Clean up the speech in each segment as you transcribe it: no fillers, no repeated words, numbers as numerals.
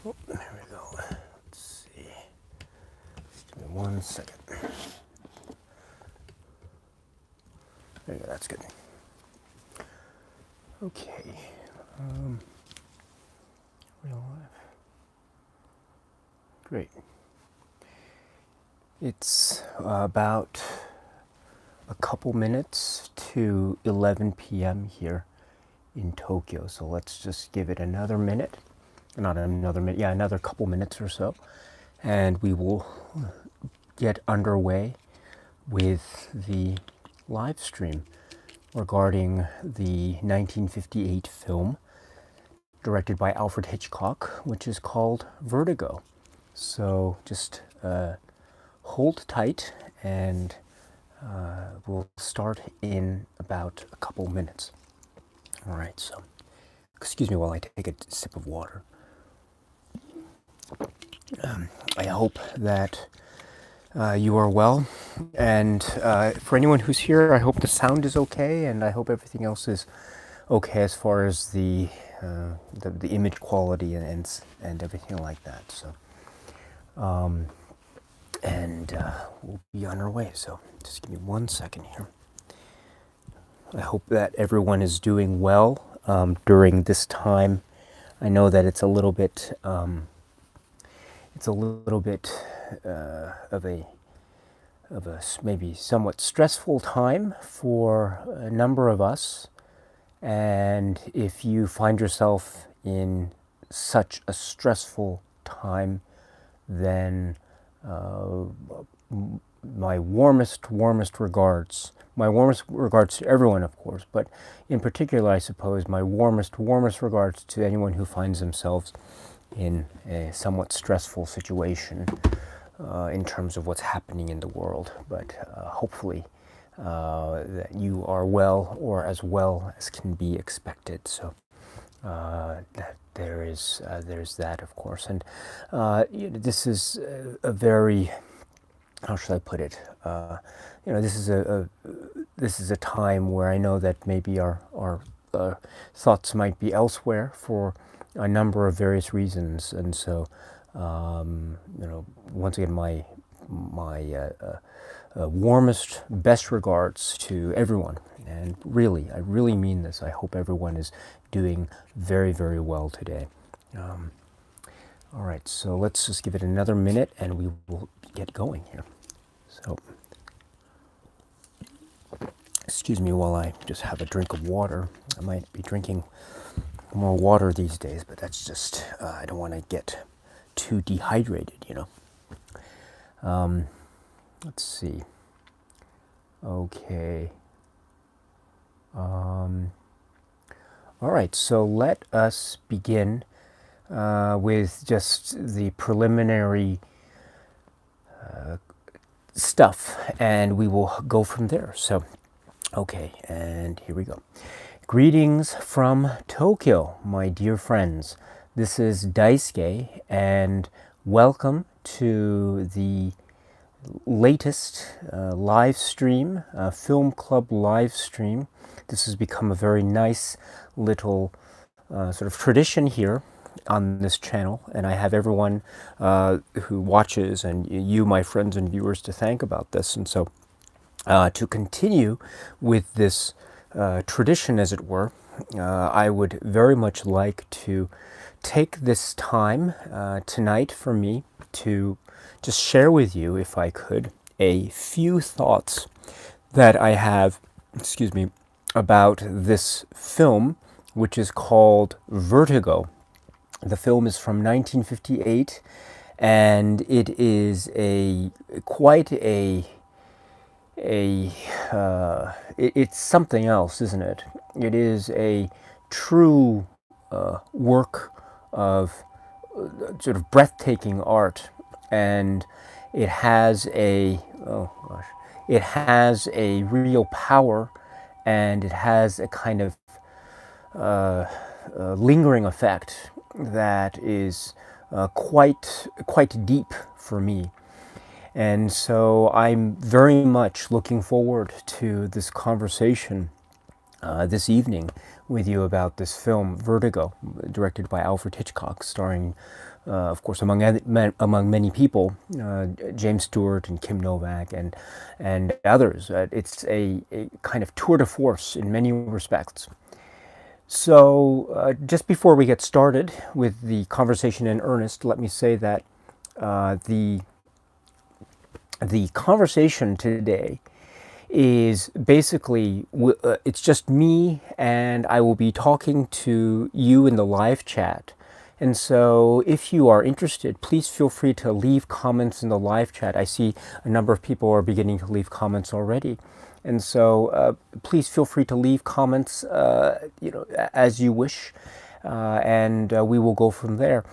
Oh, there we go. Let's see. Just give me 1 second. There you go, that's good. Okay. Real life. Great. It's about a couple minutes to 11 p.m. here in Tokyo. So let's just give it another minute. Not another minute, yeah, another couple minutes or so. And we will get underway with the live stream regarding the 1958 film directed by Alfred Hitchcock, which is called Vertigo. So just hold tight, and we'll start in about a couple minutes. All right, so excuse me while I take a sip of water. I hope that you are well, and for anyone who's here, I hope the sound is okay, and I hope everything else is okay as far as the image quality and everything like that. So, we'll be on our way. So just give me 1 second here. I hope that everyone is doing well during this time. I know that it's a little bit of a maybe somewhat stressful time for a number of us. And if you find yourself in such a stressful time, then my warmest regards. My warmest regards to everyone, of course, but in particular, I suppose, my warmest regards to anyone who finds themselves in a somewhat stressful situation in terms of what's happening in the world. But hopefully that you are well, or as well as can be expected. So there's that, of course. And this is a very, how should I put it? This is a time where I know that maybe our thoughts might be elsewhere for a number of various reasons, and so once again, my warmest, best regards to everyone. And really, I really mean this. I hope everyone is doing very, very well today. All right, so let's just give it another minute, and we will get going here. So, excuse me while I just have a drink of water. I might be drinking more water these days, but that's just, I don't want to get too dehydrated, Let's see. Okay. All right, so let us begin with just the preliminary stuff, and we will go from there. So, okay, and here we go. Greetings from Tokyo, my dear friends. This is Daisuke, and welcome to the latest live stream, film club live stream. This has become a very nice little sort of tradition here on this channel, and I have everyone who watches and you, my friends and viewers, to thank about this. And so to continue with this tradition, as it were, I would very much like to take this time tonight for me to just share with you, if I could, a few thoughts that I have, about this film, which is called Vertigo. The film is from 1958, and it is it's something else, isn't it? It is a true work of sort of breathtaking art, and it has a real power, and it has a kind of lingering effect that is quite deep for me. And so I'm very much looking forward to this conversation this evening with you about this film, Vertigo, directed by Alfred Hitchcock, starring of course, among many people, James Stewart and Kim Novak and others. It's a kind of tour de force in many respects. So just before we get started with the conversation in earnest, let me say that the conversation today is basically, it's just me, and I will be talking to you in the live chat. And so if you are interested, please feel free to leave comments in the live chat. I see a number of people are beginning to leave comments already. And so please feel free to leave comments as you wish, and we will go from there.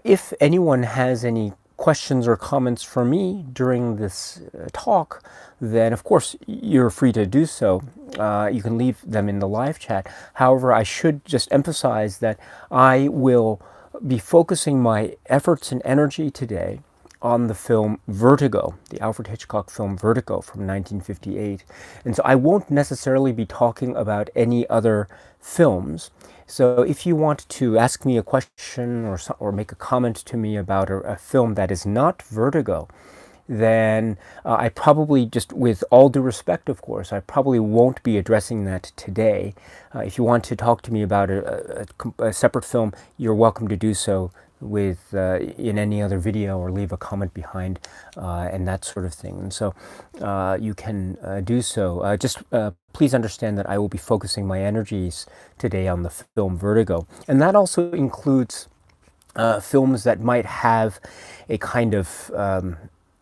If anyone has any questions or comments for me during this talk, then of course you're free to do so. You can leave them in the live chat. However, I should just emphasize that I will be focusing my efforts and energy today on the film Vertigo, the Alfred Hitchcock film Vertigo from 1958. And so I won't necessarily be talking about any other films. So if you want to ask me a question or make a comment to me about a film that is not Vertigo, then I probably, just with all due respect, of course, I probably won't be addressing that today. If you want to talk to me about a separate film, you're welcome to do so with in any other video, or leave a comment behind and that sort of thing. And so you can do so. Just please understand that I will be focusing my energies today on the film Vertigo, and that also includes films that might have a kind of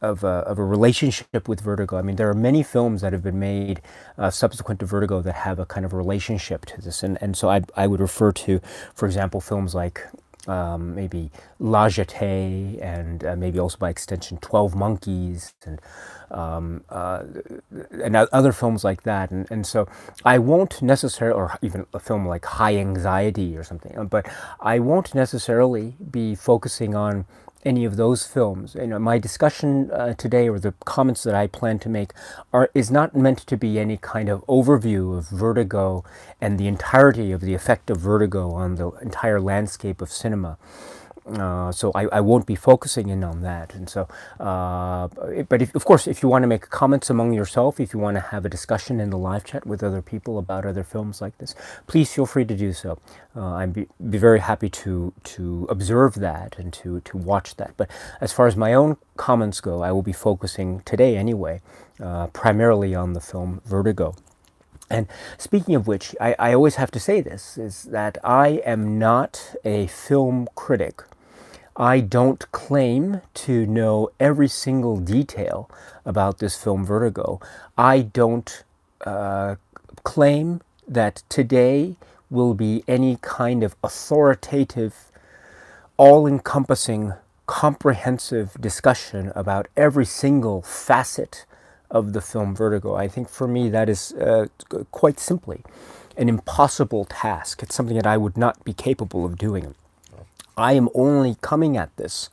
a relationship with Vertigo. I mean, there are many films that have been made subsequent to Vertigo that have a kind of relationship to this, and so I would refer to, for example, films like maybe La Jetée, and maybe also by extension 12 Monkeys, and other films like that. And so I won't necessarily, or even a film like High Anxiety or something, but I won't necessarily be focusing on any of those films. My discussion today, or the comments that I plan to make, is not meant to be any kind of overview of Vertigo and the entirety of the effect of Vertigo on the entire landscape of cinema. So I won't be focusing in on that. And so, but of course, if you want to make comments among yourself, if you want to have a discussion in the live chat with other people about other films like this, please feel free to do so. I'd be very happy to observe that and to watch that. But as far as my own comments go, I will be focusing today anyway, primarily on the film Vertigo. And speaking of which, I always have to say this, is that I am not a film critic. I don't claim to know every single detail about this film Vertigo. I don't claim that today will be any kind of authoritative, all-encompassing, comprehensive discussion about every single facet of the film Vertigo. I think for me that is quite simply an impossible task. It's something that I would not be capable of doing. I am only coming at this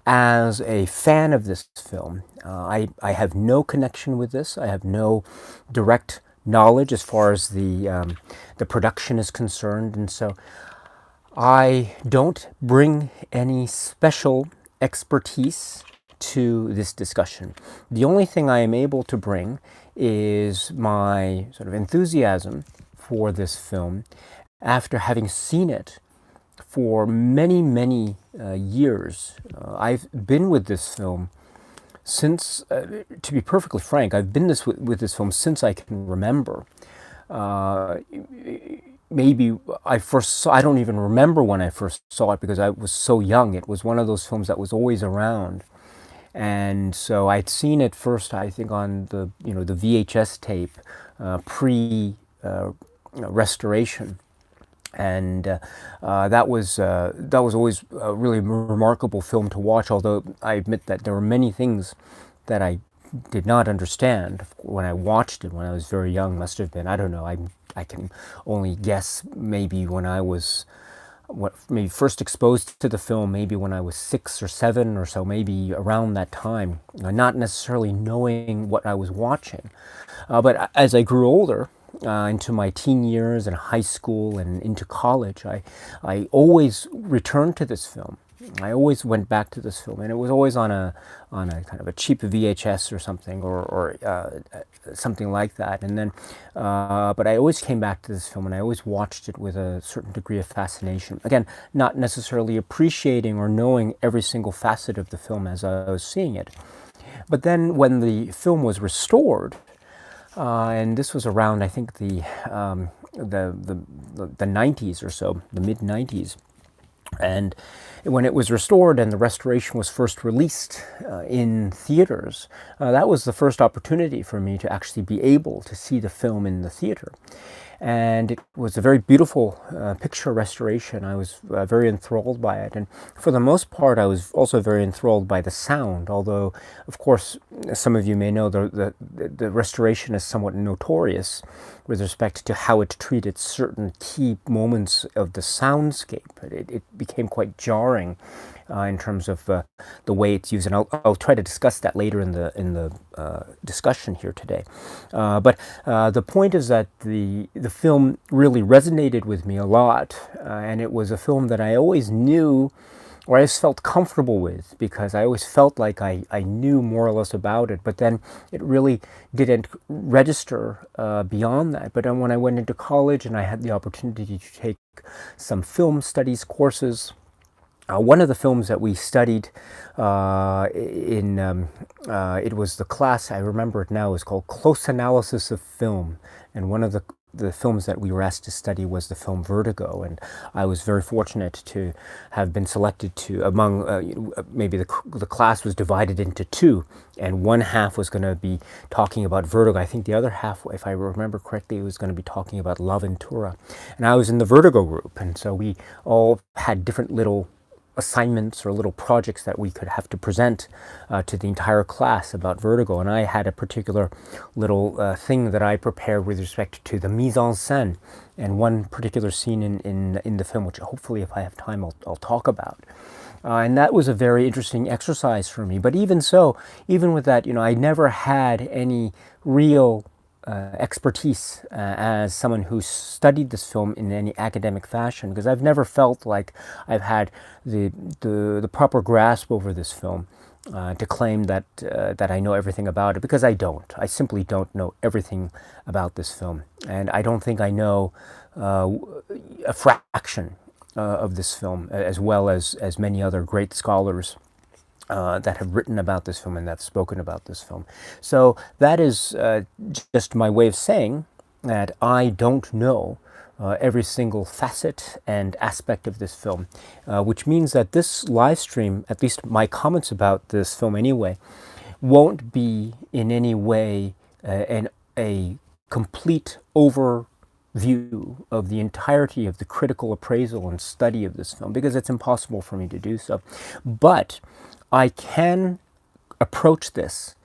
as a fan of this film. I have no connection with this. I have no direct knowledge as far as the production is concerned, and so I don't bring any special expertise to this discussion. The only thing I am able to bring is my sort of enthusiasm for this film after having seen it for many, many years. I've been with this film since, to be perfectly frank, I've been with this film since I can remember. Maybe I don't even remember when I first saw it because I was so young. It was one of those films that was always around. And so I'd seen it first, I think, on the VHS tape pre restoration, and that was always a really remarkable film to watch. Although I admit that there were many things that I did not understand when I watched it when I was very young. Must have been, I don't know. I can only guess, maybe when I was maybe first exposed to the film, maybe when I was 6 or 7 or so, maybe around that time, not necessarily knowing what I was watching. But as I grew older, into my teen years and high school and into college, I always returned to this film. I always went back to this film, and it was always on a kind of a cheap VHS or something, or something like that. And then, but I always came back to this film, and I always watched it with a certain degree of fascination. Again, not necessarily appreciating or knowing every single facet of the film as I was seeing it. But then, when the film was restored, and this was around, I think, the 90s or so, the mid 90s. And when it was restored and the restoration was first released in theaters, that was the first opportunity for me to actually be able to see the film in the theater. And it was a very beautiful picture restoration. I was very enthralled by it. And for the most part, I was also very enthralled by the sound, although, of course, some of you may know the restoration is somewhat notorious with respect to how it treated certain key moments of the soundscape. It became quite jarring in terms of the way it's used, and I'll try to discuss that later in the discussion here today. But the point is that the film really resonated with me a lot, and it was a film that I always knew, or I just felt comfortable with, because I always felt like I knew more or less about it, but then it really didn't register beyond that. But then when I went into college and I had the opportunity to take some film studies courses, one of the films that we studied it was the class, I remember it now, is called Close Analysis of Film. And one of the films that we were asked to study was the film Vertigo. And I was very fortunate to have been selected to, among, maybe the class was divided into two. And one half was going to be talking about Vertigo. I think the other half, if I remember correctly, was going to be talking about L'Avventura. And I was in the Vertigo group. And so we all had different little assignments or little projects that we could have to present to the entire class about Vertigo. And I had a particular little thing that I prepared with respect to the mise en scène, and one particular scene in the film, which hopefully, if I have time, I'll talk about. And that was a very interesting exercise for me. But even so, even with that, I never had any real expertise as someone who studied this film in any academic fashion, because I've never felt like I've had the proper grasp over this film to claim that I know everything about it, because I don't. I simply don't know everything about this film, and I don't think I know a fraction of this film as well as many other great scholars that have written about this film and that have spoken about this film. So that is just my way of saying that I don't know every single facet and aspect of this film, which means that this live stream, at least my comments about this film anyway, won't be in any way a complete overview of the entirety of the critical appraisal and study of this film, because it's impossible for me to do so. But I can approach this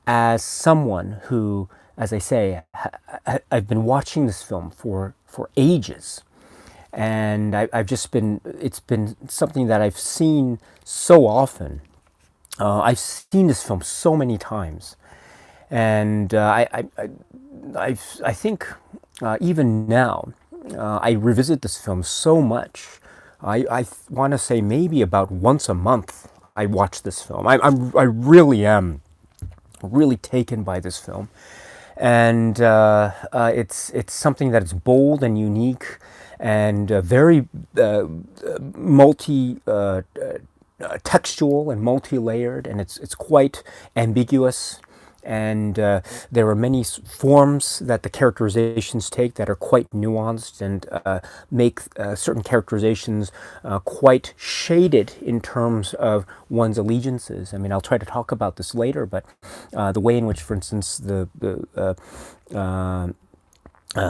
as someone who, as I say, I've been watching this film for ages, and it's been something that I've seen so often. I've seen this film so many times, and I think even now I revisit this film so much. I want to say maybe about once a month I watch this film. I really am really taken by this film, and it's something that is bold and unique and very textual and multi-layered, and it's quite ambiguous. And there are many forms that the characterizations take that are quite nuanced and make certain characterizations quite shaded in terms of one's allegiances. I mean, I'll try to talk about this later, but the way in which, for instance,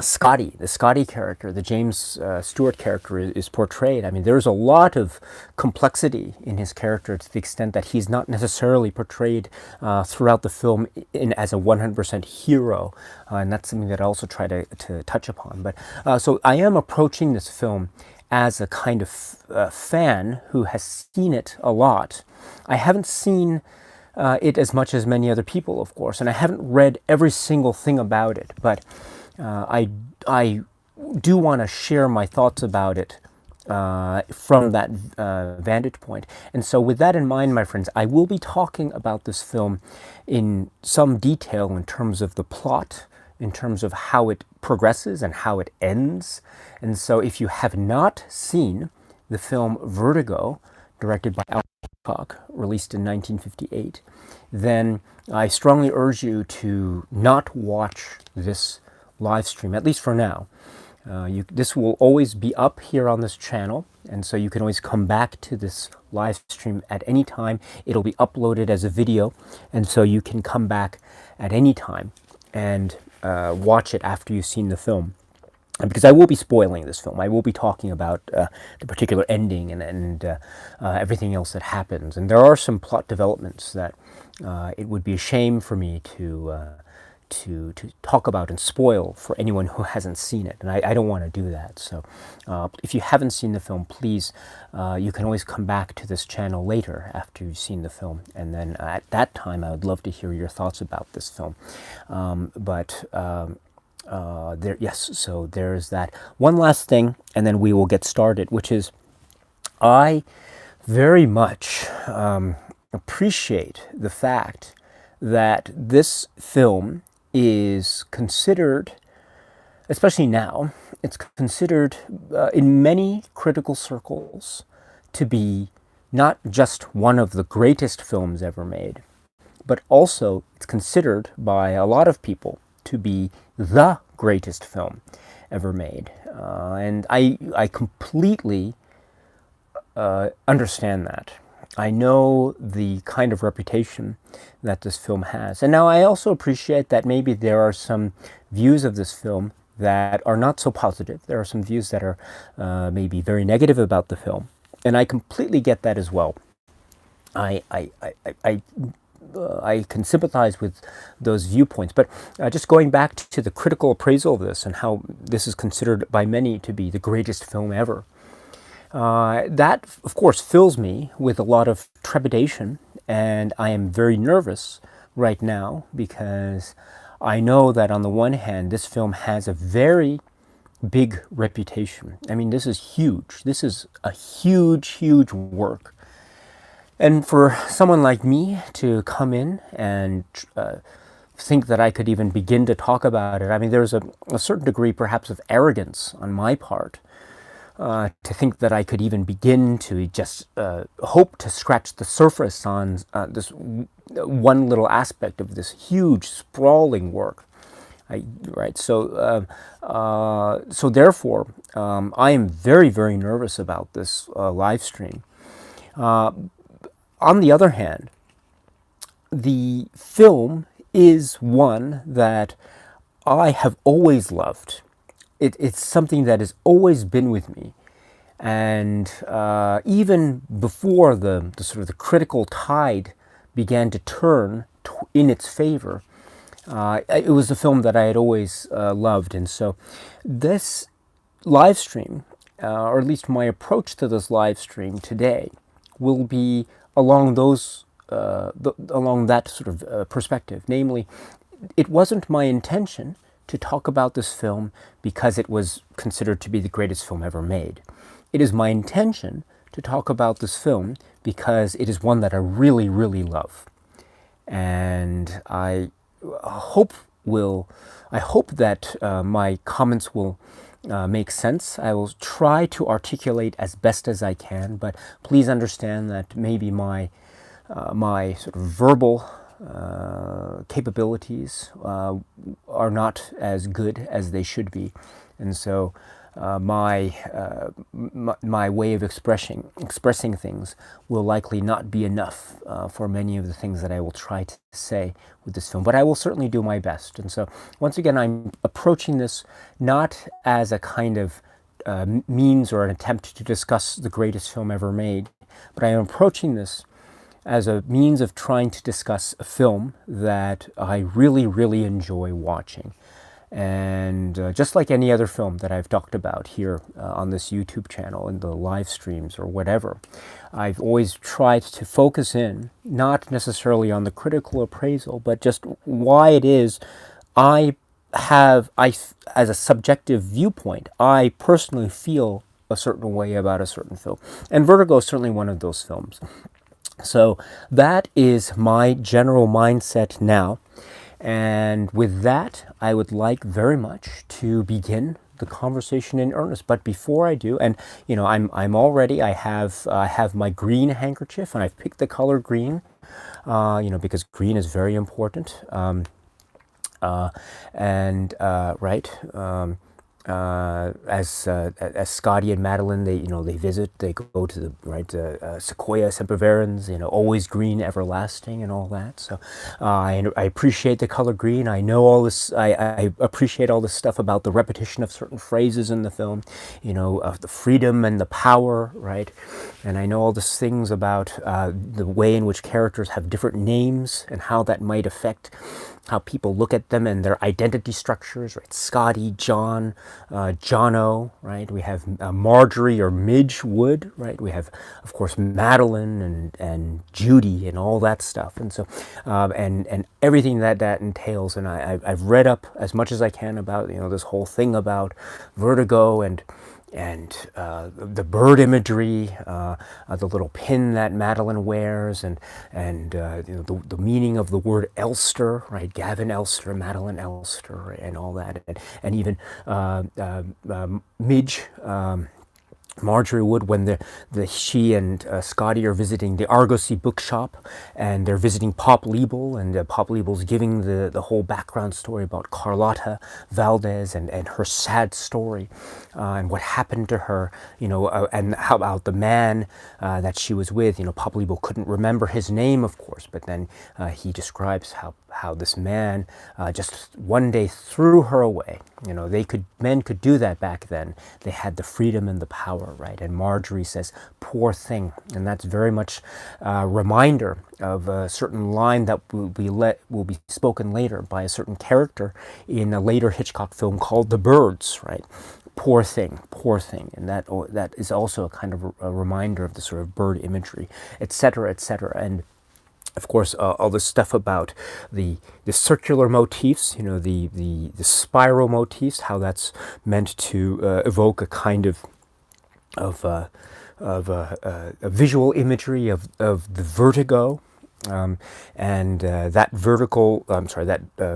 Scotty, the Scotty character, the James Stewart character is portrayed. I mean, there's a lot of complexity in his character to the extent that he's not necessarily portrayed throughout the film as a 100% hero, and that's something that I also try to touch upon. But so I am approaching this film as a kind of fan who has seen it a lot. I haven't seen it as much as many other people, of course, and I haven't read every single thing about it, but I do want to share my thoughts about it from that vantage point. And so with that in mind, my friends, I will be talking about this film in some detail in terms of the plot, in terms of how it progresses and how it ends. And so if you have not seen the film Vertigo, directed by Hitchcock, released in 1958, then I strongly urge you to not watch this live stream, at least for now. This will always be up here on this channel, and so you can always come back to this live stream at any time. It'll be uploaded as a video, and so you can come back at any time and watch it after you've seen the film. Because I will be spoiling this film. I will be talking about the particular ending and everything else that happens. And there are some plot developments that it would be a shame for me to talk about and spoil for anyone who hasn't seen it. And I don't want to do that. So if you haven't seen the film, please, you can always come back to this channel later after you've seen the film. And then at that time, I would love to hear your thoughts about this film. So there's that. One last thing, and then we will get started, which is I very much appreciate the fact that this film is considered, especially now, it's considered in many critical circles to be not just one of the greatest films ever made, but also it's considered by a lot of people to be the greatest film ever made. And I completely understand that. I know the kind of reputation that this film has. And now I also appreciate that maybe there are some views of this film that are not so positive. There are some views that are maybe very negative about the film. And I completely get that as well. I can sympathize with those viewpoints. But just going back to the critical appraisal of this and how this is considered by many to be the greatest film ever, that, of course, fills me with a lot of trepidation, and I am very nervous right now because I know that on the one hand, this film has a very big reputation. I mean, this is huge. This is a huge, huge work. And for someone like me to come in and think that I could even begin to talk about it, I mean, there's a certain degree perhaps of arrogance on my part to think that I could even begin to just hope to scratch the surface on this one little aspect of this huge, sprawling work. So therefore, I am very, very nervous about this live stream. On the other hand, the film is one that I have always loved. It's something that has always been with me. And even before the sort of the critical tide began to turn in its favor, it was a film that I had always loved. And so this live stream, or at least my approach to this live stream today, will be along those along that sort of perspective. Namely, it wasn't my intention to talk about this film because it was considered to be the greatest film ever made. It is my intention to talk about this film because it is one that I really, really love. And I hope that my comments will make sense. I will try to articulate as best as I can, but please understand that maybe my sort of verbal capabilities are not as good as they should be, and so my way of expressing things will likely not be enough for many of the things that I will try to say with this film, but I will certainly do my best. And so once again, I'm approaching this not as a kind of means or an attempt to discuss the greatest film ever made, but I am approaching this as a means of trying to discuss a film that I really, really enjoy watching. And just like any other film that I've talked about here on this YouTube channel, in the live streams or whatever, I've always tried to focus in, not necessarily on the critical appraisal, but just why it is as a subjective viewpoint, I personally feel a certain way about a certain film. And Vertigo is certainly one of those films. So that is my general mindset now. And with that, I would like very much to begin the conversation in earnest. But before I do, and I'm all ready. I have my green handkerchief, and I've picked the color green, because green is very important. As Scotty and Madeline, they visit, they go to the Sequoia sempervirens, always green, everlasting, and all that. So I appreciate the color green. I know all this. I appreciate all this stuff about the repetition of certain phrases in the film, of the freedom and the power, right? And I know all these things about the way in which characters have different names and how that might affect how people look at them and their identity structures, right? Scotty, John, Jono, right? We have Marjorie or Midge Wood, right? We have, of course, Madeline and Judy and all that stuff. And so, and everything that entails. And I've read up as much as I can about, this whole thing about Vertigo and the bird imagery, the little pin that Madeline wears, and the meaning of the word Elster, right? Gavin Elster, Madeline Elster, and all that, and even Midge. Marjorie Wood, when she and Scotty are visiting the Argosy bookshop, and they're visiting Pop Liebel, and Pop Liebel's giving the whole background story about Carlotta Valdez and her sad story, and what happened to her, and how about the man that she was with. Pop Liebel couldn't remember his name, of course, but then he describes how this man just one day threw her away. Men could do that back then. They had the freedom and the power, right? And Marjorie says, "Poor thing," and that's very much a reminder of a certain line that will be spoken later by a certain character in a later Hitchcock film called The Birds, right? Poor thing, and that is also a kind of a reminder of the sort of bird imagery, etc., etc., and of course, all the stuff about the circular motifs, the spiral motifs, how that's meant to evoke a kind of a visual imagery of the vertigo, and that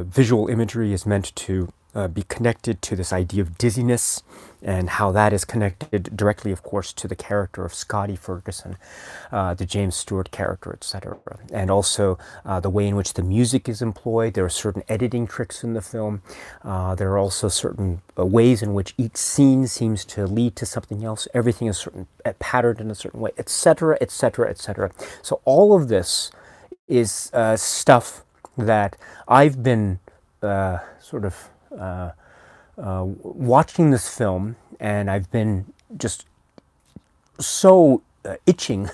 visual imagery is meant to be connected to this idea of dizziness, and how that is connected directly, of course, to the character of Scotty Ferguson, the James Stewart character, etc. And also the way in which the music is employed. There are certain editing tricks in the film. There are also certain ways in which each scene seems to lead to something else. Everything is patterned in a certain way, etc., etc., etc. So all of this is stuff that I've been watching this film, and I've been just so itching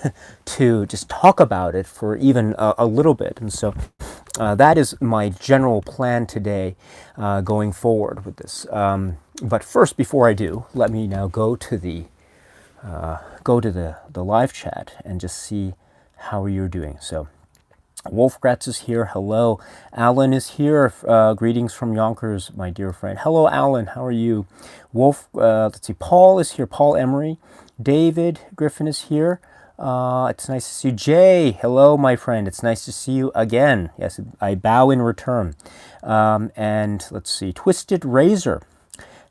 to just talk about it for even a little bit. And so that is my general plan today, going forward with this. But first, before I do, let me now go to the live chat and just see how you're doing. So Wolfgratz is here. Hello. Alan is here. Greetings from Yonkers, my dear friend. Hello, Alan. How are you? Let's see. Paul is here. Paul Emery. David Griffin is here. It's nice to see you. Jay, hello, my friend. It's nice to see you again. Yes, I bow in return. And let's see. Twisted Razor.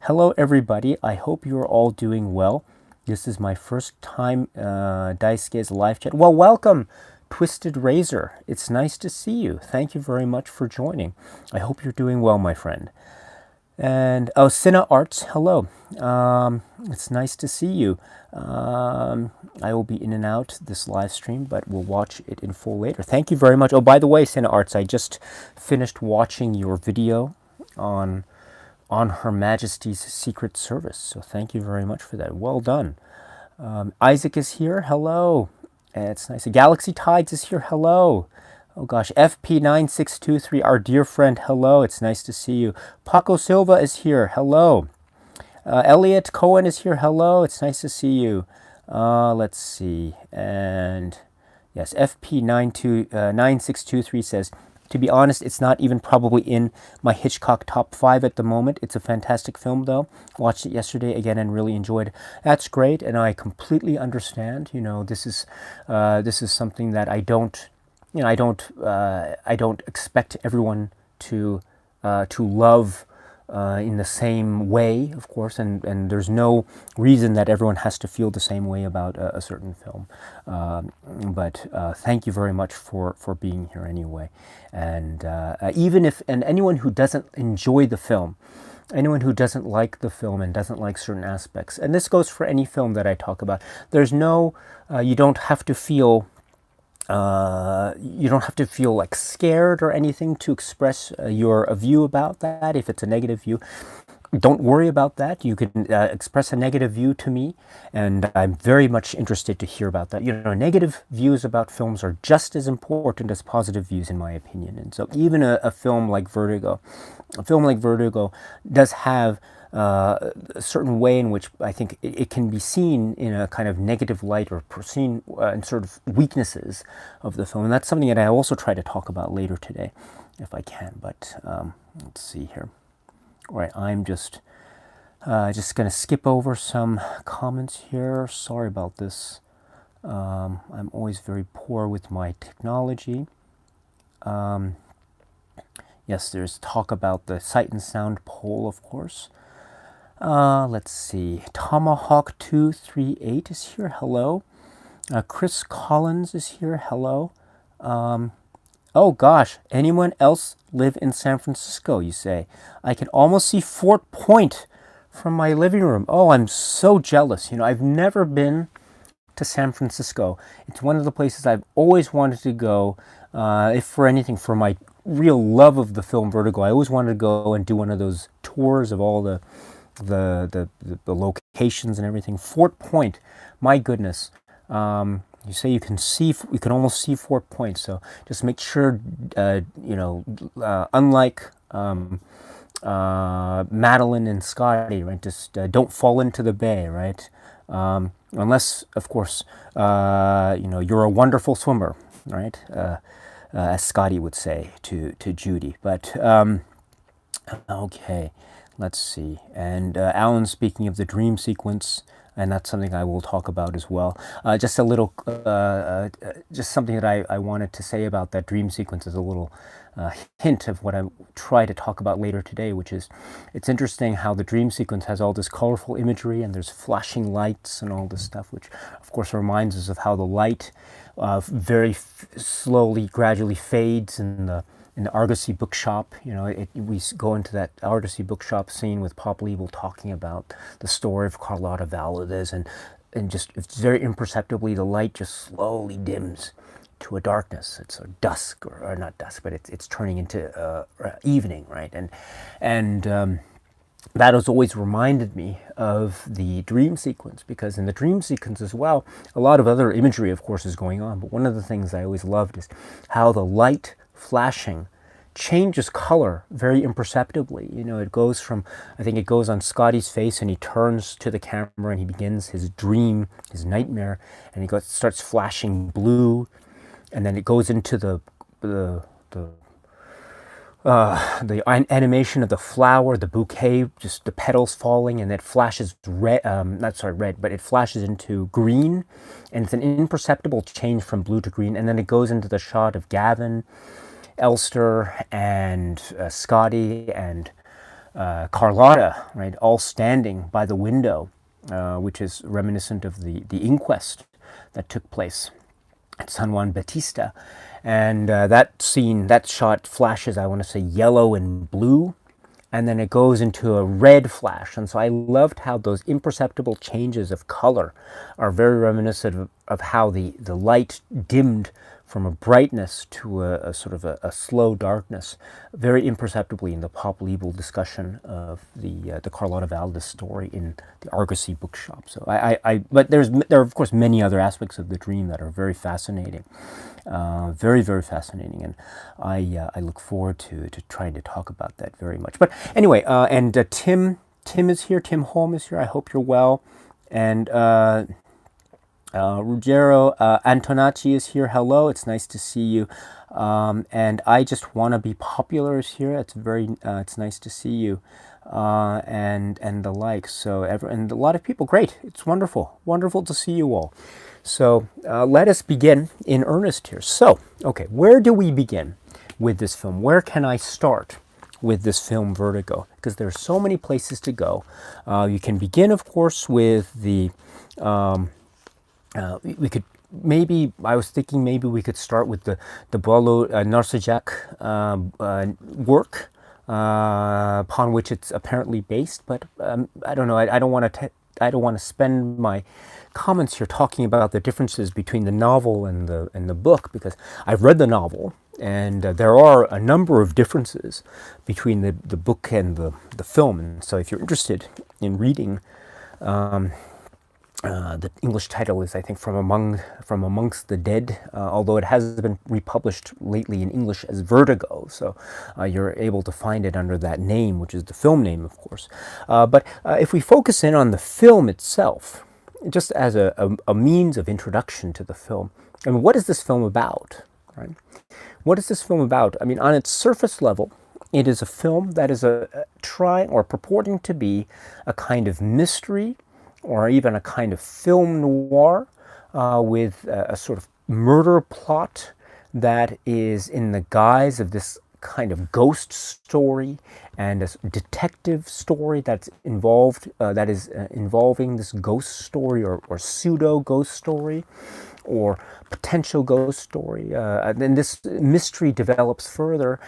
Hello, everybody. I hope you are all doing well. This is my first time Daisuke's live chat. Well, welcome, Twisted Razor. It's nice to see you. Thank you very much for joining. I hope you're doing well, my friend. And Sina Arts, hello. It's nice to see you. I will be in and out this live stream, but we'll watch it in full later. Thank you very much. Oh, by the way, Sina Arts, I just finished watching your video on Her Majesty's Secret Service. So thank you very much for that. Well done. Isaac is here. Hello. It's nice. Galaxy Tides is here. Hello. Oh gosh, FP9623, our dear friend. Hello. It's nice to see you. Paco Silva is here. Hello. Elliot Cohen is here. Hello. It's nice to see you. Let's see. And yes, FP9623 says, To be honest, it's not even probably in my Hitchcock top 5 at the moment. It's a fantastic film, though. Watched it yesterday again and really enjoyed it. That's great, and I completely understand. This is something that I don't, I don't expect everyone to love in the same way, of course, and there's no reason that everyone has to feel the same way about a certain film. But thank you very much for being here anyway. And even if, and anyone who doesn't enjoy the film, anyone who doesn't like the film and doesn't like certain aspects, and this goes for any film that I talk about, there's no, you don't have to feel like scared or anything to express your view about that. If it's a negative view, don't worry about that. You can express a negative view to me, and I'm very much interested to hear about that. Negative views about films are just as important as positive views, in my opinion. And so even a film like Vertigo does have a certain way in which I think it can be seen in a kind of negative light, or seen in sort of weaknesses of the film. And that's something that I also try to talk about later today, if I can. But let's see here. All right, I'm just going to skip over some comments here. Sorry about this. I'm always very poor with my technology. Yes, there's talk about the Sight and Sound poll, of course. Let's see. Tomahawk238 is here. Hello. Chris Collins is here. Hello. Oh gosh, anyone else live in San Francisco, you say? I can almost see Fort Point from my living room. Oh, I'm so jealous. I've never been to San Francisco. It's one of the places I've always wanted to go, if for anything, for my real love of the film Vertigo. I always wanted to go and do one of those tours of all the locations and everything. Fort Point, my goodness. You say you can almost see Fort Point. So just make sure, unlike Madeline and Scotty, right? Just don't fall into the bay, right? Unless, of course, you're a wonderful swimmer, right? As Scotty would say to Judy. But okay. Let's see. And Alan, speaking of the dream sequence, and that's something I will talk about as well. Just a little, just something that I wanted to say about that dream sequence is a little hint of what I try to talk about later today, which is, it's interesting how the dream sequence has all this colorful imagery, and there's flashing lights and all this stuff, which of course reminds us of how the light very slowly, gradually fades in the Argosy bookshop. We go into that Argosy bookshop scene with Pop Liebel talking about the story of Carlotta Valadez, and just, it's very imperceptibly, the light just slowly dims to a darkness. It's a dusk, or not dusk, but it's turning into evening, right? And that has always reminded me of the dream sequence, because in the dream sequence as well, a lot of other imagery, of course, is going on. But one of the things I always loved is how the light flashing changes color very imperceptibly. It goes from, I think it goes on Scotty's face, and he turns to the camera and he begins his dream, his nightmare, and he starts flashing blue, and then it goes into the animation of the flower, the bouquet, just the petals falling, and it flashes red, but it flashes into green, and it's an imperceptible change from blue to green, and then it goes into the shot of Gavin, Elster, and Scotty, and Carlotta, right, all standing by the window, which is reminiscent of the inquest that took place at San Juan Bautista. And that shot flashes, I want to say, yellow and blue, and then it goes into a red flash. And so I loved how those imperceptible changes of color are very reminiscent of how the light dimmed from a brightness to a sort of a slow darkness, very imperceptibly, in the Pop Liebel discussion of the Carlotta Valdez story in the Argosy bookshop. So but there are of course many other aspects of the dream that are very fascinating, very, very fascinating, and I look forward to trying to talk about that very much. But anyway, and Tim is here. Tim Holm is here. I hope you're well, and Ruggiero Antonacci is here. Hello, it's nice to see you. And I just want to be popular is here. It's nice to see you, and the like. So and a lot of people. Great, it's wonderful to see you all. So let us begin in earnest here. So okay, where do we begin with this film? Where can I start with this film, Vertigo? Because there are so many places to go. You can begin, of course, with the we could maybe, I was thinking maybe we could start with the Boileau Narcejac work upon which it's apparently based, but I don't know. I don't want to spend my comments here talking about the differences between the novel and the book, because I've read the novel and there are a number of differences between the book and the film. And so if you're interested in reading, the English title is, I think, From Amongst the Dead, although it has been republished lately in English as Vertigo, so you're able to find it under that name, which is the film name, of course. But if we focus in on the film itself, just as a means of introduction to the film, I mean, what is this film about, right? What is this film about? I mean, on its surface level, it is a film that is trying or purporting to be a kind of mystery, or even a kind of film noir with a sort of murder plot that is in the guise of this kind of ghost story and a detective story that's involved, that is involving this ghost story or pseudo ghost story or potential ghost story. Then this mystery develops further,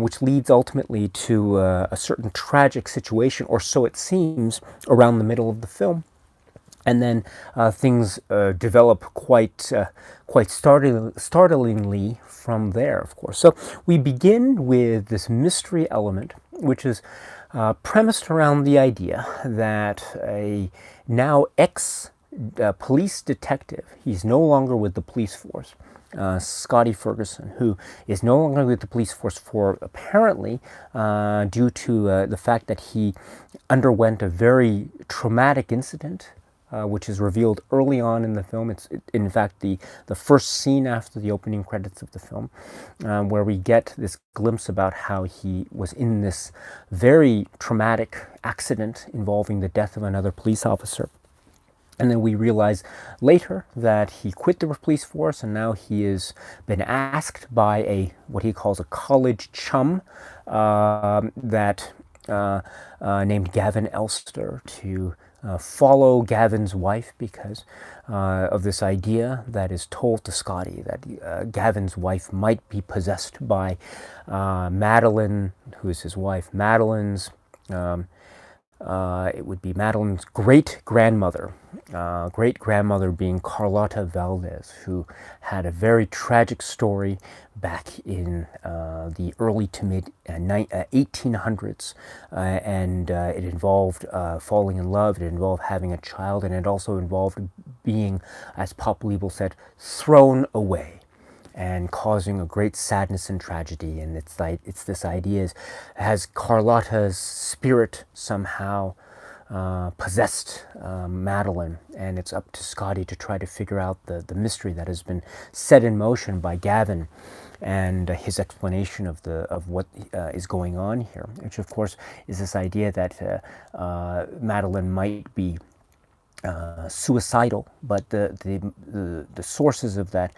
which leads ultimately to a certain tragic situation, or so it seems, around the middle of the film. And then things develop quite startlingly from there, of course. So we begin with this mystery element, which is premised around the idea that a now ex-police detective, he's no longer with the police force, Scotty Ferguson, who is no longer with the police force for apparently due to the fact that he underwent a very traumatic incident, which is revealed early on in the film. It's in fact the first scene after the opening credits of the film, where we get this glimpse about how he was in this very traumatic accident involving the death of another police officer. And then we realize later that he quit the police force, and now he has been asked by what he calls a college chum named Gavin Elster to follow Gavin's wife, because of this idea that is told to Scotty that Gavin's wife might be possessed by Madeline, who is his wife. It would be Madeline's great-grandmother being Carlotta Valdez, who had a very tragic story back in the early to mid 1800s, and it involved falling in love, it involved having a child, and it also involved being, as Pop Liebel said, thrown away, and causing a great sadness and tragedy. And it's this idea has Carlotta's spirit somehow possessed Madeline, and it's up to Scotty to try to figure out the mystery that has been set in motion by Gavin and his explanation of what is going on here, which of course is this idea that Madeline might be suicidal, but the sources of that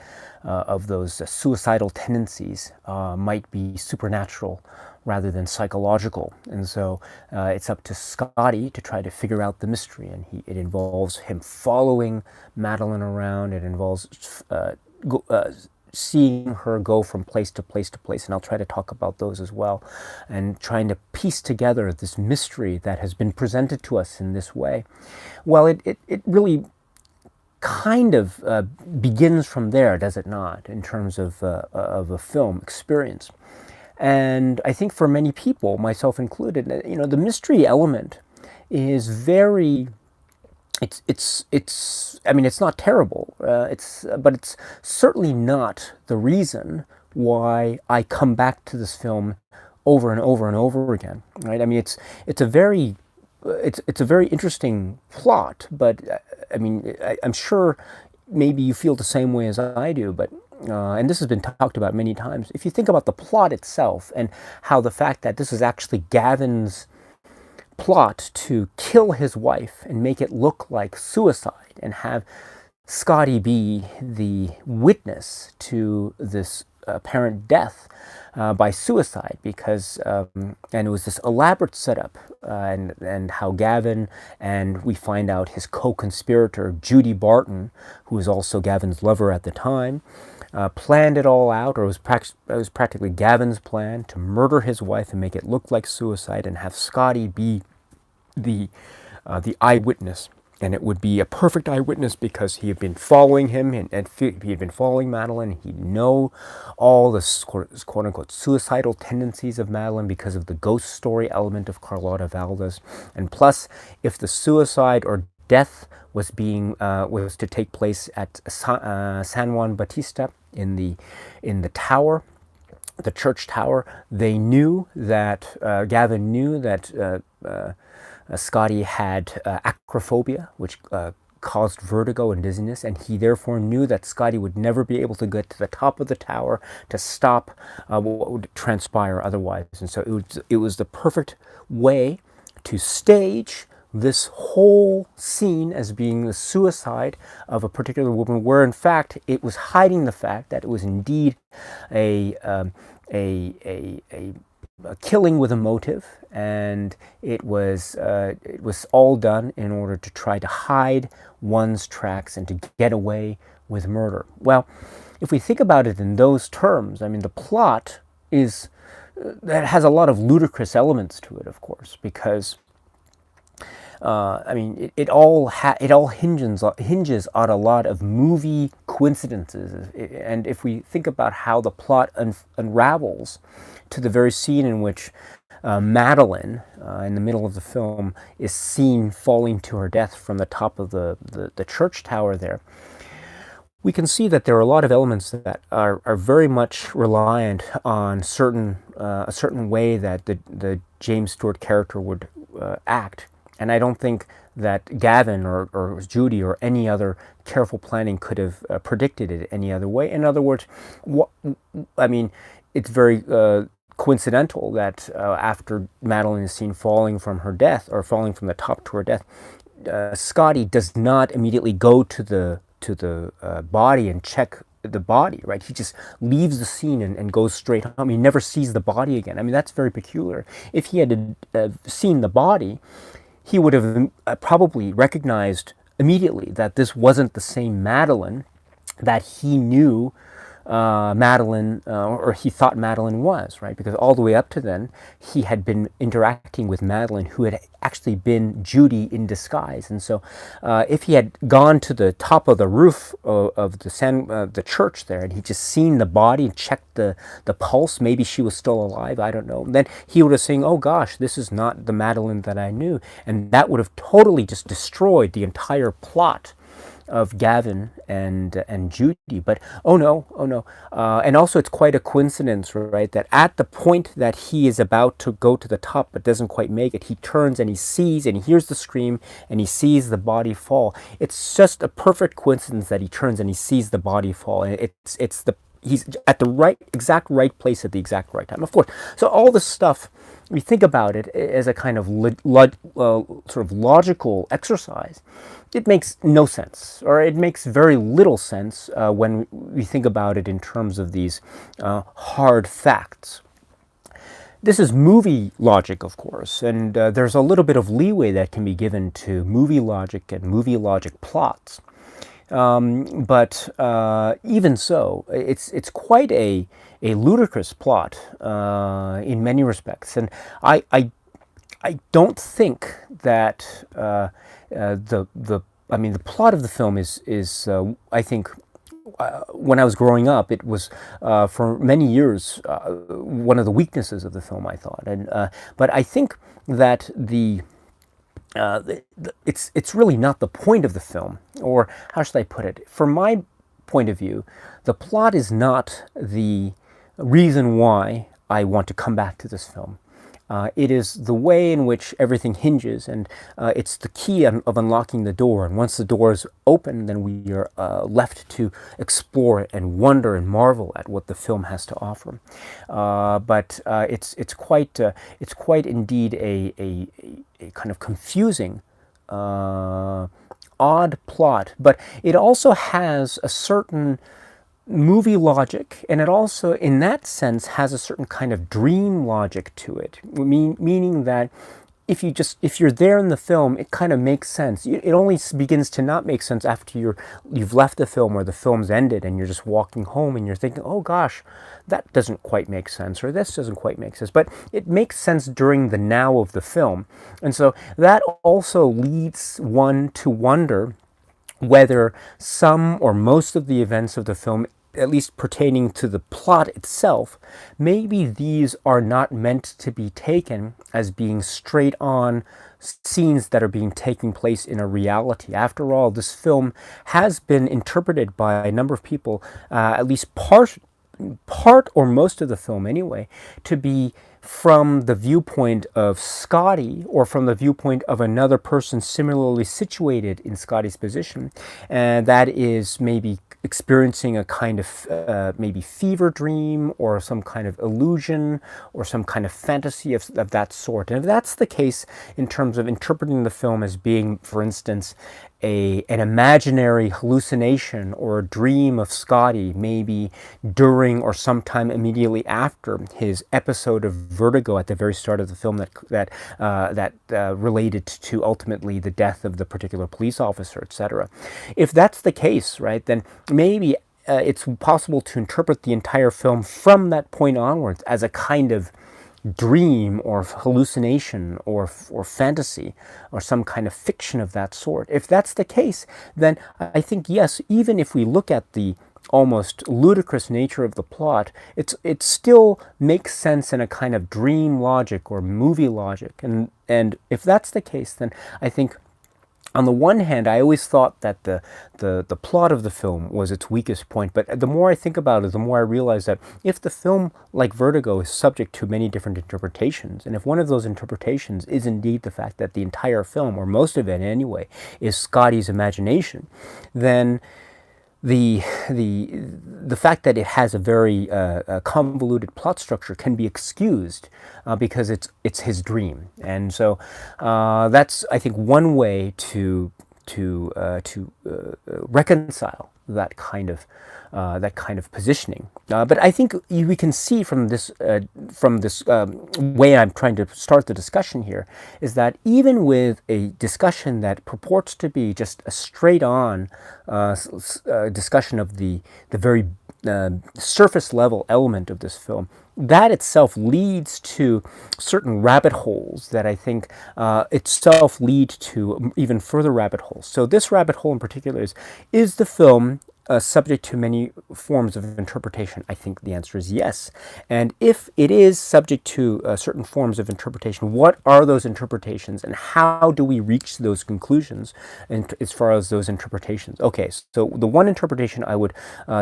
of those suicidal tendencies might be supernatural rather than psychological. And so it's up to Scotty to try to figure out the mystery, and it involves him following Madeline around. It involves seeing her go from place to place to place, and I'll try to talk about those as well, and trying to piece together this mystery that has been presented to us in this way. Well, it really kind of begins from there, does it not, in terms of a film experience. And I think for many people, myself included, the mystery element is very... I mean, it's not terrible. But it's certainly not the reason why I come back to this film over and over and over again. Right? I mean, it's a very interesting plot. But I mean, I'm sure maybe you feel the same way as I do, but and this has been talked about many times. If you think about the plot itself and how the fact that this is actually Gavin's plot to kill his wife and make it look like suicide and have Scotty be the witness to this apparent death by suicide, because and it was this elaborate setup, and how Gavin, and we find out his co-conspirator Judy Barton, who was also Gavin's lover at the time, planned it all out, or it was practically Gavin's plan to murder his wife and make it look like suicide, and have Scotty be the eyewitness. And it would be a perfect eyewitness because he had been following him, and he had been following Madeline. He'd know all the quote-unquote suicidal tendencies of Madeline because of the ghost story element of Carlotta Valdez. And plus, if the suicide or death was to take place at San Juan Bautista in the tower, the church tower, they knew that Gavin knew that Scotty had acrophobia, which caused vertigo and dizziness, and he therefore knew that Scotty would never be able to get to the top of the tower to stop what would transpire otherwise. And so it was the perfect way to stage this whole scene as being the suicide of a particular woman, where in fact it was hiding the fact that it was indeed a killing with a motive, and it was all done in order to try to hide one's tracks and to get away with murder. Well, if we think about it in those terms, I mean, the plot that has a lot of ludicrous elements to it, of course, because I mean, it all hinges on a lot of movie coincidences, and if we think about how the plot unravels to the very scene in which Madeline, in the middle of the film, is seen falling to her death from the top of the church tower there, we can see that there are a lot of elements that are very much reliant on a certain way that the James Stewart character would act. And I don't think that Gavin or Judy or any other careful planning could have predicted it any other way. In other words, I mean, it's very coincidental that after Madeline is seen falling from her death, or falling from the top to her death, Scotty does not immediately go to the body and check the body, right? He just leaves the scene and goes straight home. He never sees the body again. I mean, that's very peculiar. If he had seen the body, he would have probably recognized immediately that this wasn't the same Madeline that he knew Madeline, or he thought Madeline was, right? Because all the way up to then, he had been interacting with Madeline, who had actually been Judy in disguise. And so if he had gone to the top of the roof of the church there, and he'd just seen the body and checked the pulse, maybe she was still alive, I don't know, then he would have saying, oh gosh, this is not the Madeline that I knew. And that would have totally just destroyed the entire plot of Gavin and Judy. But oh no, and also it's quite a coincidence, right, that at the point that he is about to go to the top but doesn't quite make it, he turns and he sees and he hears the scream and he sees the body fall. It's just a perfect coincidence that he turns and he sees the body fall, and he's at the exact right place at the exact right time, of course. So all this stuff, we think about it as a kind of sort of logical exercise. It makes no sense, or it makes very little sense when we think about it in terms of these hard facts. This is movie logic, of course, and there's a little bit of leeway that can be given to movie logic and movie logic plots. But even so, it's quite a ludicrous plot in many respects, and I don't think that the plot of the film is I think when I was growing up, it was for many years one of the weaknesses of the film, I thought, and but I think that it's really not the point of the film, or how should I put it? From my point of view, the plot is not the reason why I want to come back to this film. It is the way in which everything hinges, and it's the key of unlocking the door. And once the door is open, then we are left to explore it and wonder and marvel at what the film has to offer. But it's quite indeed a kind of confusing, odd plot. But it also has a certain movie logic, and it also, in that sense, has a certain kind of dream logic to it. Meaning that if you're there in the film, it kind of makes sense. It only begins to not make sense after you've left the film or the film's ended, and you're just walking home and you're thinking, oh gosh, that doesn't quite make sense, or this doesn't quite make sense. But it makes sense during the now of the film, and so that also leads one to wonder whether some or most of the events of the film, at least pertaining to the plot itself, maybe these are not meant to be taken as being straight on scenes that are taking place in a reality. After all, this film has been interpreted by a number of people, at least part or most of the film anyway, to be from the viewpoint of Scotty, or from the viewpoint of another person similarly situated in Scotty's position, and that is maybe experiencing a kind of maybe fever dream, or some kind of illusion, or some kind of fantasy of that sort. And if that's the case in terms of interpreting the film as being, for instance, an imaginary hallucination or a dream of Scotty, maybe during or sometime immediately after his episode of vertigo at the very start of the film that related to ultimately the death of the particular police officer, etc. If that's the case, right, then maybe it's possible to interpret the entire film from that point onwards as a kind of dream or hallucination or fantasy or some kind of fiction of that sort. If that's the case, then I think, yes, even if we look at the almost ludicrous nature of the plot, it still makes sense in a kind of dream logic or movie logic. And if that's the case, then I think, on the one hand, I always thought that the plot of the film was its weakest point, but the more I think about it, the more I realize that if the film, like Vertigo, is subject to many different interpretations, and if one of those interpretations is indeed the fact that the entire film, or most of it anyway, is Scotty's imagination, then the fact that it has a very convoluted plot structure can be excused because it's his dream, and so that's, I think, one way to reconcile that kind of positioning. But I think we can see from this way I'm trying to start the discussion here, is that even with a discussion that purports to be just a straight-on discussion of the very surface level element of this film, that itself leads to certain rabbit holes that I think itself lead to even further rabbit holes. So this rabbit hole in particular is the film subject to many forms of interpretation? I think the answer is yes. And if it is subject to certain forms of interpretation, what are those interpretations, and how do we reach those conclusions as far as those interpretations? Okay, so the one interpretation I would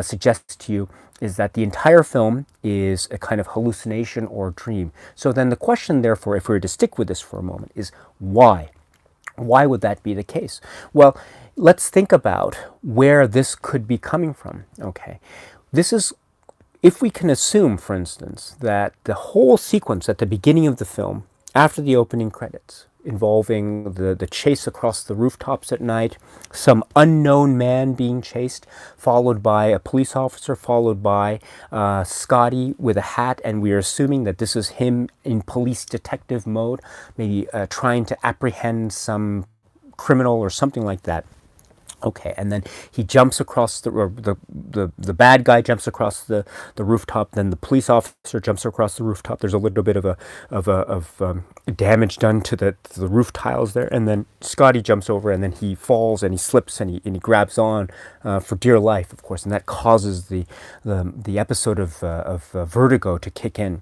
suggest to you is that the entire film is a kind of hallucination or dream. So then the question, therefore, if we were to stick with this for a moment, is why? Why would that be the case? Well, let's think about where this could be coming from. Okay, this is, if we can assume, for instance, that the whole sequence at the beginning of the film, after the opening credits, involving the chase across the rooftops at night, some unknown man being chased, followed by a police officer, followed by Scotty with a hat, and we are assuming that this is him in police detective mode, maybe trying to apprehend some criminal or something like that. Okay, and then he jumps across the bad guy jumps across the rooftop. Then the police officer jumps across the rooftop. There's a little bit of damage done to the roof tiles there, and then Scotty jumps over, and then he falls and he slips and he grabs on for dear life, of course, and that causes the episode of vertigo to kick in.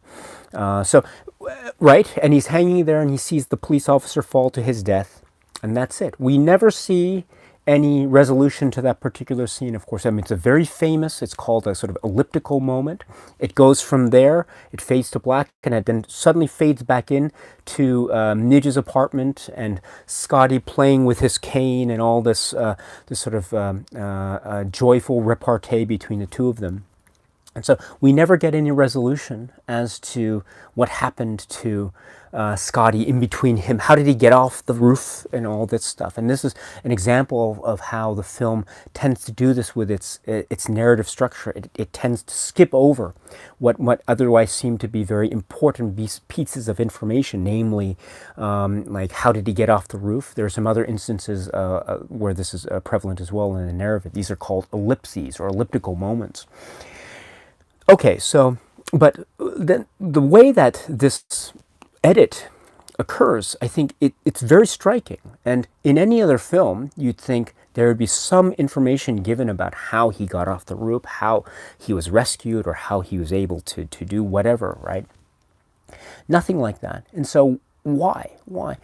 Right, and he's hanging there, and he sees the police officer fall to his death, and that's it. We never see any resolution to that particular scene, of course. I mean, it's a very famous, it's called a sort of elliptical moment. It goes from there, it fades to black, and it then suddenly fades back in to Midge's apartment and Scotty playing with his cane and all this, this sort of joyful repartee between the two of them. And so we never get any resolution as to what happened to Scotty in between him. How did he get off the roof and all this stuff? And this is an example of how the film tends to do this with its narrative structure. It tends to skip over what otherwise seem to be very important pieces of information, namely like how did he get off the roof. There are some other instances where this is prevalent as well in the narrative. These are called ellipses or elliptical moments. Okay, so, but then the way that this edit occurs, I think it's very striking. And in any other film, you'd think there would be some information given about how he got off the roof, how he was rescued, or how he was able to do whatever, right? Nothing like that. And so why? Why?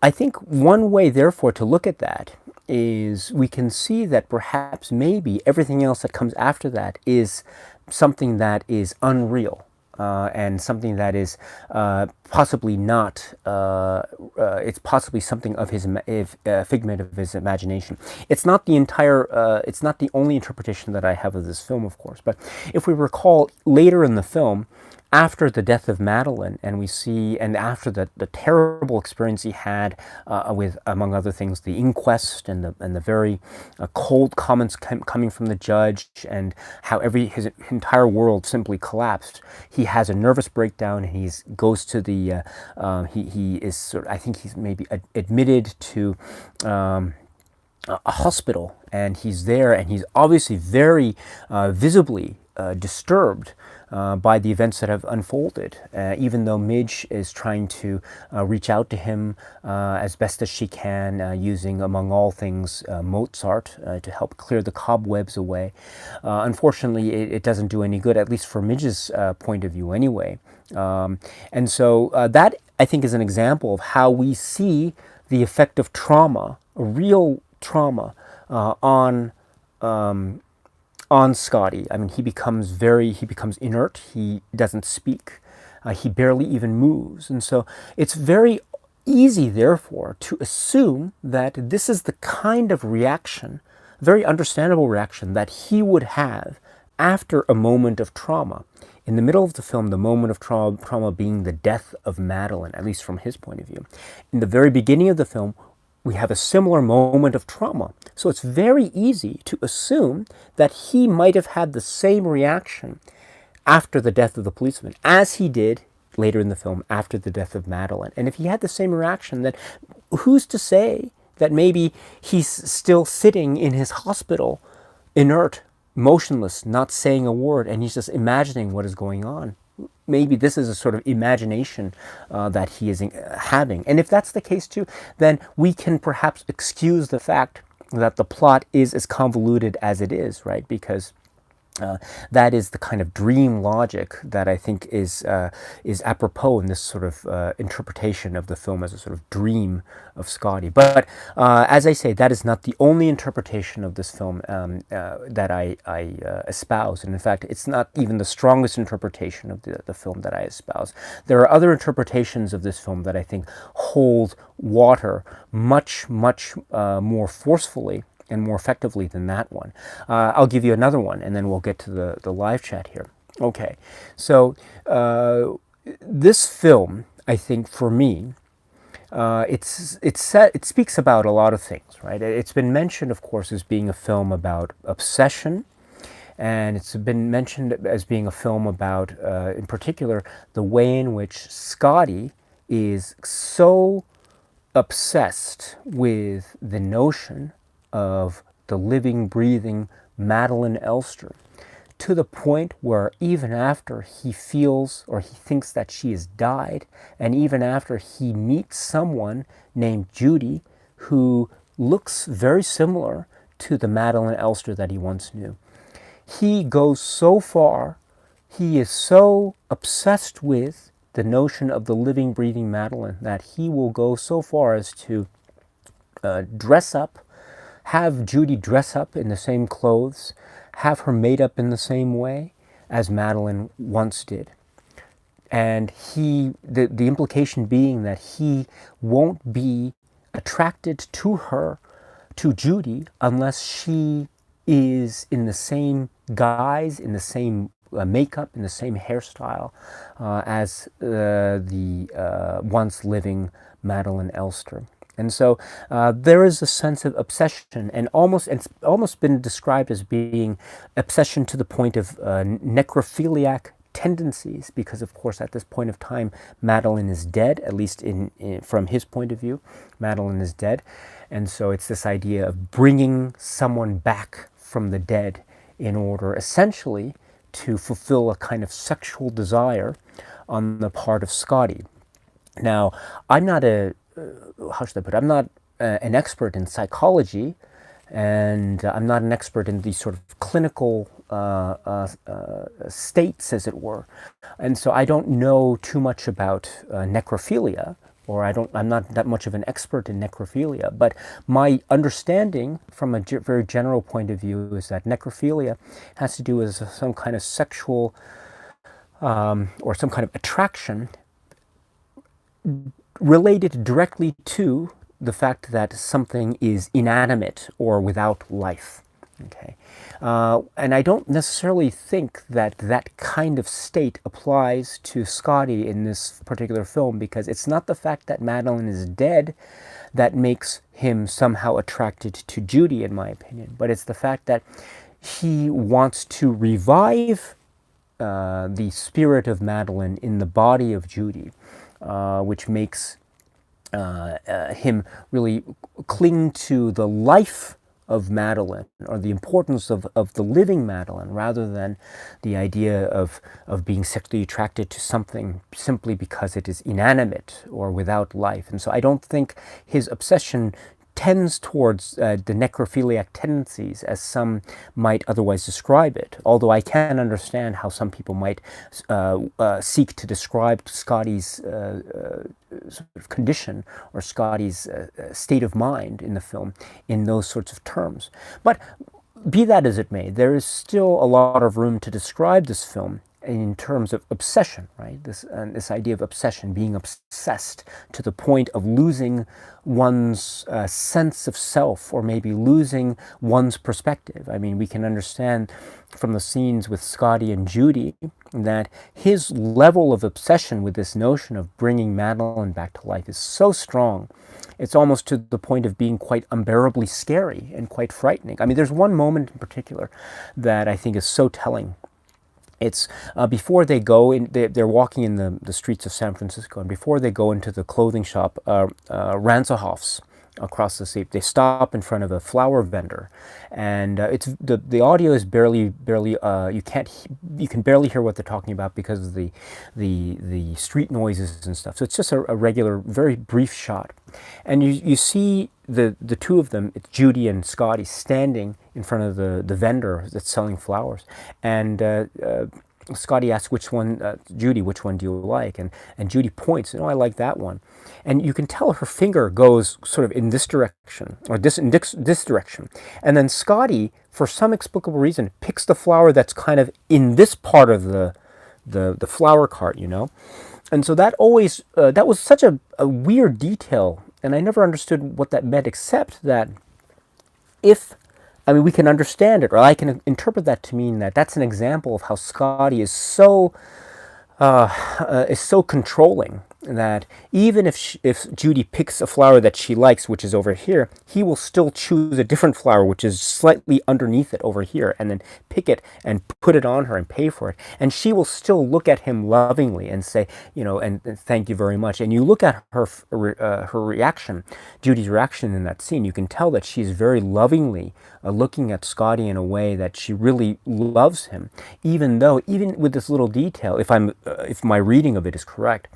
I think one way, therefore, to look at that is we can see that perhaps maybe everything else that comes after that is something that is unreal and something that is possibly not, it's possibly something of his figment of his imagination. It's not the entire, it's not the only interpretation that I have of this film, of course, but if we recall later in the film, after the death of Madeline, and we see, and after the terrible experience he had with, among other things, the inquest and the very cold comments coming from the judge, and how his entire world simply collapsed, he has a nervous breakdown, and he goes to the, he is sort of, I think he's maybe admitted to a hospital, and he's there, and he's obviously very visibly disturbed by the events that have unfolded, even though Midge is trying to reach out to him as best as she can, using, among all things, Mozart to help clear the cobwebs away. Unfortunately, it doesn't do any good, at least from Midge's point of view anyway. And so that, I think, is an example of how we see the effect of trauma, a real trauma, on Scotty. I mean, he becomes inert. He doesn't speak. He barely even moves. And so it's very easy, therefore, to assume that this is the kind of reaction, very understandable reaction, that he would have after a moment of trauma. In the middle of the film, the moment of trauma being the death of Madeline, at least from his point of view. In the very beginning of the film, we have a similar moment of trauma. So it's very easy to assume that he might have had the same reaction after the death of the policeman as he did later in the film after the death of Madeline. And if he had the same reaction, then who's to say that maybe he's still sitting in his hospital, inert, motionless, not saying a word, and he's just imagining what is going on? Maybe this is a sort of imagination that he is having. And if that's the case too, then we can perhaps excuse the fact that the plot is as convoluted as it is, right? Because that is the kind of dream logic that I think is apropos in this sort of interpretation of the film as a sort of dream of Scotty. But as I say, that is not the only interpretation of this film that I espouse. And in fact, it's not even the strongest interpretation of the film that I espouse. There are other interpretations of this film that I think hold water much, much more forcefully and more effectively than that one. I'll give you another one, and then we'll get to the live chat here. Okay, so this film, I think, for me, it speaks about a lot of things, right? It's been mentioned, of course, as being a film about obsession, and it's been mentioned as being a film about, in particular, the way in which Scotty is so obsessed with the notion of the living, breathing Madeline Elster, to the point where even after he feels or he thinks that she has died, and even after he meets someone named Judy who looks very similar to the Madeline Elster that he once knew, he goes so far, he is so obsessed with the notion of the living, breathing Madeline that he will go so far as to dress up, have Judy dress up in the same clothes, have her made up in the same way as Madeline once did. And the implication being that he won't be attracted to her, to Judy, unless she is in the same guise, in the same makeup, in the same hairstyle as the once living Madeline Elster. And so there is a sense of obsession, and it's almost been described as being obsession to the point of necrophiliac tendencies, because of course at this point of time Madeline is dead, at least from his point of view. Madeline is dead, and so it's this idea of bringing someone back from the dead in order essentially to fulfill a kind of sexual desire on the part of Scotty. Now, I'm not how should I put it? I'm not an expert in psychology, and I'm not an expert in these sort of clinical states, as it were. And so I don't know too much about necrophilia, or I'm not that much of an expert in necrophilia. But my understanding from a very general point of view is that necrophilia has to do with some kind of sexual or some kind of attraction related directly to the fact that something is inanimate or without life. Okay, and I don't necessarily think that that kind of state applies to Scotty in this particular film, because it's not the fact that Madeline is dead that makes him somehow attracted to Judy, in my opinion, but it's the fact that he wants to revive the spirit of Madeline in the body of Judy, which makes him really cling to the life of Madeline, or the importance of the living Madeline, rather than the idea of being sexually attracted to something simply because it is inanimate or without life. And so I don't think his obsession tends towards the necrophiliac tendencies as some might otherwise describe it, although I can understand how some people might seek to describe Scotty's sort of condition, or Scotty's state of mind in the film in those sorts of terms. But be that as it may, there is still a lot of room to describe this film in terms of obsession, right? This idea of obsession, being obsessed to the point of losing one's sense of self, or maybe losing one's perspective. I mean, we can understand from the scenes with Scotty and Judy that his level of obsession with this notion of bringing Madeline back to life is so strong, it's almost to the point of being quite unbearably scary and quite frightening. I mean, there's one moment in particular that I think is so telling. It's before they go in, they're walking in the streets of San Francisco, and before they go into the clothing shop, Ransohoff's across the street, they stop in front of a flower vendor, and it's the audio is barely you can barely hear what they're talking about because of the street noises and stuff. So it's just a regular, very brief shot, and you see the two of them, it's Judy and Scotty, standing in front of the vendor that's selling flowers, and Scotty asks Judy, which one do you like? And Judy points, I like that one. And you can tell her finger goes sort of in this direction, or this direction. And then Scotty, for some explicable reason, picks the flower that's kind of in this part of the flower cart, And so that always, that was such a weird detail, and I never understood what that meant, except that we can understand it, or I can interpret that to mean that that's an example of how Scotty is so controlling that even if Judy picks a flower that she likes, which is over here, he will still choose a different flower which is slightly underneath it over here, and then pick it and put it on her and pay for it, and she will still look at him lovingly and say, and thank you very much. And you look at her reaction, Judy's reaction in that scene, you can tell that she's very lovingly looking at Scotty in a way that she really loves him, even with this little detail, if my reading of it is correct,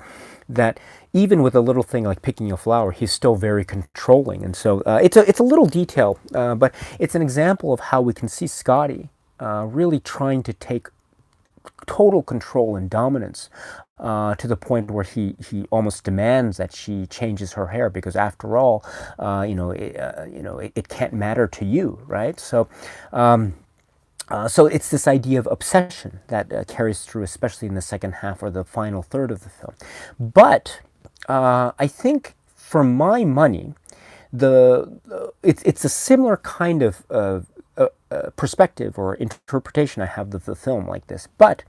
that even with a little thing like picking a flower, he's still very controlling. And so it's a little detail, but it's an example of how we can see Scotty really trying to take total control and dominance to the point where he almost demands that she changes her hair, because after all, it can't matter to you, right? So it's this idea of obsession that carries through, especially in the second half or the final third of the film. But I think, for my money, it's a similar kind of perspective or interpretation I have of the film like this. But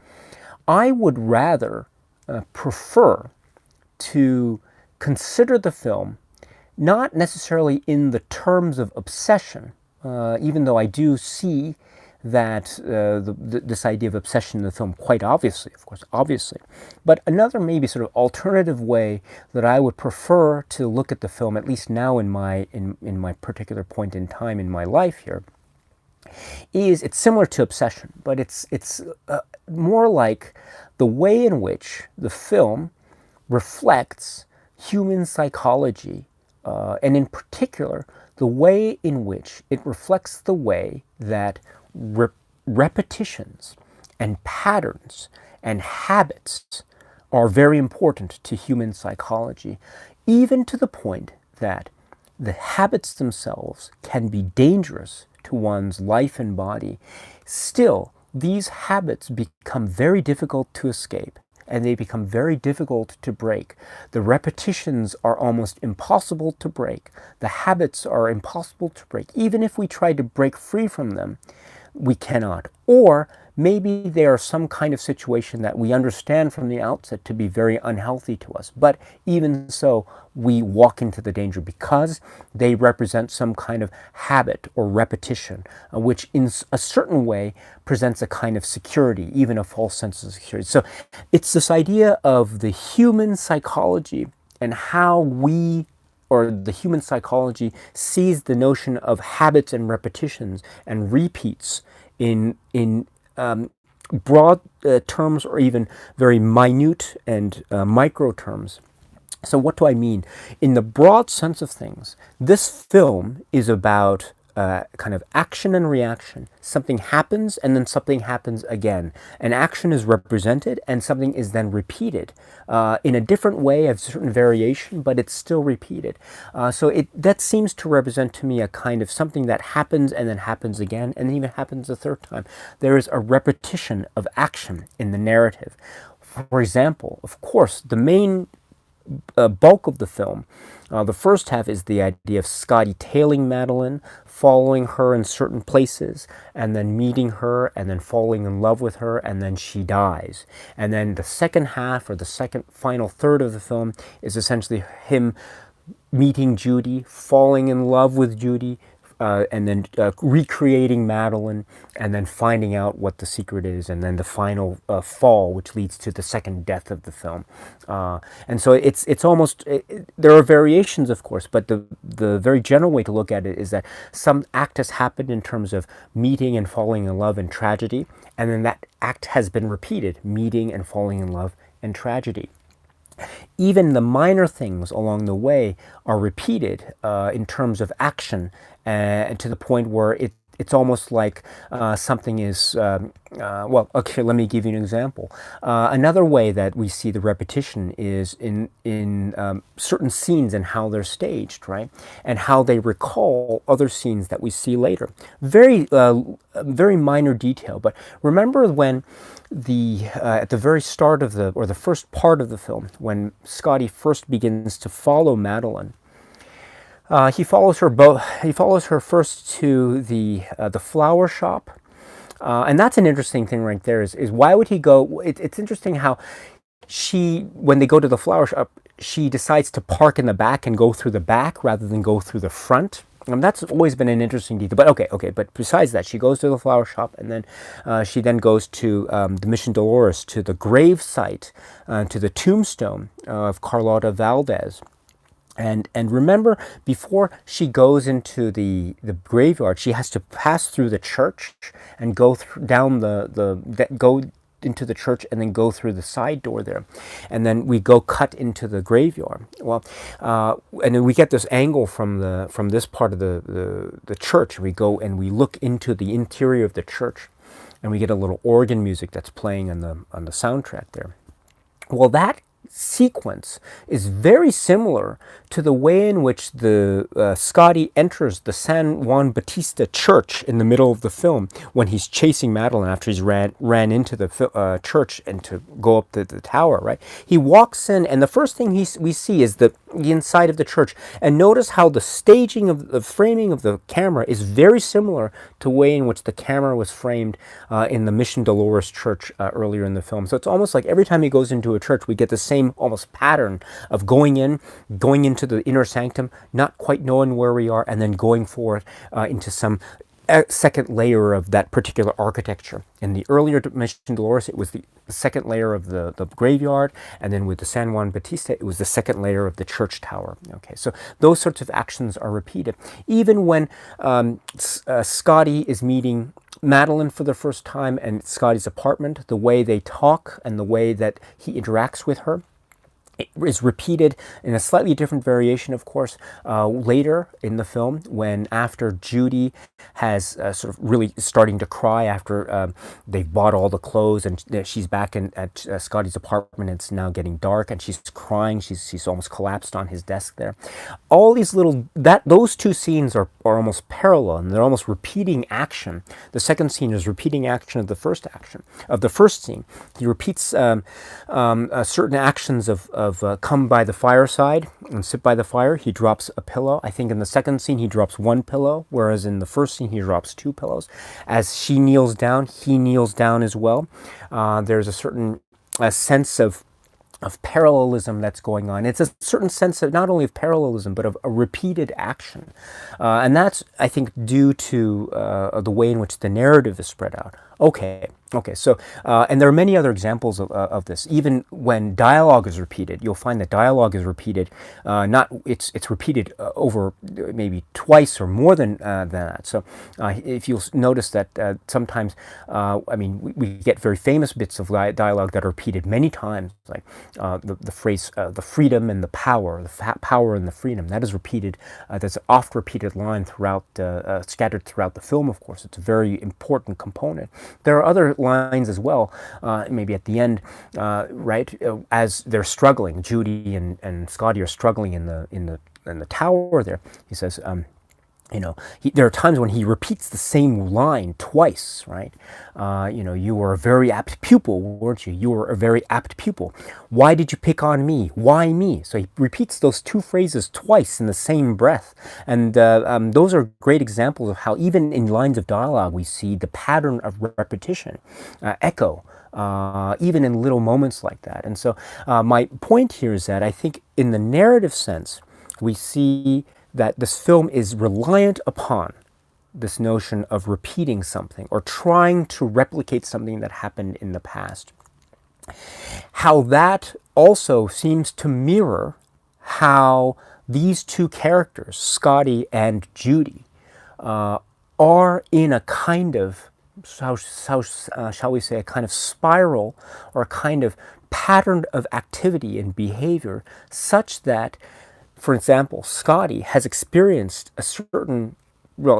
I would rather prefer to consider the film not necessarily in the terms of obsession, even though I do see that this idea of obsession in the film quite obviously, of course, obviously. But another maybe sort of alternative way that I would prefer to look at the film, at least now in my particular point in time in my life here, is it's similar to obsession, but it's more like the way in which the film reflects human psychology, and in particular, the way in which it reflects the way that repetitions and patterns and habits are very important to human psychology, even to the point that the habits themselves can be dangerous to one's life and body. Still, these habits become very difficult to escape, and they become very difficult to break. The repetitions are almost impossible to break. The habits are impossible to break. Even if we try to break free from them, we cannot. Or maybe they are some kind of situation that we understand from the outset to be very unhealthy to us. But even so, we walk into the danger because they represent some kind of habit or repetition, which in a certain way presents a kind of security, even a false sense of security. So it's this idea of the human psychology and how we, or the human psychology, sees the notion of habits and repetitions and repeats in broad terms, or even very minute and micro terms. So what do I mean? In the broad sense of things, this film is about kind of action and reaction. Something happens and then something happens again. An action is represented and something is then repeated in a different way, of certain variation, but it's still repeated. So that seems to represent to me a kind of something that happens and then happens again and even happens a third time. There is a repetition of action in the narrative. For example, of course, the main bulk of the film, the first half, is the idea of Scotty tailing Madeline, following her in certain places, and then meeting her, and then falling in love with her, and then she dies. And then the second half, or the second final third of the film, is essentially him meeting Judy, falling in love with Judy, and then recreating Madeline, and then finding out what the secret is, and then the final fall, which leads to the second death of the film. And so it's almost, there are variations, of course, but the very general way to look at it is that some act has happened in terms of meeting and falling in love and tragedy, and then that act has been repeated, meeting and falling in love and tragedy. Even the minor things along the way are repeated in terms of action, to the point where it's almost like something is, well, okay, let me give you an example. Another way that we see the repetition is in certain scenes and how they're staged, right? And how they recall other scenes that we see later. Very minor detail, but remember when at the very start of the first part of the film, when Scotty first begins to follow Madeline, he follows her first to the flower shop, and that's an interesting thing right there. Is why would he go? It's interesting how when they go to the flower shop, she decides to park in the back and go through the back rather than go through the front. That's always been an interesting detail. But okay. But besides that, she goes to the flower shop, and then she then goes to the Mission Dolores, to the grave site, to the tombstone of Carlotta Valdez. And remember, before she goes into the graveyard, she has to pass through the church and go down go into the church and then go through the side door there, and then we go cut into the graveyard. Well, and then we get this angle from this part of the church. We go and we look into the interior of the church, and we get a little organ music that's playing on the soundtrack there. Well, that sequence is very similar to the way in which the Scotty enters the San Juan Bautista church in the middle of the film when he's chasing Madeline after he's ran into the church and to go up the tower, right? He walks in, and the first thing we see is the inside of the church. And notice how the staging of the framing of the camera is very similar to the way in which the camera was framed in the Mission Dolores church earlier in the film. So it's almost like every time he goes into a church, we get the same almost pattern of going into the inner sanctum, not quite knowing where we are, and then going forward into some second layer of that particular architecture. In the earlier Mission Dolores, it was the second layer of the graveyard, and then with the San Juan Bautista, it was the second layer of the church tower. Okay, so those sorts of actions are repeated. Even when Scotty is meeting Madeline for the first time and Scotty's apartment, the way they talk and the way that he interacts with her is repeated in a slightly different variation, of course, later in the film, when after Judy has sort of really starting to cry after they've bought all the clothes and she's back at Scotty's apartment. It's now getting dark and she's crying. She's almost collapsed on his desk there. All these those two scenes are almost parallel, and they're almost repeating action. The second scene is repeating action of the first scene. He repeats certain actions of come by the fireside and sit by the fire. He drops a pillow. I think in the second scene he drops one pillow, whereas in the first scene he drops two pillows. As she kneels down, he kneels down as well. There's a certain sense of parallelism that's going on. It's a certain sense of not only of parallelism, but of a repeated action. And that's, I think, due to the way in which the narrative is spread out. Okay, so, and there are many other examples of this. Even when dialogue is repeated, you'll find that dialogue is repeated, it's repeated over maybe twice or more than that. So if you'll notice that sometimes, we get very famous bits of dialogue that are repeated many times, like the phrase, the freedom and the power, the power and the freedom, that is repeated, that's an oft repeated line throughout, scattered throughout the film, of course. It's a very important component. There are other lines as well, maybe at the end, right, as they're struggling, Judy and Scotty are struggling in the tower there. He says, there are times when he repeats the same line twice, right? You were a very apt pupil, weren't you? You were a very apt pupil. Why did you pick on me? Why me? So he repeats those two phrases twice in the same breath. And those are great examples of how even in lines of dialogue we see the pattern of repetition, echo, even in little moments like that. And so my point here is that I think in the narrative sense, we see that this film is reliant upon this notion of repeating something or trying to replicate something that happened in the past. How that also seems to mirror how these two characters, Scotty and Judy, are in a kind of, shall we say, a kind of spiral or a kind of pattern of activity and behavior such that, for example, Scotty has experienced a certain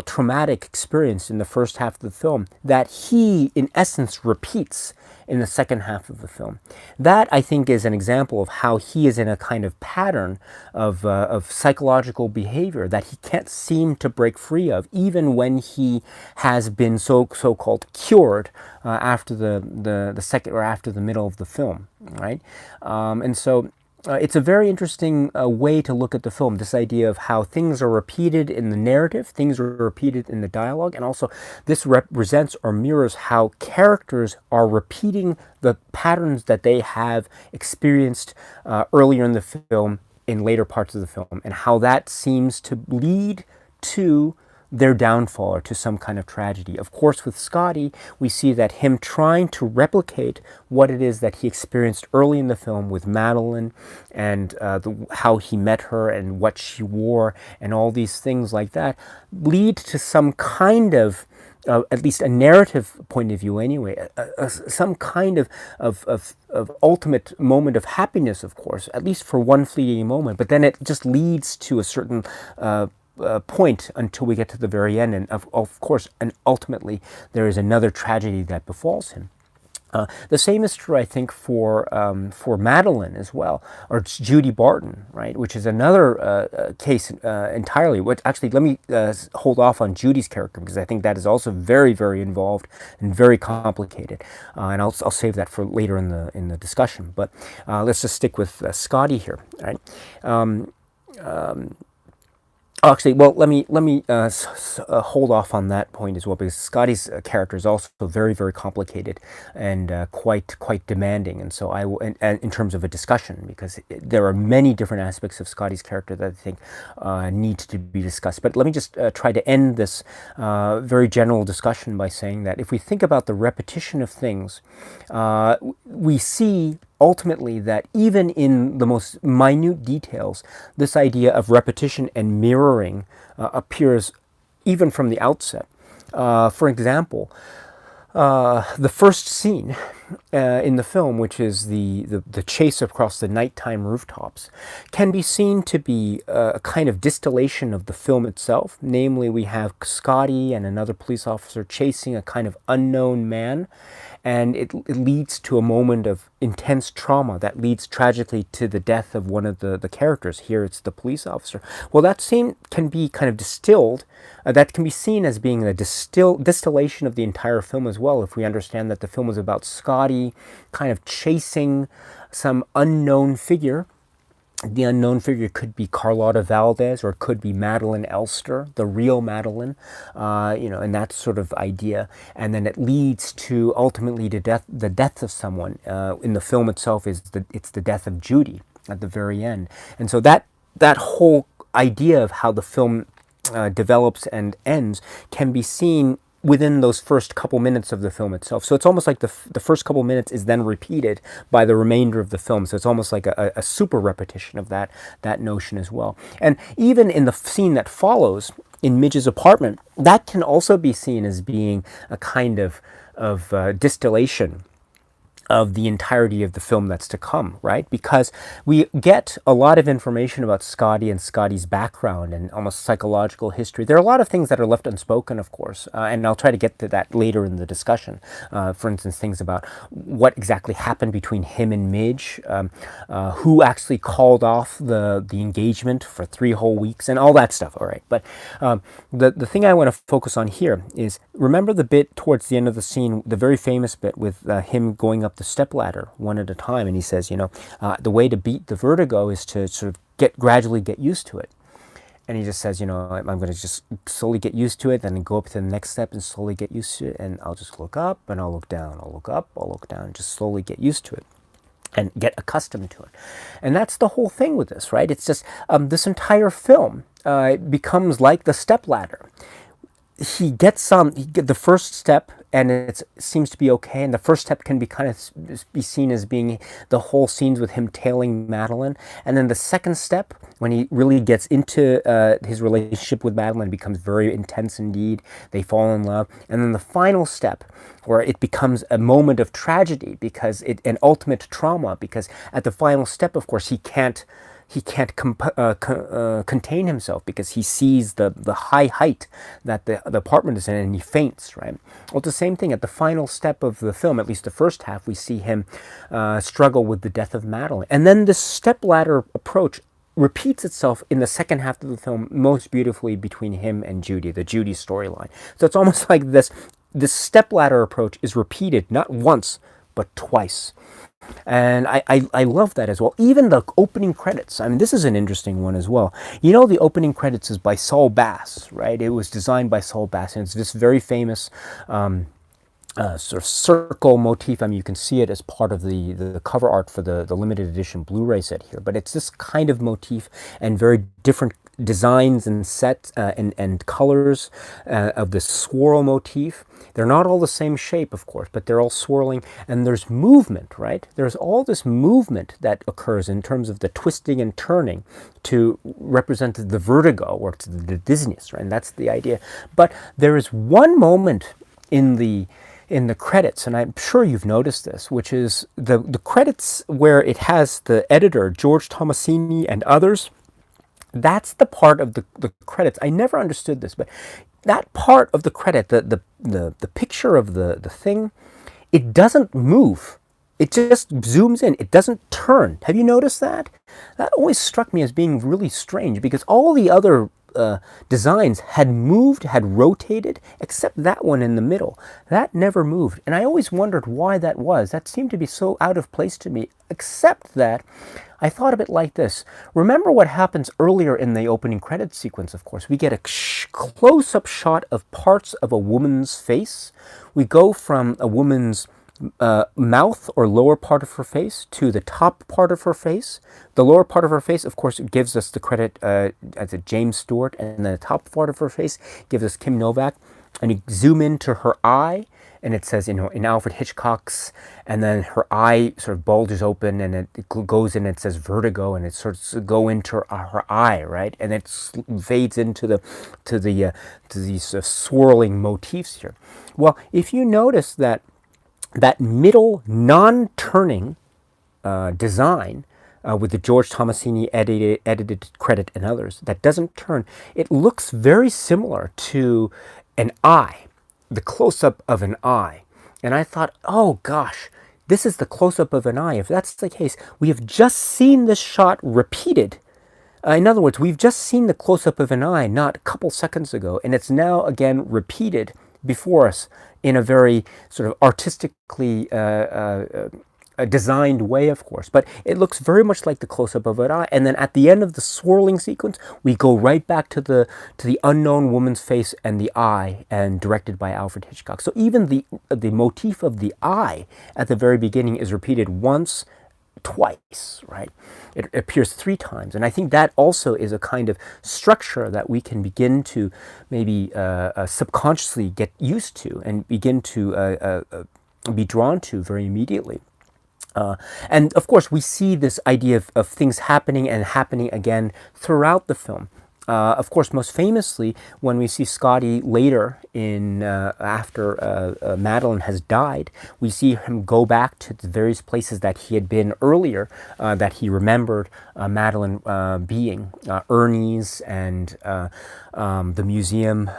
traumatic experience in the first half of the film that he, in essence, repeats in the second half of the film. That, I think, is an example of how he is in a kind of pattern of psychological behavior that he can't seem to break free of, even when he has been so-called cured after the second or after the middle of the film, right? And so it's a very interesting way to look at the film, this idea of how things are repeated in the narrative, things are repeated in the dialogue, and also this represents or mirrors how characters are repeating the patterns that they have experienced earlier in the film, in later parts of the film, and how that seems to lead to their downfall or to some kind of tragedy. Of course, with Scotty, we see that him trying to replicate what it is that he experienced early in the film with Madeline and how he met her and what she wore and all these things like that lead to some kind of at least a narrative point of view anyway, some kind of ultimate moment of happiness, of course, at least for one fleeting moment, but then it just leads to a certain point until we get to the very end, and of course, and ultimately there is another tragedy that befalls him. The same is true, I think, for Madeline as well, or it's Judy Barton, right? Which is another case entirely. What actually? Let me hold off on Judy's character because I think that is also very, very involved and very complicated, and I'll save that for later in the discussion. But let's just stick with Scotty here, right? Actually, well, let me hold off on that point as well because Scotty's character is also very, very complicated and quite demanding, and so I will, and in terms of a discussion, because there are many different aspects of Scotty's character that I think need to be discussed. But let me just try to end this very general discussion by saying that if we think about the repetition of things, we see ultimately that even in the most minute details, this idea of repetition and mirroring appears even from the outset. For example, the first scene in the film, which is the chase across the nighttime rooftops, can be seen to be a kind of distillation of the film itself. Namely, we have Scotty and another police officer chasing a kind of unknown man, and it leads to a moment of intense trauma that leads tragically to the death of one of the characters. Here it's the police officer. Well, that scene can be kind of distilled, that can be seen as being a distillation of the entire film as well, if we understand that the film is about Scotty kind of chasing some unknown figure. The unknown figure could be Carlotta Valdez, or it could be Madeline Elster, the real Madeline, and that sort of idea. And then it leads to ultimately the death of someone. In the film itself, it's the death of Judy at the very end. And so that whole idea of how the film develops and ends can be seen within those first couple minutes of the film itself. So it's almost like the first couple minutes is then repeated by the remainder of the film. So it's almost like a super repetition of that notion as well. And even in the scene that follows in Midge's apartment, that can also be seen as being a kind of distillation of the entirety of the film that's to come, right? Because we get a lot of information about Scotty and Scotty's background and almost psychological history. There are a lot of things that are left unspoken, of course, and I'll try to get to that later in the discussion. For instance, things about what exactly happened between him and Midge, who actually called off the engagement for 3 whole weeks, and all that stuff, all right? But the thing I want to focus on here is, remember the bit towards the end of the scene, the very famous bit with him going up the stepladder one at a time, and he says, the way to beat the vertigo is to sort of gradually get used to it. And he just says, I'm going to just slowly get used to it, then go up to the next step and slowly get used to it, and I'll just look up and I'll look down, I'll look up, I'll look down, and just slowly get used to it and get accustomed to it. And that's the whole thing with this, right? It's just this entire film becomes like the stepladder. He gets the first step, and it seems to be okay. And the first step can be kind of be seen as being the whole scenes with him tailing Madeline. And then the second step, when he really gets into his relationship with Madeline, becomes very intense indeed. They fall in love. And then the final step, where it becomes a moment of tragedy, because an ultimate trauma, because at the final step, of course, he can't contain himself, because he sees the high height that the apartment is in, and he faints, right? Well, it's the same thing at the final step of the film. At least the first half, we see him struggle with the death of Madeline. And then this stepladder approach repeats itself in the second half of the film most beautifully between him and Judy, the Judy storyline. So it's almost like this stepladder approach is repeated not once, but twice. And I love that as well. Even the opening credits. I mean, this is an interesting one as well. The opening credits is by Saul Bass, right? It was designed by Saul Bass, and it's this very famous sort of circle motif. I mean, you can see it as part of the cover art for the limited edition Blu-ray set here. But it's this kind of motif, and very different designs and sets and colors of the swirl motif. They're not all the same shape, of course, but they're all swirling, and there's movement, right? There's all this movement that occurs in terms of the twisting and turning to represent the vertigo, or the dizziness, right? And that's the idea. But there is one moment in the credits, and I'm sure you've noticed this, which is the credits where it has the editor, George Tomasini, and others. That's the part of the credits. I never understood this, but that part of the credit, the picture of the thing, it doesn't move. It just zooms in. It doesn't turn. Have you noticed that? That always struck me as being really strange because all the other designs had moved, had rotated, except that one in the middle. That never moved. And I always wondered why that was. That seemed to be so out of place to me, except that I thought of it like this. Remember what happens earlier in the opening credits sequence, of course. We get a close-up shot of parts of a woman's face. We go from a woman's mouth or lower part of her face to the top part of her face. The lower part of her face, of course, gives us the credit as a James Stewart, and the top part of her face gives us Kim Novak. And you zoom into her eye, and it says, in Alfred Hitchcock's, and then her eye sort of bulges open, and it goes in, and it says Vertigo, and it starts to go into her eye, right? And it fades into these swirling motifs here. Well, if you notice that middle non-turning design with the George Tomasini edited credit and others that doesn't turn, it looks very similar to an eye, the close-up of an eye. And I thought, oh gosh, this is the close-up of an eye. If that's the case, we have just seen this shot repeated. In other words, we've just seen the close-up of an eye not a couple seconds ago, and it's now again repeated before us in a very sort of artistically designed way, of course. But it looks very much like the close-up of an eye. And then at the end of the swirling sequence, we go right back to the unknown woman's face and the eye, and directed by Alfred Hitchcock. So even the motif of the eye at the very beginning is repeated once, twice, right? It appears 3 times. And I think that also is a kind of structure that we can begin to maybe subconsciously get used to and begin to be drawn to very immediately. And of course, we see this idea of things happening and happening again throughout the film. Of course, most famously, when we see Scotty later after Madeline has died, we see him go back to the various places that he had been earlier, that he remembered Madeline being, Ernie's and the museum,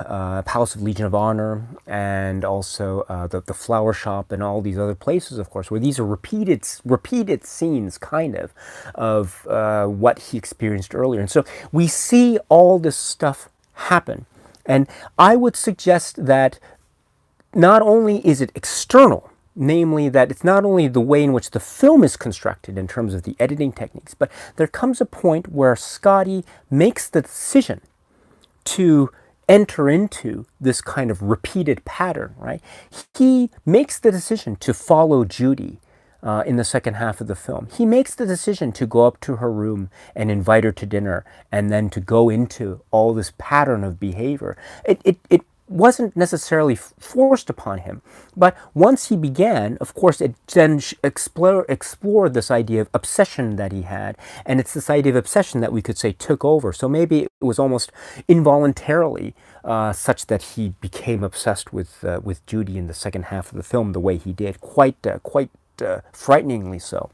Palace of Legion of Honor, and also the flower shop, and all these other places, of course, where these are repeated scenes, kind of what he experienced earlier. And so we see all this stuff happen. And I would suggest that not only is it external, namely that it's not only the way in which the film is constructed in terms of the editing techniques, but there comes a point where Scotty makes the decision to enter into this kind of repeated pattern, right? He makes the decision to follow Judy in the second half of the film. He makes the decision to go up to her room and invite her to dinner, and then to go into all this pattern of behavior. It wasn't necessarily forced upon him, but once he began, of course, it then explored this idea of obsession that he had, and it's this idea of obsession that we could say took over. So maybe it was almost involuntarily such that he became obsessed with Judy in the second half of the film the way he did, quite frighteningly so.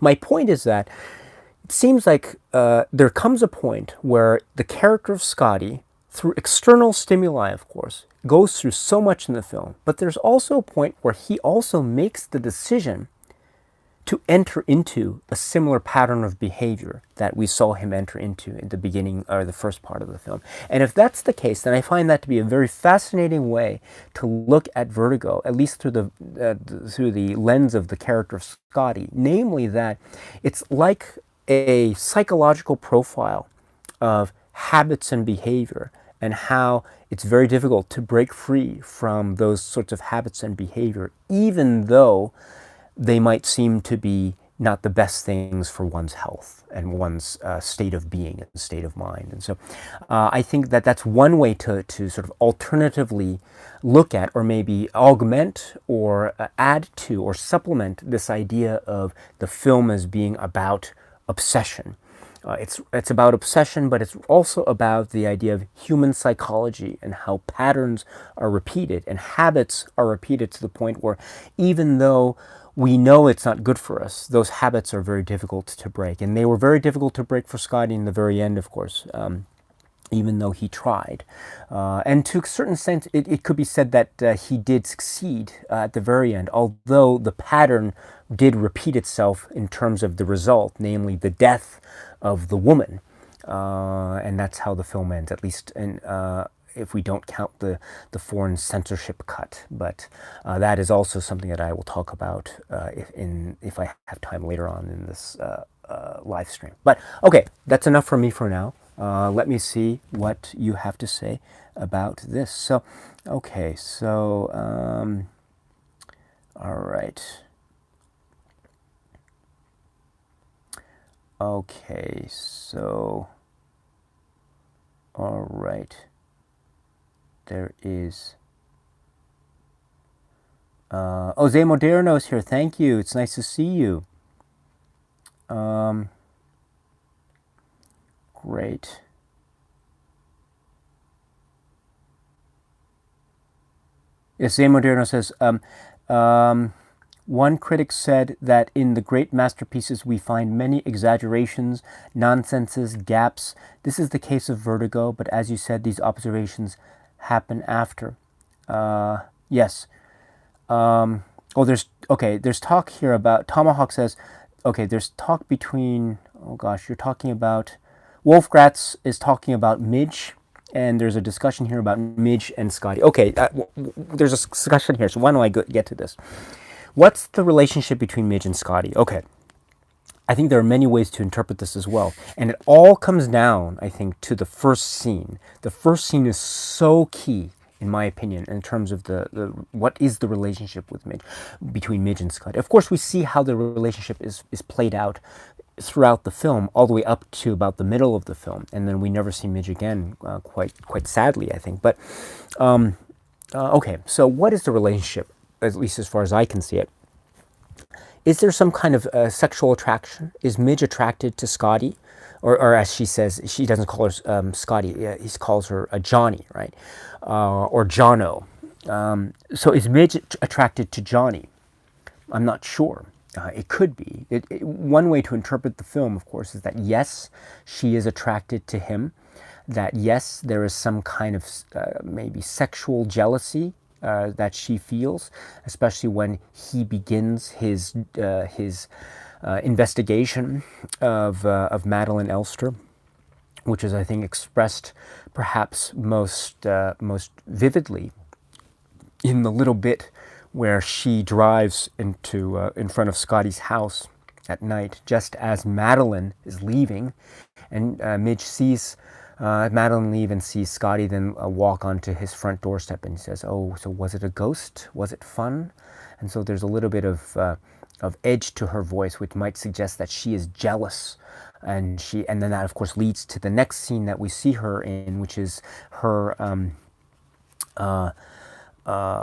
My point is that it seems like there comes a point where the character of Scotty, through external stimuli, of course, goes through so much in the film, but there's also a point where he also makes the decision to enter into a similar pattern of behavior that we saw him enter into in the beginning or the first part of the film. And if that's the case, then I find that to be a very fascinating way to look at Vertigo, at least through the lens of the character of Scotty, namely that it's like a psychological profile of habits and behavior, and how it's very difficult to break free from those sorts of habits and behavior, even though they might seem to be not the best things for one's health and one's state of being and state of mind. And so I think that that's one way to sort of alternatively look at, or maybe augment or add to or supplement this idea of the film as being about obsession. It's about obsession, but it's also about the idea of human psychology and how patterns are repeated and habits are repeated to the point where even though we know it's not good for us, those habits are very difficult to break. And they were very difficult to break for Scotty in the very end, of course. even though he tried. And to a certain extent, it could be said that he did succeed at the very end, although the pattern did repeat itself in terms of the result, namely the death of the woman. And that's how the film ends, at least if we don't count the foreign censorship cut. But that is also something that I will talk about if I have time later on in this live stream. But okay, that's enough for me for now. Let me see what you have to say about this. So, okay, so, all right. Okay, so, all right. There is, Jose Moderno is here. Thank you. It's nice to see you. Great. Yes, Jose Moderno says, one critic said that in the great masterpieces we find many exaggerations, nonsenses, gaps. This is the case of Vertigo, but as you said, these observations happen after. Yes. There's talk here about, Tomahawk says, okay, there's talk between, oh gosh, you're talking about, Wolfgratz is talking about Midge, and there's a discussion here about Midge and Scotty. Okay, there's a discussion here, so why don't I get to this? What's the relationship between Midge and Scotty? Okay, I think there are many ways to interpret this as well. And it all comes down, I think, to the first scene. The first scene is so key, in my opinion, in terms of what is the relationship with Midge, between Midge and Scotty. Of course, we see how the relationship is played out throughout the film, all the way up to about the middle of the film. And then we never see Midge again, quite sadly, I think. But, okay, so what is the relationship, at least as far as I can see it? Is there some kind of sexual attraction? Is Midge attracted to Scotty? Or as she says, she doesn't call her Scotty, he calls her Johnny, right? Or Jono. So is Midge attracted to Johnny? I'm not sure. It could be. One way to interpret the film, of course, is that yes, she is attracted to him. That yes, there is some kind of maybe sexual jealousy that she feels, especially when he begins his investigation of Madeline Elster, which is, I think, expressed perhaps most vividly in the little bit where she drives in front of Scotty's house at night, just as Madeline is leaving, and Midge sees Madeline leave and sees Scotty then walk onto his front doorstep, and he says, "Oh, so was it a ghost? Was it fun?" And so there's a little bit of edge to her voice, which might suggest that she is jealous, and then that of course leads to the next scene that we see her in, which is her.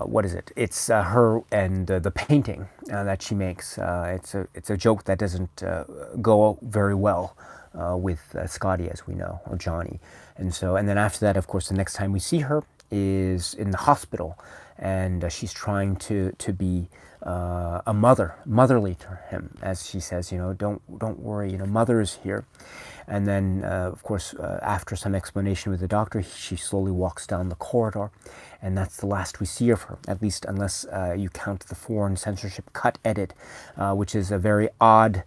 What is it? It's her and the painting that she makes. It's a joke that doesn't go very well with Scotty, as we know, or Johnny. And then after that, of course, the next time we see her is in the hospital, and she's trying to be a motherly to him, as she says, don't worry, Mother is here. And then, of course, after some explanation with the doctor, she slowly walks down the corridor, and that's the last we see of her, at least unless you count the foreign censorship cut edit, which is a very odd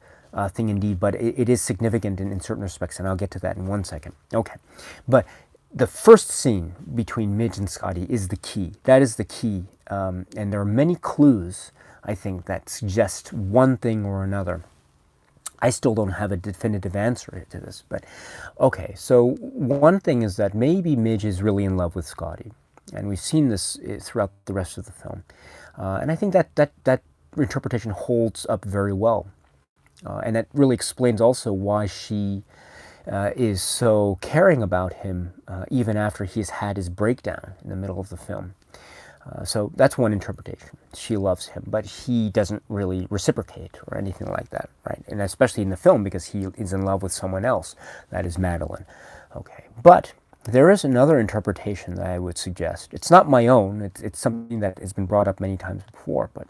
thing indeed, but it is significant in certain respects, and I'll get to that in 1 second. Okay, but the first scene between Midge and Scotty is the key. That is the key, and there are many clues, I think, that suggest one thing or another. I still don't have a definitive answer to this, but okay, so one thing is that maybe Midge is really in love with Scotty, and we've seen this throughout the rest of the film, and I think that interpretation holds up very well, and that really explains also why she is so caring about him even after he's had his breakdown in the middle of the film. So that's one interpretation. She loves him, but he doesn't really reciprocate or anything like that, right? And especially in the film, because he is in love with someone else, that is Madeline. Okay, but there is another interpretation that I would suggest. It's not my own. It's something that has been brought up many times before, but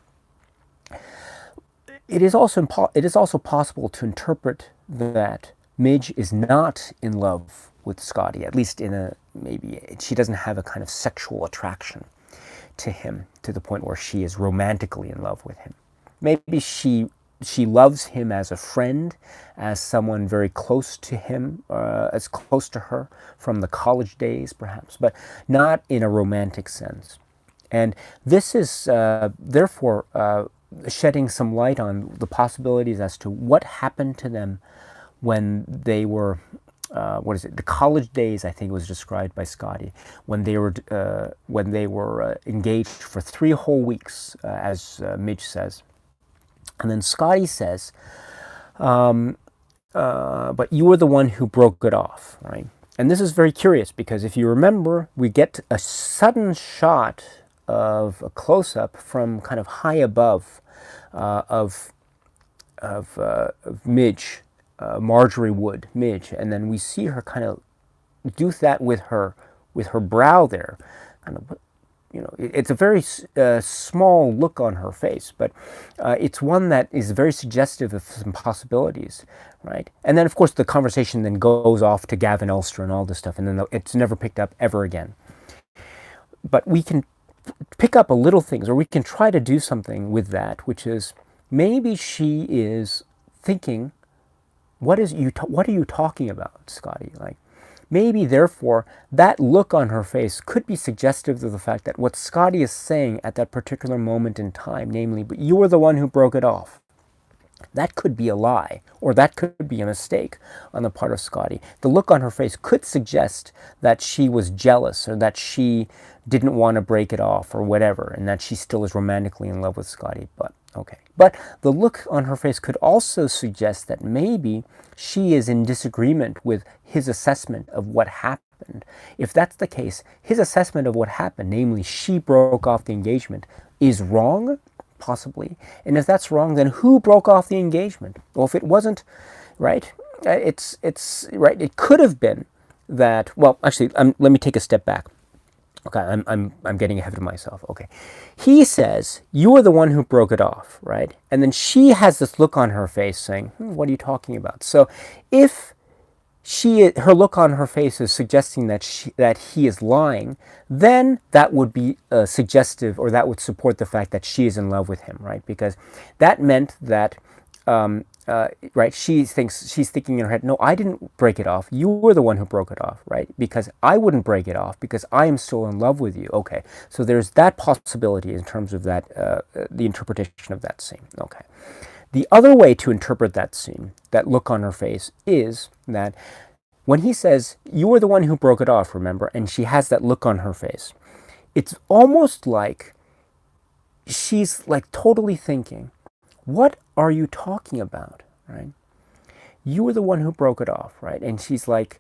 it is also possible to interpret that Midge is not in love with Scotty, at least maybe she doesn't have a kind of sexual attraction to him to the point where she is romantically in love with him. Maybe she loves him as a friend, as someone very close to him, as close to her from the college days perhaps, but not in a romantic sense. And this is therefore shedding some light on the possibilities as to what happened to them when they were, the college days, I think was described by Scotty, when they were engaged for 3 whole weeks, as Midge says. And then Scotty says, but you were the one who broke it off, right? And this is very curious because if you remember, we get a sudden shot of a close-up from kind of high above of Midge, Marjorie Wood, Midge, and then we see her kind of do that with her brow there, kind of. It's a very small look on her face, but it's one that is very suggestive of some possibilities, right? And then, of course, the conversation then goes off to Gavin Elster and all this stuff, and then it's never picked up ever again. But we can pick up a little things, or we can try to do something with that, which is maybe she is thinking, what are you talking about, Scotty? Like, maybe, therefore, that look on her face could be suggestive of the fact that what Scotty is saying at that particular moment in time, namely, but you were the one who broke it off, that could be a lie, or that could be a mistake on the part of Scotty. The look on her face could suggest that she was jealous, or that she didn't want to break it off, or whatever, and that she still is romantically in love with Scotty, but okay. But the look on her face could also suggest that maybe she is in disagreement with his assessment of what happened. If that's the case, his assessment of what happened, namely she broke off the engagement, is wrong, possibly. And if that's wrong, then who broke off the engagement? Well, if it wasn't, right, it's right. It could have been that. Well, actually, let me take a step back. Okay, I'm getting ahead of myself. Okay, he says you are the one who broke it off, right? And then she has this look on her face saying, "What are you talking about?" So, if her look on her face is suggesting that he is lying, then that would be suggestive, or that would support the fact that she is in love with him, right? Because that meant that. Right, she's thinking in her head, no, I didn't break it off. You were the one who broke it off, right? Because I wouldn't break it off because I am still in love with you. Okay, so there's that possibility in terms of that, the interpretation of that scene. Okay, the other way to interpret that scene, that look on her face, is that when he says, you were the one who broke it off, remember, and she has that look on her face, it's almost like she's like totally thinking, what are you talking about, right? You were the one who broke it off, right? And she's like,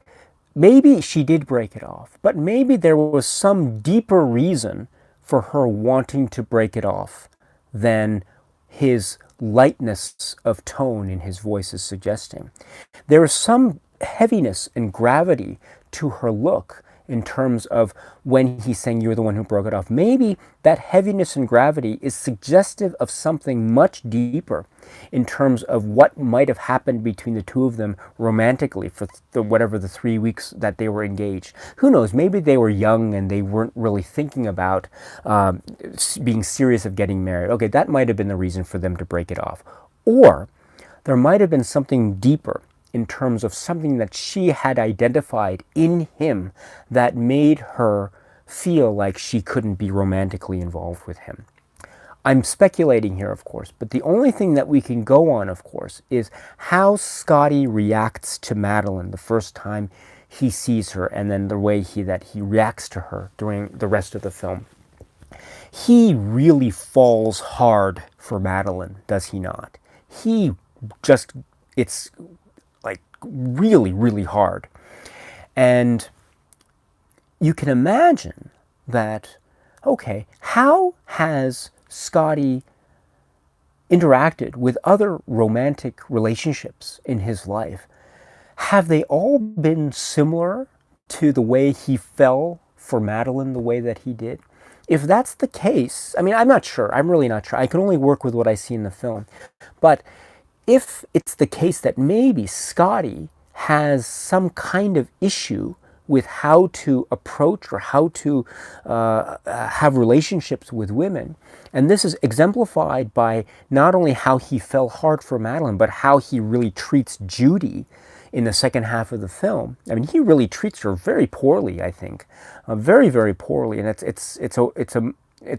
maybe she did break it off, but maybe there was some deeper reason for her wanting to break it off than his lightness of tone in his voice is suggesting. There is some heaviness and gravity to her look in terms of when he's saying you're the one who broke it off. Maybe that heaviness and gravity is suggestive of something much deeper in terms of what might have happened between the two of them romantically for whatever the 3 weeks that they were engaged. Who knows? Maybe they were young and they weren't really thinking about being serious of getting married. Okay, that might have been the reason for them to break it off. Or there might have been something deeper in terms of something that she had identified in him that made her feel like she couldn't be romantically involved with him. I'm speculating here, of course, but the only thing that we can go on, of course, is how Scotty reacts to Madeline the first time he sees her, and then the way that he reacts to her during the rest of the film. He really falls hard for Madeline, does he not? It's like really, really hard. And you can imagine that, okay, how has Scotty interacted with other romantic relationships in his life? Have they all been similar to the way he fell for Madeline the way that he did? If that's the case, I mean, I'm not sure. I'm really not sure. I can only work with what I see in the film. But if it's the case that maybe Scotty has some kind of issue with how to approach or how to have relationships with women. And this is exemplified by not only how he fell hard for Madeline, but how he really treats Judy in the second half of the film. I mean, he really treats her very poorly, I think, very, very poorly. And it's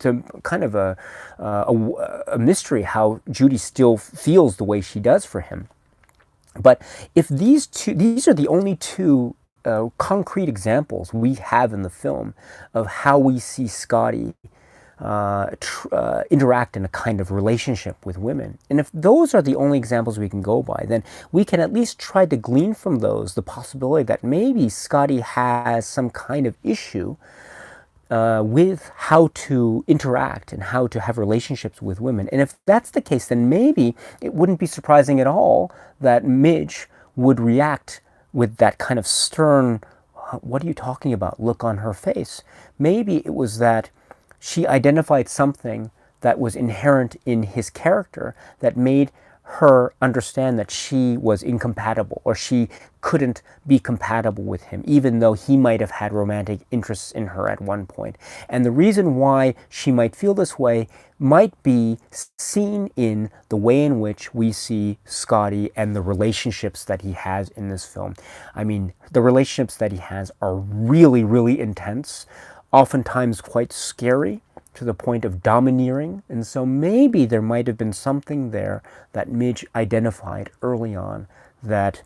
a kind of a mystery how Judy still feels the way she does for him. But if these are the only two concrete examples we have in the film of how we see Scotty interact in a kind of relationship with women. And if those are the only examples we can go by, then we can at least try to glean from those the possibility that maybe Scotty has some kind of issue with how to interact and how to have relationships with women. And if that's the case, then maybe it wouldn't be surprising at all that Midge would react with that kind of stern, "What are you talking about?" look on her face. Maybe it was that she identified something that was inherent in his character that made her understand that she was incompatible, or she couldn't be compatible with him, even though he might have had romantic interests in her at one point. And the reason why she might feel this way might be seen in the way in which we see Scotty and the relationships that he has in this film. I mean, the relationships that he has are really, really intense, oftentimes quite scary, to the point of domineering. And so maybe there might have been something there that Midge identified early on that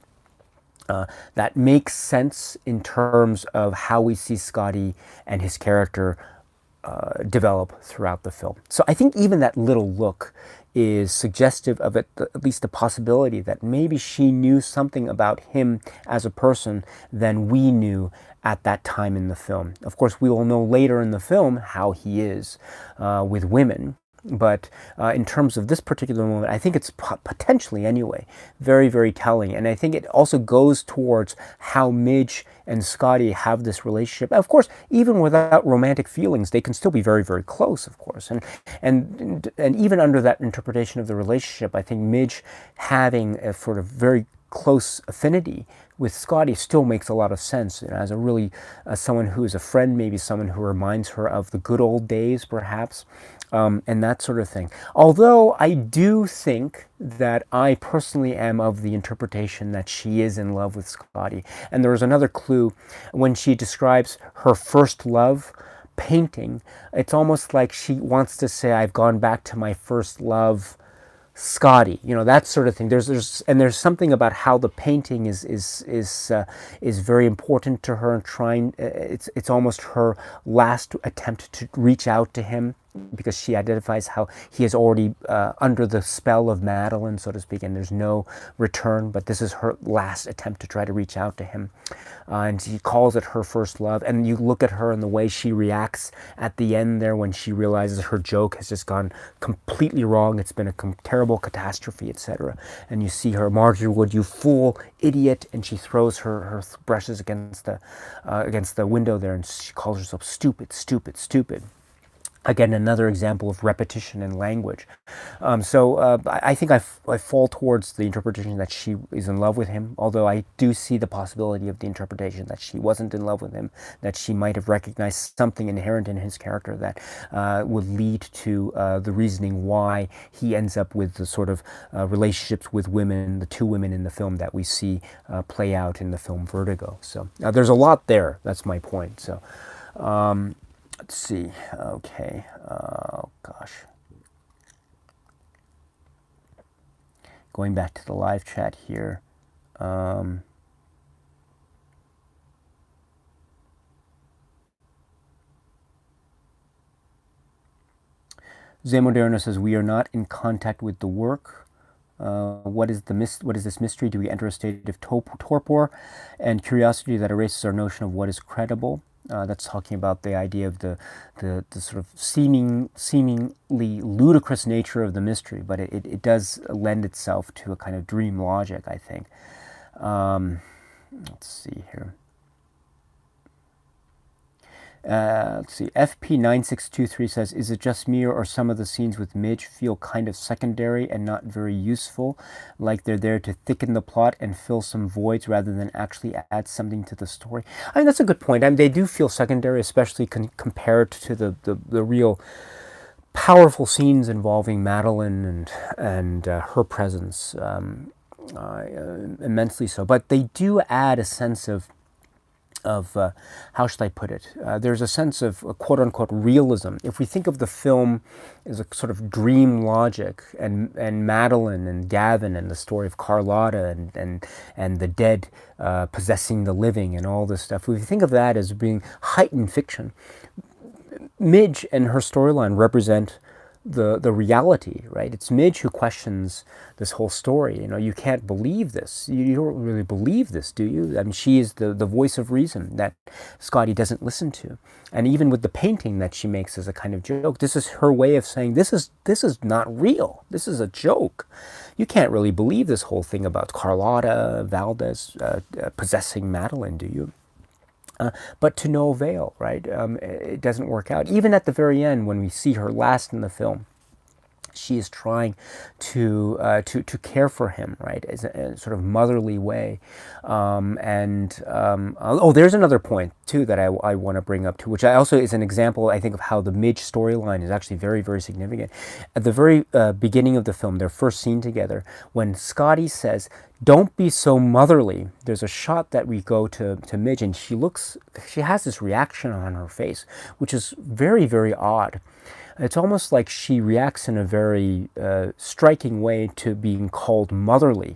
that makes sense in terms of how we see Scotty and his character develop throughout the film. So I think even that little look is suggestive of it, at least the possibility that maybe she knew something about him as a person than we knew at that time in the film. Of course, we will know later in the film how he is with women. But in terms of this particular moment, I think it's potentially, anyway, very, very telling. And I think it also goes towards how Midge and Scotty have this relationship. Of course, even without romantic feelings, they can still be very, very close, of course. And even under that interpretation of the relationship, I think Midge having a sort of very close affinity with Scotty still makes a lot of sense, as a really someone who is a friend, maybe someone who reminds her of the good old days, perhaps. And that sort of thing. Although I do think that I personally am of the interpretation that she is in love with Scotty. And there is another clue when she describes her first love, painting. It's almost like she wants to say, "I've gone back to my first love, Scotty," that sort of thing. There's something about how the painting is very important to her, and trying. It's almost her last attempt to reach out to him, because she identifies how he is already under the spell of Madeline, so to speak, and there's no return. But this is her last attempt to try to reach out to him, and she calls it her first love. And you look at her and the way she reacts at the end there when she realizes her joke has just gone completely wrong. It's been a terrible catastrophe, etc. And you see her, "Marjorie Wood, you fool, idiot!" And she throws her brushes against the window there, and she calls herself stupid, stupid, stupid. Again, another example of repetition in language. I think I fall towards the interpretation that she is in love with him, although I do see the possibility of the interpretation that she wasn't in love with him, that she might have recognized something inherent in his character that would lead to the reasoning why he ends up with the sort of relationships with women, the two women in the film that we see play out in the film Vertigo. So there's a lot there. That's my point. So. Let's see. Okay. Oh, gosh. Going back to the live chat here. Zemoderno says, "We are not in contact with the work. What is this mystery? Do we enter a state of torpor and curiosity that erases our notion of what is credible?" That's talking about the idea of the sort of seemingly ludicrous nature of the mystery, but it does lend itself to a kind of dream logic, I think. Let's see here. Let's see. FP9623 says, "Is it just me or some of the scenes with Midge feel kind of secondary and not very useful? Like they're there to thicken the plot and fill some voids rather than actually add something to the story?" I mean, that's a good point. I mean, they do feel secondary, especially compared to the real powerful scenes involving Madeline and her presence, immensely so. But they do add a sense of how should I put it? There's a sense of quote unquote realism. If we think of the film as a sort of dream logic, and Madeline and Gavin and the story of Carlotta and the dead possessing the living and all this stuff, if we think of that as being heightened fiction, Midge and her storyline represent the reality, right? It's Midge who questions this whole story. You know, you can't believe this. You don't really believe this, do you? I mean, she is the voice of reason that Scotty doesn't listen to. And even with the painting that she makes as a kind of joke, this is her way of saying, this is not real. This is a joke. You can't really believe this whole thing about Carlotta Valdez possessing Madeline, do you? But to no avail, right? It doesn't work out. Even at the very end, when we see her last in the film, she is trying to care for him, right, as a sort of motherly way. There's another point too that I want to bring up too, which also is an example, I think, of how the Midge storyline is actually very, very significant. At the very beginning of the film, their first scene together, when Scotty says, "Don't be so motherly," there's a shot that we go to Midge, and she has this reaction on her face, which is very, very odd. It's almost like she reacts in a very striking way to being called motherly.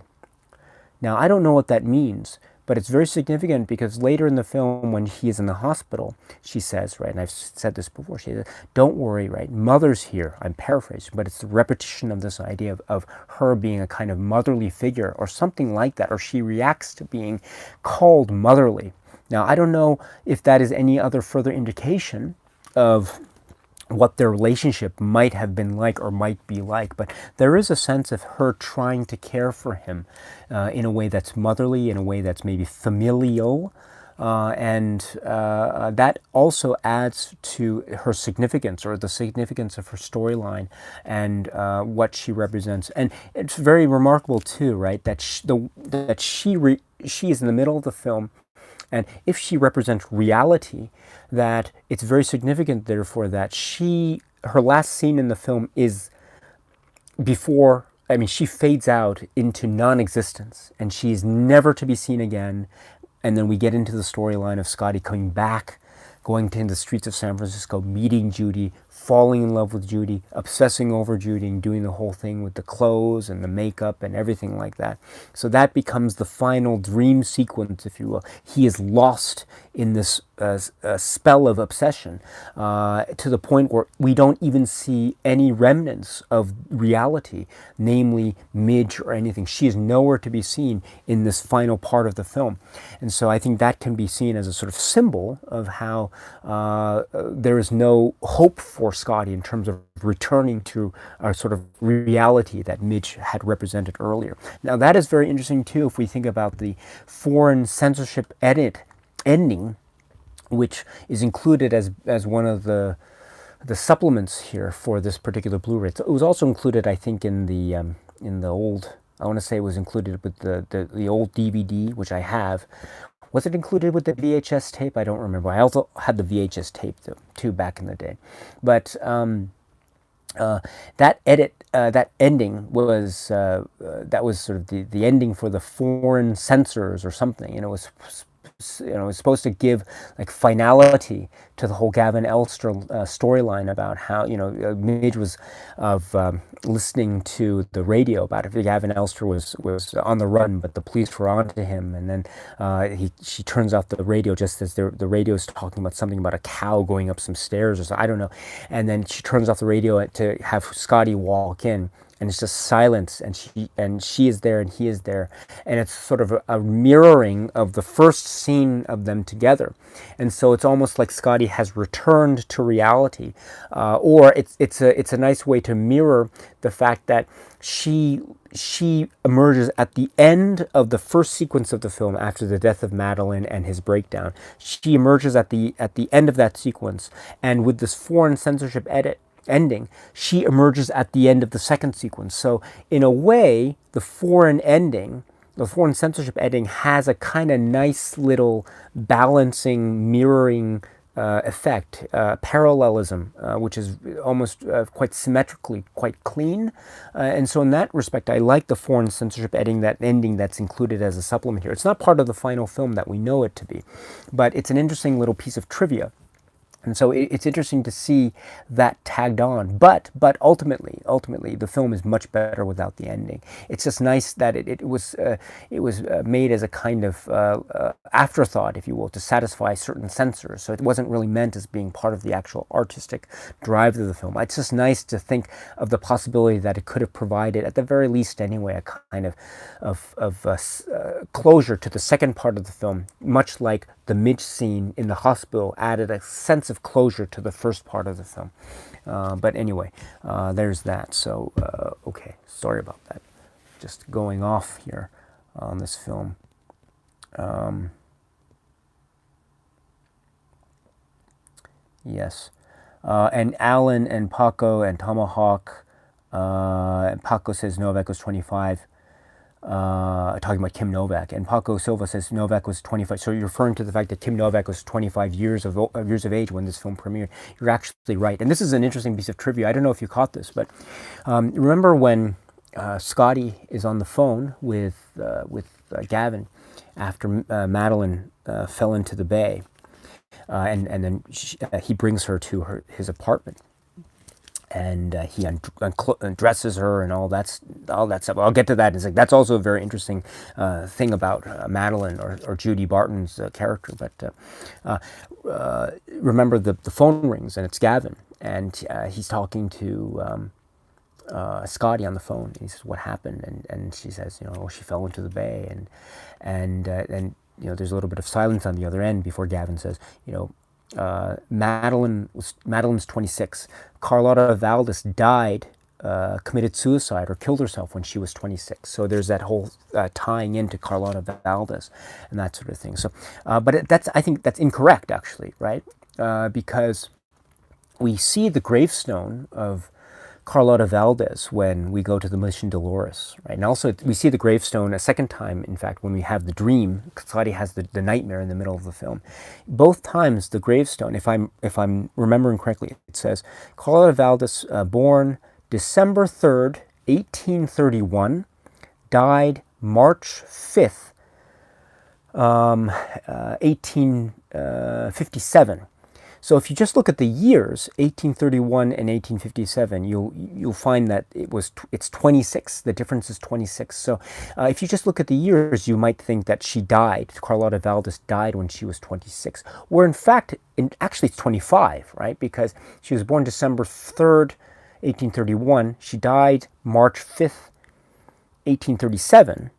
Now, I don't know what that means, but it's very significant because later in the film, when he is in the hospital, she says, right, and I've said this before, she says, "Don't worry, right, Mother's here." I'm paraphrasing, but it's the repetition of this idea of her being a kind of motherly figure or something like that, or she reacts to being called motherly. Now, I don't know if that is any other further indication of what their relationship might have been like or might be like, but there is a sense of her trying to care for him in a way that's motherly, in a way that's maybe familial, and that also adds to her significance, or the significance of her storyline and what she represents. And it's very remarkable too, right, that she is in the middle of the film, and if she represents reality, that it's very significant, therefore, that her last scene in the film is before, I mean, she fades out into non-existence, and she is never to be seen again. And then we get into the storyline of Scotty coming back, going to the streets of San Francisco, meeting Judy, falling in love with Judy, obsessing over Judy, and doing the whole thing with the clothes and the makeup and everything like that. So that becomes the final dream sequence, if you will. He is lost in this spell of obsession to the point where we don't even see any remnants of reality, namely Midge or anything. She is nowhere to be seen in this final part of the film. And so I think that can be seen as a sort of symbol of how there is no hope for Scotty in terms of returning to a sort of reality that Midge had represented earlier. Now that is very interesting too if we think about the foreign censorship ending, which is included as one of the supplements here for this particular Blu-ray. It was also included, I think, in the old, I want to say it was included with the old DVD, which I have. Was it included with the VHS tape? I don't remember. I also had the VHS tape too back in the day. But that ending was that was sort of the ending for the foreign censors or something. It was supposed to give like finality to the whole Gavin Elster storyline about how Midge was listening to the radio about if Gavin Elster was on the run, but the police were onto him, and then she turns off the radio just as the radio is talking about something about a cow going up some stairs or so, I don't know, and then she turns off the radio to have Scotty walk in. and it's just silence, and she is there and he is there, and it's sort of a mirroring of the first scene of them together. And so it's almost like Scotty has returned to reality, or it's a nice way to mirror the fact that she emerges at the end of the first sequence of the film after the death of Madeline and his breakdown. She emerges at the end of that sequence, and with this foreign censorship ending, she emerges at the end of the second sequence. So in a way, the foreign censorship ending has a kind of nice little balancing, mirroring effect, parallelism, which is almost quite symmetrically quite clean. And so in that respect, I like the foreign censorship ending that's included as a supplement here. It's not part of the final film that we know it to be, but it's an interesting little piece of trivia. And so it's interesting to see that tagged on. But ultimately, the film is much better without the ending. It's just nice that it was made as a kind of afterthought, if you will, to satisfy certain censors. So it wasn't really meant as being part of the actual artistic drive of the film. It's just nice to think of the possibility that it could have provided, at the very least anyway, a kind of closure to the second part of the film, much like the Midge scene in the hospital added a sense of closure to the first part of the film. But anyway, there's that. So, okay, sorry about that. Just going off here on this film. Yes. And Alan and Paco and Tomahawk, and Paco says Novak was 25. Talking about Kim Novak, and Paco Silva says Novak was 25. So you're referring to the fact that Kim Novak was 25 years of age when this film premiered. You're actually right, and this is an interesting piece of trivia. I don't know if you caught this, but remember when Scotty is on the phone with Gavin after Madeline fell into the bay, and then he brings her to his apartment. And he undresses her and all that stuff. I'll get to that. It's like that's also a very interesting thing about Madeline or Judy Barton's character. But remember, the phone rings and it's Gavin, and he's talking to Scotty on the phone. And he says, "What happened?" And she says, she fell into the bay, and there's a little bit of silence on the other end before Gavin says, Madeline's 26. Carlotta Valdez died, committed suicide or killed herself when she was 26. So there's that whole tying into Carlotta Valdez and that sort of thing. So, but I think that's incorrect actually, right? Because we see the gravestone of Carlotta Valdez when we go to the Mission Dolores, right? And also we see the gravestone a second time, in fact, when we have the dream. Scotty has the nightmare in the middle of the film. Both times the gravestone, if I'm remembering correctly, it says Carlotta Valdez, born December 3rd, 1831, died March 5th, 1857. So if you just look at the years, 1831 and 1857, you'll find that it's 26. The difference is 26. So if you just look at the years, you might think that she died. Carlotta Valdez died when she was 26, where in fact, actually it's 25, right? Because she was born December 3rd, 1831. She died March 5th, 1837.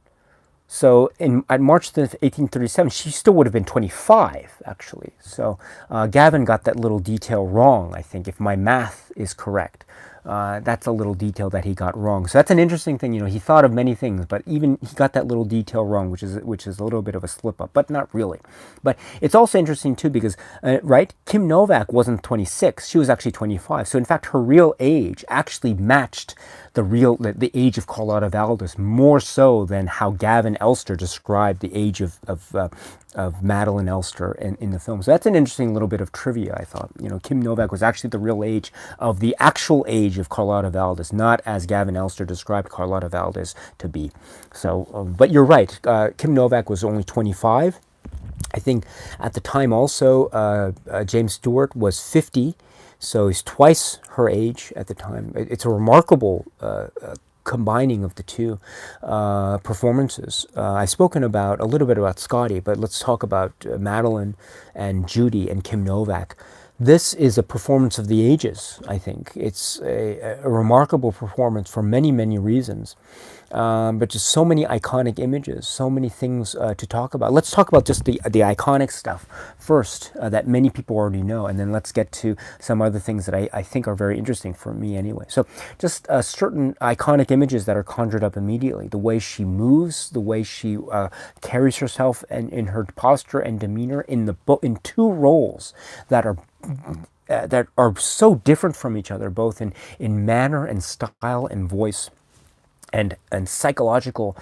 So at March 5th, 1837, she still would have been 25, actually. So Gavin got that little detail wrong, I think, if my math is correct. That's a little detail that he got wrong. So that's an interesting thing. He thought of many things, but even he got that little detail wrong, which is a little bit of a slip up, but not really. But it's also interesting too because, right, Kim Novak wasn't 26; she was actually 25. So in fact, her real age actually matched the age of Carlotta Valdez more so than how Gavin Elster described the age of Madeline Elster in the film. So that's an interesting little bit of trivia, I thought. Kim Novak was actually the real age of the actual age of Carlotta Valdez, not as Gavin Elster described Carlotta Valdez to be. So, but you're right, Kim Novak was only 25. I think at the time also, James Stewart was 50, so he's twice her age at the time. It's a remarkable combining of the two performances. I've spoken a little bit about Scotty, but let's talk about Madeline and Judy and Kim Novak. This is a performance of the ages, I think. It's a remarkable performance for many, many reasons. But just so many iconic images, so many things to talk about. Let's talk about just the iconic stuff first that many people already know, and then let's get to some other things that I think are very interesting for me anyway. So just certain iconic images that are conjured up immediately. The way she moves, the way she carries herself, and in her posture and demeanor in in two roles that are so different from each other, both in manner and style and voice and psychological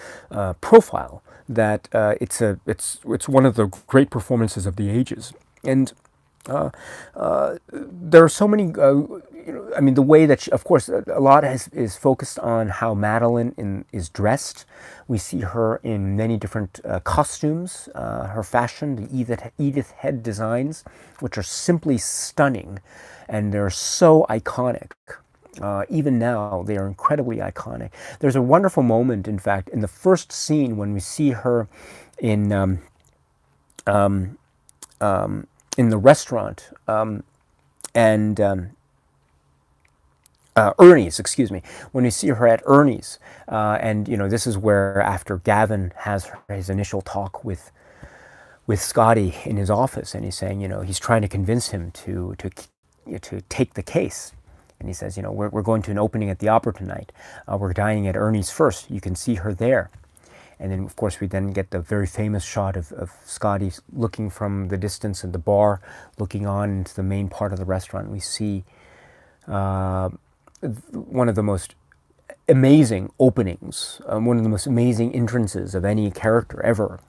profile, that it's one of the great performances of the ages. And there are so many. I mean, the way that of course, a lot is focused on how Madeline is dressed. We see her in many different costumes. Her fashion, the Edith Head designs, which are simply stunning, and they're so iconic. Even now, they are incredibly iconic. There's a wonderful moment, in fact, in the first scene when we see her in the restaurant, and Ernie's, excuse me, when we see her at Ernie's, and this is where, after Gavin has his initial talk with Scotty in his office, and he's saying, he's trying to convince him to take the case. And he says, we're going to an opening at the opera tonight. We're dining at Ernie's first. You can see her there. And then, of course, we then get the very famous shot of Scotty looking from the distance at the bar, looking on into the main part of the restaurant. We see one of the most amazing openings, one of the most amazing entrances of any character ever.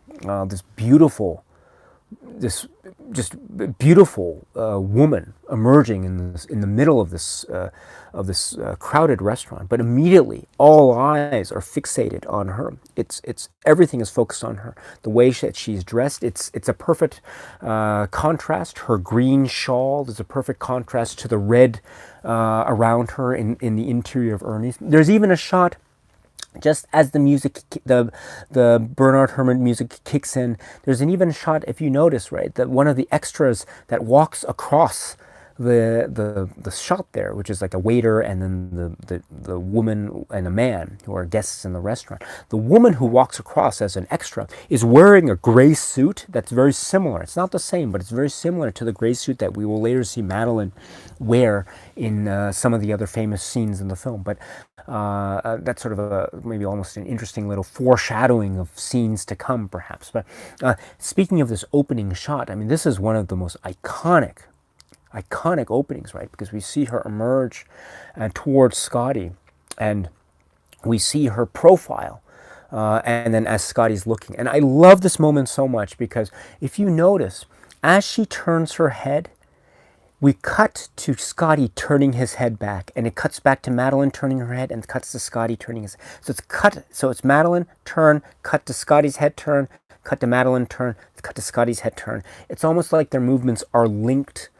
This just beautiful woman emerging in the middle of this crowded restaurant, but immediately all eyes are fixated on her. It's everything is focused on her. The way that she's dressed, it's a perfect contrast. Her green shawl is a perfect contrast to the red around her in the interior of Ernie's. There's even a shot, just as the music, the Bernard Herrmann music kicks in, there's an even shot, if you notice, right, that one of the extras that walks across the shot there, which is like a waiter and then the woman and a man who are guests in the restaurant. The woman who walks across as an extra is wearing a gray suit that's very similar. It's not the same, but it's very similar to the gray suit that we will later see Madeline wear in some of the other famous scenes in the film. But that's sort of maybe almost an interesting little foreshadowing of scenes to come, perhaps. But speaking of this opening shot, I mean, this is one of the most iconic openings, right? Because we see her emerge towards Scotty, and we see her profile, and then as Scotty's looking. And I love this moment so much because if you notice, as she turns her head, we cut to Scotty turning his head back, and it cuts back to Madeline turning her head, and it cuts to Scotty turning his. So it's Madeline turn, cut to Scotty's head turn, cut to Madeline turn, cut to Scotty's head turn. It's almost like their movements are linked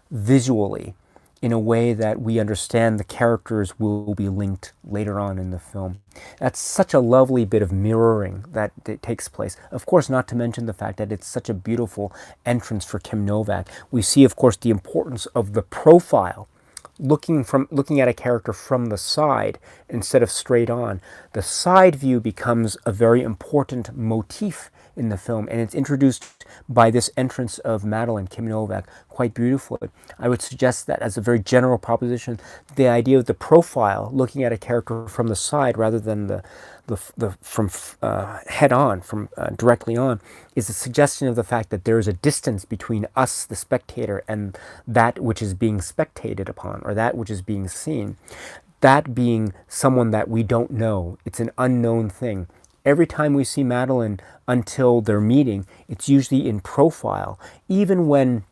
visually in a way that we understand the characters will be linked later on in the film. That's such a lovely bit of mirroring that takes place. Of course, not to mention the fact that it's such a beautiful entrance for Kim Novak. We see, of course, the importance of the profile, looking at a character from the side instead of straight on. The side view becomes a very important motif in the film, and it's introduced by this entrance of Madeline, Kim Novak, quite beautifully. I would suggest that as a very general proposition, the idea of the profile, looking at a character from the side rather than the from head on, from directly on, is a suggestion of the fact that there is a distance between us, the spectator, and that which is being spectated upon, or that which is being seen. That being someone that we don't know. It's an unknown thing. Every time we see Madeline until their meeting, it's usually in profile. Even when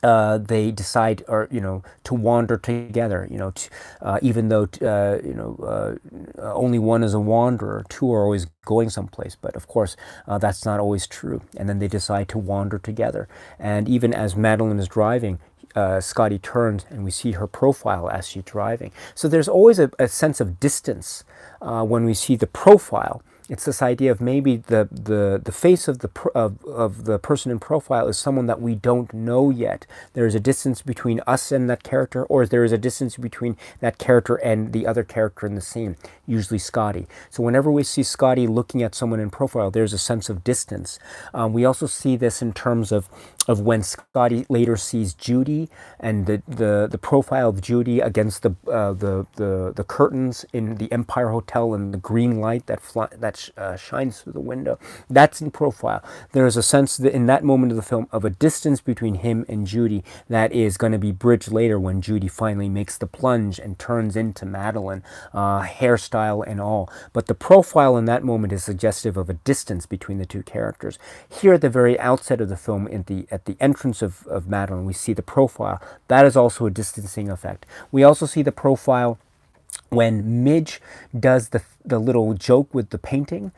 they decide, to wander together, even though, only one is a wanderer, two are always going someplace. But of course, that's not always true. And then they decide to wander together. And even as Madeline is driving, Scotty turns and we see her profile as she's driving. So there's always a sense of distance when we see the profile It's this idea of maybe the face of of the person in profile is someone that we don't know yet. There is a distance between us and that character, or there is a distance between that character and the other character in the scene, usually Scotty. So whenever we see Scotty looking at someone in profile, there's a sense of distance. We also see this in terms of when Scotty later sees Judy, and the profile of Judy against the curtains in the Empire Hotel, and the green light that shines through the window. That's in profile. There is a sense that in that moment of the film of a distance between him and Judy that is going to be bridged later when Judy finally makes the plunge and turns into Madeline, hairstyle and all. But the profile in that moment is suggestive of a distance between the two characters. Here at the very outset of the film, at the entrance of Madeline, we see the profile. That is also a distancing effect. We also see the profile when Midge does the little joke with the painting.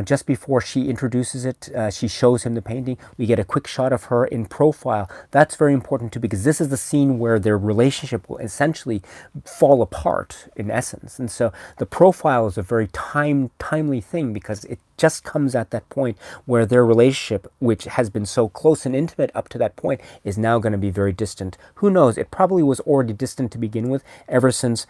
Just before she introduces it, she shows him the painting. We get a quick shot of her in profile. That's very important too, because this is the scene where their relationship will essentially fall apart in essence. And so the profile is a very timely thing, because it just comes at that point where their relationship, which has been so close and intimate up to that point, is now going to be very distant. Who knows? It probably was already distant to begin with, ever since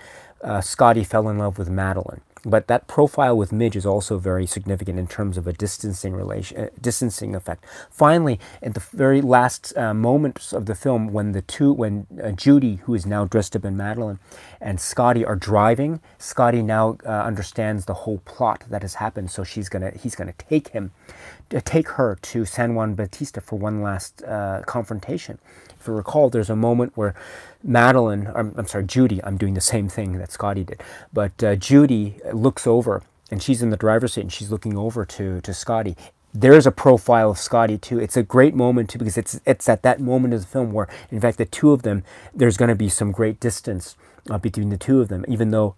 Scotty fell in love with Madeline. But that profile with Midge is also very significant in terms of a distancing effect. Finally, at the very last moments of the film, when Judy, who is now dressed up in Madeline, and Scotty are driving, Scotty now understands the whole plot that has happened. So he's gonna take her to San Juan Bautista for one last confrontation. If you recall, there's a moment where Judy, I'm doing the same thing that Scotty did, but Judy looks over, and she's in the driver's seat, and she's looking over to Scotty. There's a profile of Scotty too. It's a great moment too, because it's at that moment of the film where, in fact, the two of them, there's going to be some great distance between the two of them, even though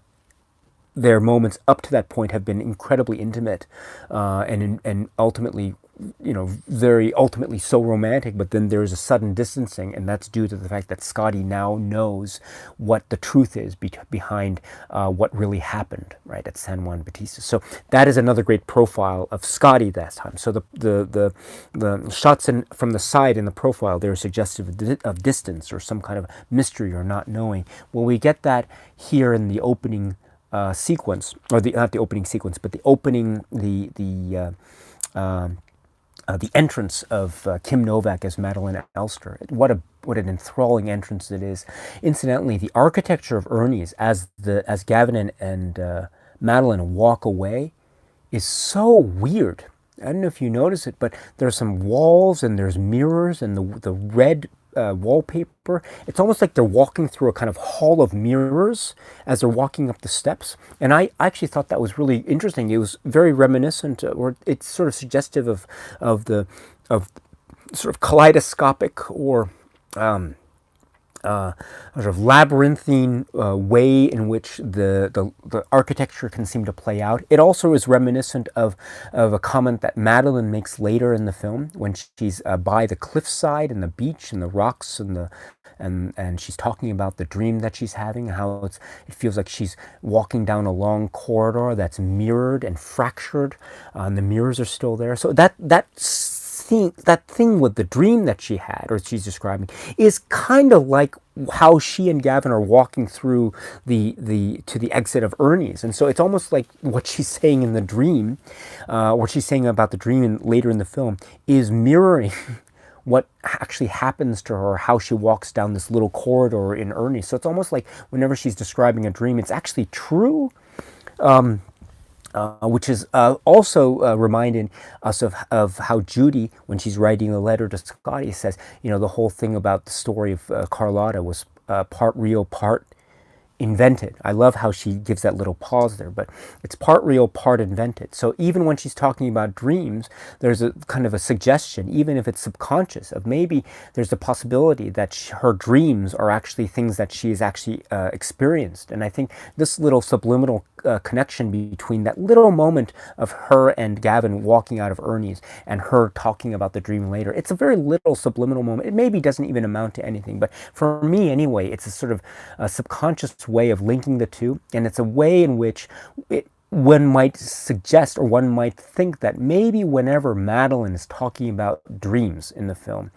their moments up to that point have been incredibly intimate and ultimately, very ultimately so romantic. But then there's a sudden distancing, and that's due to the fact that Scotty now knows what the truth is behind what really happened right at San Juan Bautista. So that is another great profile of Scotty that time. So the shots from the side in the profile, they're suggestive of distance or some kind of mystery or not knowing. Well, we get that here in the opening sequence, or not the opening sequence, but the opening, the entrance of Kim Novak as Madeline Elster. What an enthralling entrance it is. Incidentally, the architecture of Ernie's as Gavin and Madeline walk away is so weird. I don't know if you notice it, but there's some walls and there's mirrors and the red wallpaper. It's almost like they're walking through a kind of hall of mirrors as they're walking up the steps. And I actually thought that was really interesting. It was very reminiscent, or it's sort of suggestive of sort of kaleidoscopic or sort of labyrinthine way in which the architecture can seem to play out. It also is reminiscent of a comment that Madeline makes later in the film when she's by the cliffside and the beach and the rocks and she's talking about the dream that she's having, how it feels like she's walking down a long corridor that's mirrored and fractured, and the mirrors are still there. So that thing with the dream that she had, or she's describing, is kind of like how she and Gavin are walking through to the exit of Ernie's. And so it's almost like what she's saying in the dream, what she's saying about the dream later in the film, is mirroring what actually happens to her, how she walks down this little corridor in Ernie's. So it's almost like whenever she's describing a dream, it's actually true. Which is also reminding us of how Judy, when she's writing a letter to Scotty, says, the whole thing about the story of Carlotta was part real, part invented. I love how she gives that little pause there, but it's part real, part invented. So even when she's talking about dreams, there's a kind of a suggestion, even if it's subconscious, of maybe there's a possibility that her dreams are actually things that she has actually experienced. And I think this little subliminal connection between that little moment of her and Gavin walking out of Ernie's and her talking about the dream later, it's a very little subliminal moment. It maybe doesn't even amount to anything, but for me anyway, it's a sort of a subconscious way of linking the two, and it's a way in which one might suggest, or one might think, that maybe whenever Madeline is talking about dreams in the film,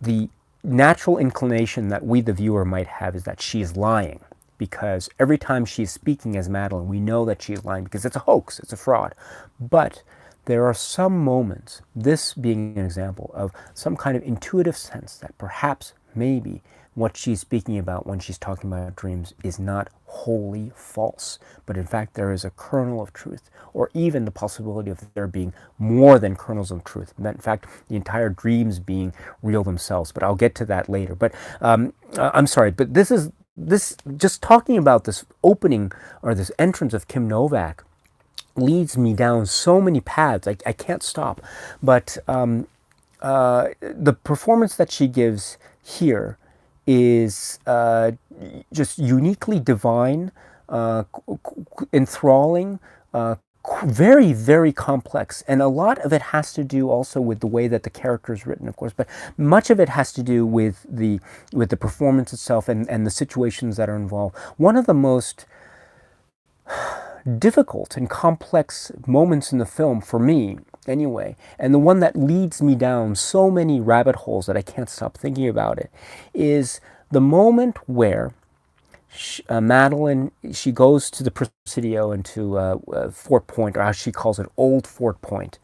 the natural inclination that we, the viewer, might have is that she's lying. Because every time she's speaking as Madeline, we know that she's lying because it's a hoax, it's a fraud. But there are some moments, this being an example of some kind of intuitive sense that perhaps, maybe, what she's speaking about when she's talking about dreams is not wholly false, but in fact there is a kernel of truth, or even the possibility of there being more than kernels of truth. In fact, the entire dreams being real themselves. But I'll get to that later. But I'm sorry, but this just talking about this opening, or this entrance of Kim Novak, leads me down so many paths. I can't stop. But the performance that she gives here is just uniquely divine, enthralling, very, very complex. And a lot of it has to do also with the way that the character is written, of course, but much of it has to do with the performance itself and the situations that are involved. One of the most difficult and complex moments in the film, for me anyway, and the one that leads me down so many rabbit holes that I can't stop thinking about it, is the moment where Madeline, she goes to the Presidio and to Fort Point, or as she calls it, Old Fort Point.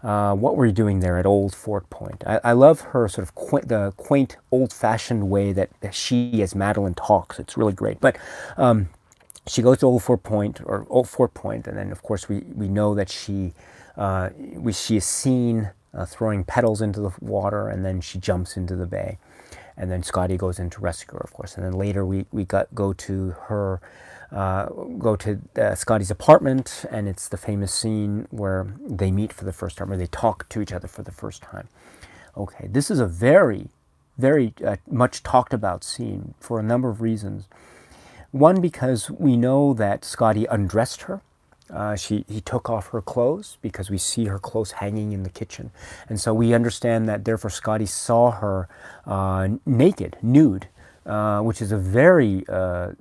What were you doing there at Old Fort Point? I love her sort of the quaint, old-fashioned way that she, as Madeline, talks. It's really great. But she goes to Old Fort Point, and then of course we know that she is seen throwing petals into the water, and then she jumps into the bay, and then Scotty goes in to rescue her, of course, and then later we go to Scotty's apartment, and it's the famous scene where they meet for the first time, or they talk to each other for the first time. Okay, this is a very, very much talked about scene for a number of reasons. One, because we know that Scotty undressed her. He took off her clothes, because we see her clothes hanging in the kitchen. And so we understand that therefore Scotty saw her naked, nude, which is a very,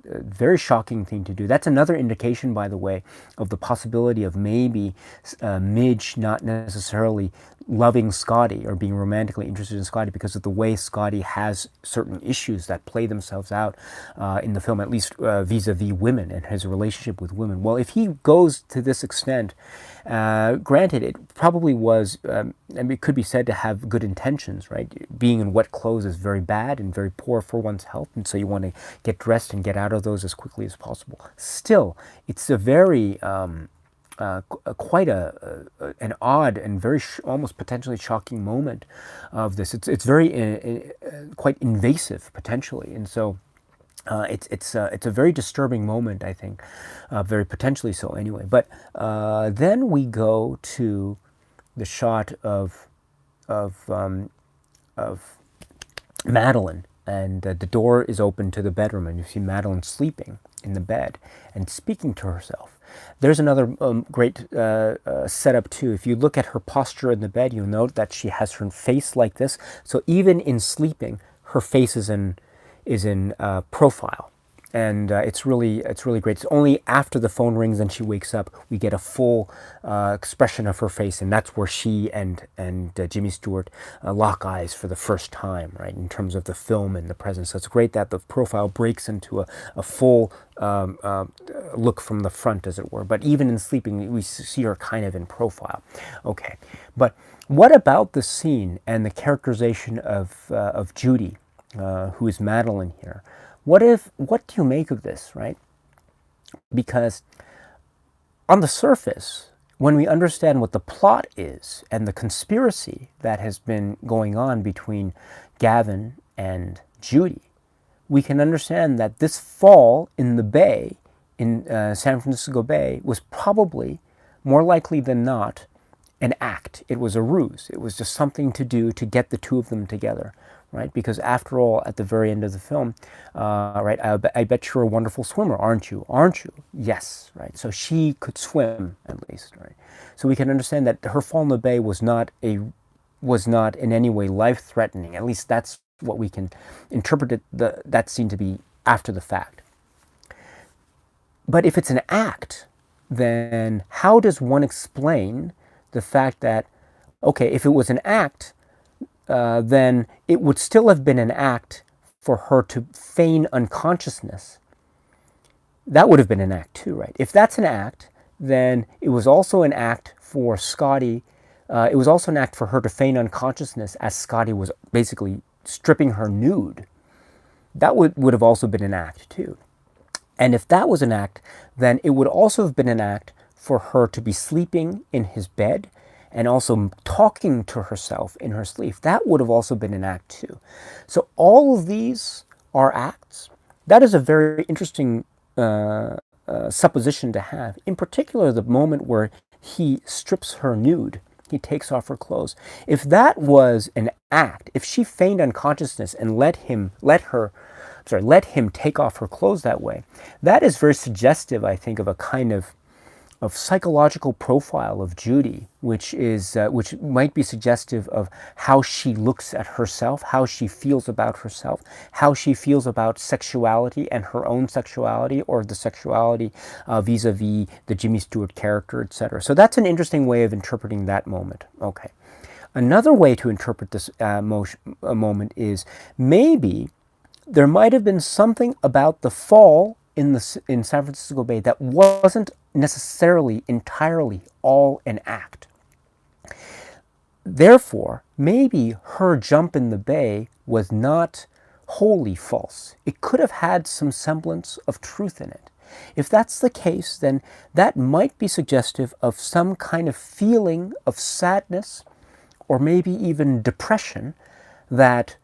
very shocking thing to do. That's another indication, by the way, of the possibility of maybe Midge not necessarily loving Scotty or being romantically interested in Scotty because of the way Scotty has certain issues that play themselves out in the film, at least vis-a-vis women and his relationship with women. Well, if he goes to this extent, granted, it probably was, and it could be said to have good intentions, right? Being in wet clothes is very bad and very poor for one's health, and so you want to get dressed and get out of those as quickly as possible. Still, it's a very quite an odd and very almost potentially shocking moment of this. It's very quite invasive potentially, and so it's a very disturbing moment, I think, very potentially so anyway. But then we go to the shot of Madeline, and the door is open to the bedroom, and you see Madeline sleeping in the bed and speaking to herself. There's another great setup too. If you look at her posture in the bed, you'll note that she has her face like this. So even in sleeping, her face is in profile, and it's really great. It's only after the phone rings and she wakes up we get a full expression of her face, and that's where she and Jimmy Stewart lock eyes for the first time, right? In terms of the film and the presence. So it's great that the profile breaks into a full look from the front, as it were. But even in sleeping, we see her kind of in profile. Okay, but what about the scene and the characterization of Judy, who is Madeline here? What do you make of this, right? Because on the surface, when we understand what the plot is and the conspiracy that has been going on between Gavin and Judy, we can understand that this fall in the bay, in San Francisco Bay, was probably, more likely than not, an act. It was a ruse. It was just something to do to get the two of them together, right? Because after all, at the very end of the film, right, I bet you're a wonderful swimmer, aren't you? Aren't you? Yes, right? So she could swim, at least, right? So we can understand that her fall in the bay was not in any way life-threatening. At least that's what we can interpret that scene to be after the fact. But if it's an act, then how does one explain the fact that, okay, if it was an act, then it would still have been an act for her to feign unconsciousness. That would have been an act too, right? If that's an act, then it was also an act for Scotty. It was also an act for her to feign unconsciousness as Scotty was basically stripping her nude. That would have also been an act too. And if that was an act, then it would also have been an act for her to be sleeping in his bed and also talking to herself in her sleep. That would have also been an act too. So all of these are acts. That is a very interesting supposition to have. In particular, the moment where he strips her nude, he takes off her clothes. If that was an act, if she feigned unconsciousness and let him take off her clothes that way, that is very suggestive, I think, of a kind of psychological profile of Judy, which might be suggestive of how she looks at herself, how she feels about herself, how she feels about sexuality and her own sexuality, or the sexuality vis-a-vis the Jimmy Stewart character, etc. So that's an interesting way of interpreting that moment. Okay. Another way to interpret this moment is maybe there might have been something about the fall in San Francisco Bay that wasn't necessarily entirely all an act. Therefore, maybe her jump in the bay was not wholly false. It could have had some semblance of truth in it. If that's the case, then that might be suggestive of some kind of feeling of sadness or maybe even depression that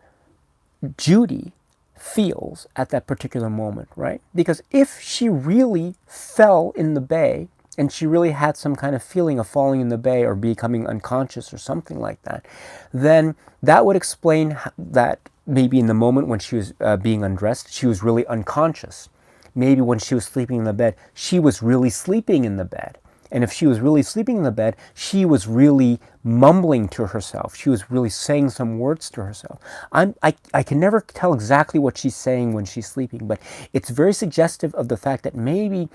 Judy feels at that particular moment, right? Because if she really fell in the bay and she really had some kind of feeling of falling in the bay or becoming unconscious or something like that, then that would explain that maybe in the moment when she was being undressed, she was really unconscious. Maybe when she was sleeping in the bed, she was really sleeping in the bed. And if she was really sleeping in the bed, she was really mumbling to herself. She was really saying some words to herself. I can never tell exactly what she's saying when she's sleeping, but it's very suggestive of the fact that maybe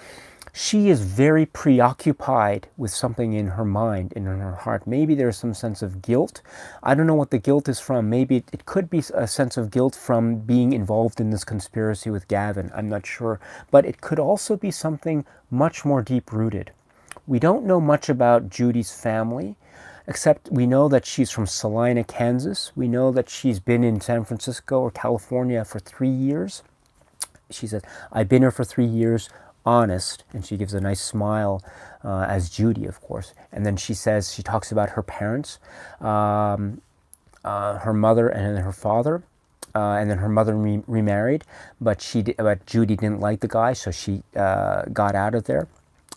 she is very preoccupied with something in her mind and in her heart. Maybe there's some sense of guilt. I don't know what the guilt is from. Maybe it could be a sense of guilt from being involved in this conspiracy with Gavin. I'm not sure. But it could also be something much more deep-rooted. We don't know much about Judy's family, except we know that she's from Salina, Kansas. We know that she's been in San Francisco or California for 3 years. She says, I've been here for 3 years, honest, and she gives a nice smile as Judy, of course. And then she says, she talks about her parents, her mother and then her father. And then her mother remarried, but Judy didn't like the guy, so she got out of there.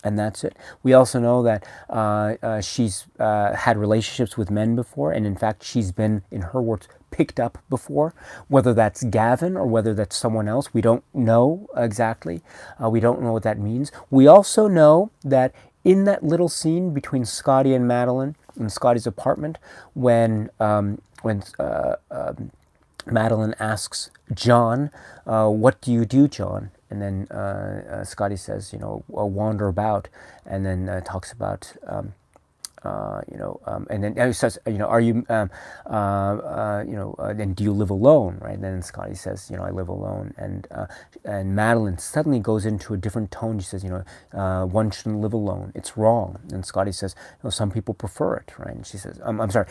And that's it. We also know that she's had relationships with men before, and in fact, she's been, in her words, picked up before. Whether that's Gavin or whether that's someone else, we don't know exactly. We don't know what that means. We also know that in that little scene between Scotty and Madeline in Scotty's apartment, when Madeline asks John, "What do you do, John?" And then Scotty says, wander about, and then talks about, and then he says, are you, and do you live alone, right? And then Scotty says, I live alone, and Madeline suddenly goes into a different tone. She says, one shouldn't live alone. It's wrong. And Scotty says, some people prefer it, right? And she says, I'm sorry,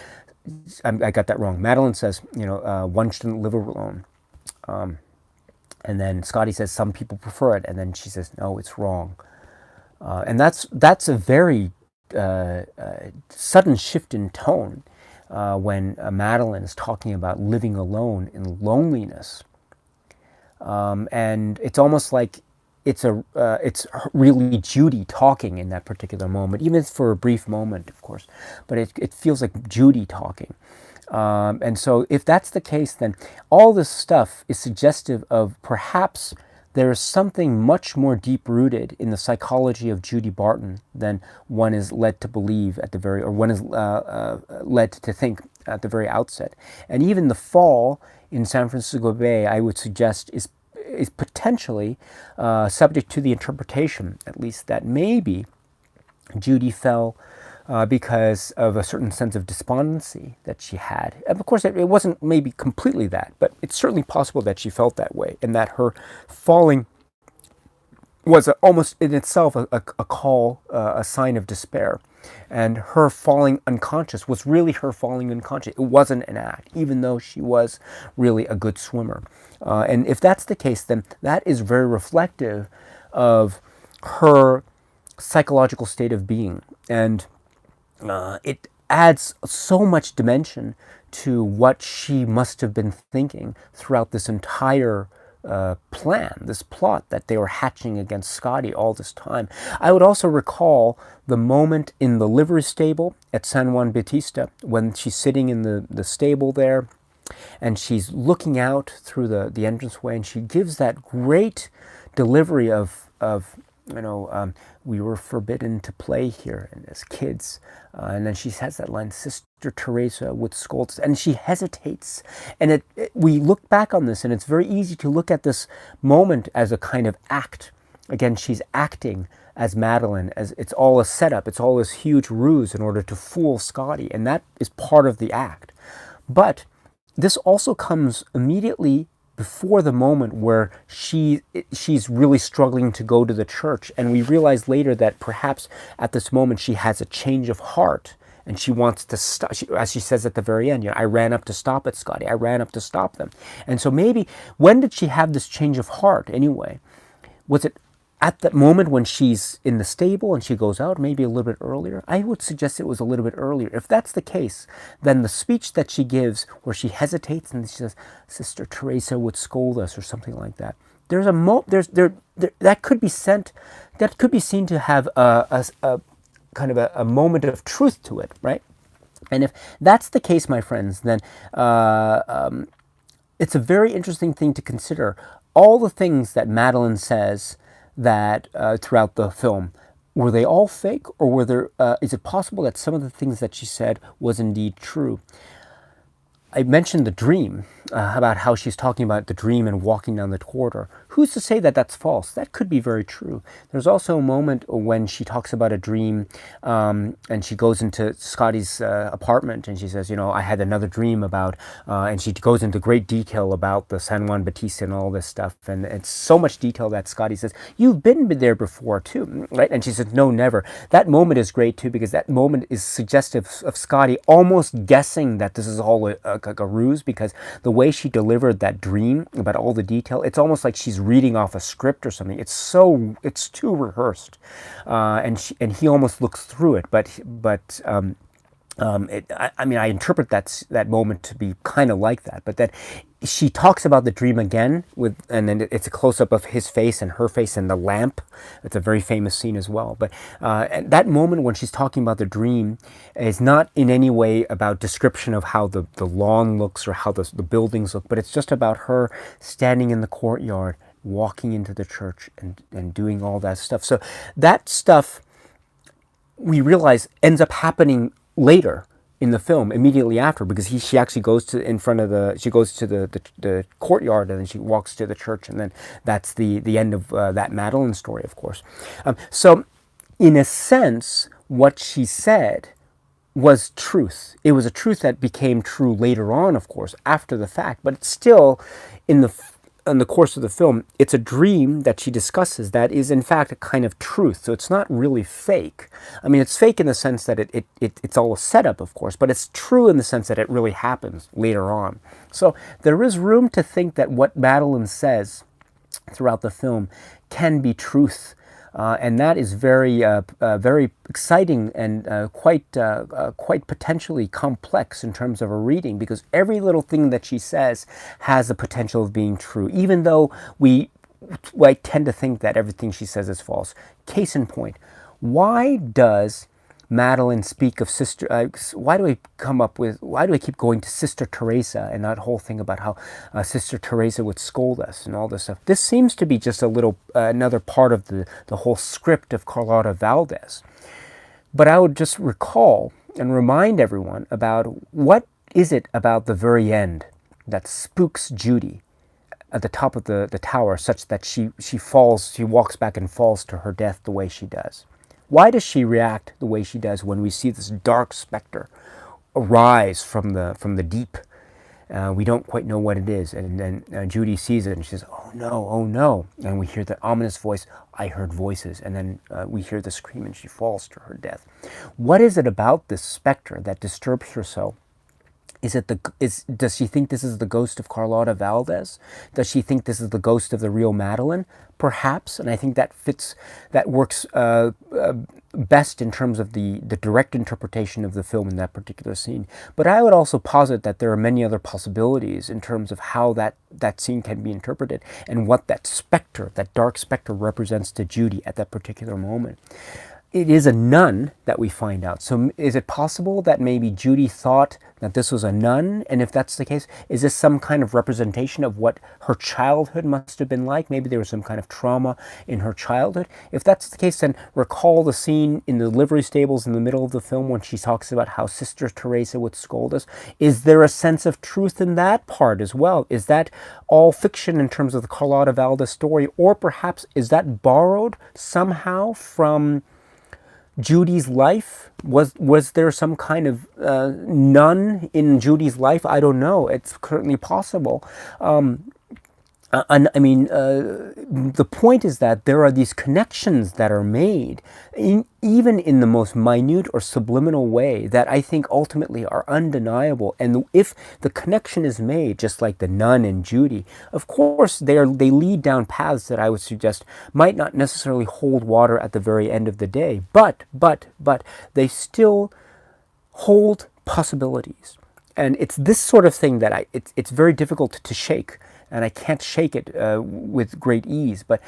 I got that wrong. Madeline says, one shouldn't live alone. And then Scotty says some people prefer it, and then she says no, it's wrong. And that's a very sudden shift in tone when Madeline is talking about living alone in loneliness, and it's almost like it's really Judy talking in that particular moment, even for a brief moment, of course, but it feels like Judy talking. And so if that's the case, then all this stuff is suggestive of perhaps there is something much more deep-rooted in the psychology of Judy Barton than one is led to believe one is led to think at the very outset. And even the fall in San Francisco Bay, I would suggest, is potentially subject to the interpretation, at least, that maybe Judy fell because of a certain sense of despondency that she had. And of course, it wasn't maybe completely that, but it's certainly possible that she felt that way, and that her falling was almost in itself a call, a sign of despair. And her falling unconscious was really her falling unconscious. It wasn't an act, even though she was really a good swimmer. And if that's the case, then that is very reflective of her psychological state of being. And it adds so much dimension to what she must have been thinking throughout this entire plan, this plot that they were hatching against Scotty all this time. I would also recall the moment in the livery stable at San Juan Bautista when she's sitting in the stable there and she's looking out through the entranceway, and she gives that great delivery of we were forbidden to play here and as kids. And then she has that line, Sister Teresa would scold us. And she hesitates. And we look back on this, and it's very easy to look at this moment as a kind of act. Again, she's acting as Madeline, as it's all a setup. It's all this huge ruse in order to fool Scotty. And that is part of the act. But this also comes immediately before the moment where she's really struggling to go to the church. And we realize later that perhaps at this moment she has a change of heart and she wants to stop. As she says at the very end, I ran up to stop it, Scotty. I ran up to stop them. And so maybe, when did she have this change of heart anyway? Was it at that moment when she's in the stable and she goes out, maybe a little bit earlier? I would suggest it was a little bit earlier. If that's the case, then the speech that she gives where she hesitates and she says, Sister Teresa would scold us, or something like that. There's that could be seen to have a kind of a moment of truth to it, right? And if that's the case, my friends, then it's a very interesting thing to consider. All the things that Madeline says that throughout the film, were they all fake, or were there? Is it possible that some of the things that she said was indeed true? I mentioned the dream, about how she's talking about the dream and walking down the corridor. Who's to say that that's false? That could be very true. There's also a moment when she talks about a dream, and she goes into Scotty's apartment and she says, I had another dream about, and she goes into great detail about the San Juan Bautista and all this stuff. And it's so much detail that Scotty says, you've been there before too, right? And she says, no, never. That moment is great too, because that moment is suggestive of Scotty almost guessing that this is all a ruse, because the way she delivered that dream about all the detail, it's almost like she's reading off a script or something. It's too rehearsed, and he almost looks through it. I interpret that moment to be kind of like that. But that she talks about the dream again and then it's a close up of his face and her face and the lamp. It's a very famous scene as well. But and that moment when she's talking about the dream is not in any way about description of how the lawn looks or how the buildings look, but it's just about her standing in the courtyard, walking into the church and doing all that stuff. So that stuff, we realize, ends up happening later in the film, immediately after, because she actually goes to the courtyard, and then she walks to the church, and then that's the end of that Madeline story, of course. So in a sense, what she said was truth. It was a truth that became true later on, of course, after the fact, but it's still in the course of the film, it's a dream that she discusses that is in fact a kind of truth. So it's not really fake. I mean, it's fake in the sense that it's all a setup, of course, but it's true in the sense that it really happens later on. So there is room to think that what Madeline says throughout the film can be truth. And that is very exciting and quite potentially complex in terms of a reading, because every little thing that she says has the potential of being true, even though I tend to think that everything she says is false. Case in point, why does Madeline speak of Sister? Why do I keep going to Sister Teresa and that whole thing about how Sister Teresa would scold us and all this stuff? This seems to be just a little another part of the whole script of Carlotta Valdez. But I would just recall and remind everyone about what is it about the very end that spooks Judy at the top of the tower, such that she walks back and falls to her death the way she does. Why does she react the way she does when we see this dark specter arise from the deep? We don't quite know what it is, and then Judy sees it and she says, "Oh no, oh no!" And we hear the ominous voice, "I heard voices," and then we hear the scream, and she falls to her death. What is it about this specter that disturbs her so? Does she think this is the ghost of Carlotta Valdez? Does she think this is the ghost of the real Madeline? Perhaps, and I think that works best in terms of the direct interpretation of the film in that particular scene. But I would also posit that there are many other possibilities in terms of how that scene can be interpreted and what that specter, that dark specter, represents to Judy at that particular moment. It is a nun that we find out. So is it possible that maybe Judy thought that this was a nun? And if that's the case, is this some kind of representation of what her childhood must have been like? Maybe there was some kind of trauma in her childhood. If that's the case, then recall the scene in the livery stables in the middle of the film when she talks about how Sister Teresa would scold us. Is there a sense of truth in that part as well? Is that all fiction in terms of the Carlotta Valdez story? Or perhaps is that borrowed somehow from Judy's life? Was there some kind of nun in Judy's life? I don't know. It's certainly possible. The point is that there are these connections that are made, even in the most minute or subliminal way, that I think ultimately are undeniable. And if the connection is made, just like the nun and Judy, of course they lead down paths that I would suggest might not necessarily hold water at the very end of the day, but they still hold possibilities. And it's this sort of thing that it's very difficult to shake. And I can't shake it with great ease. But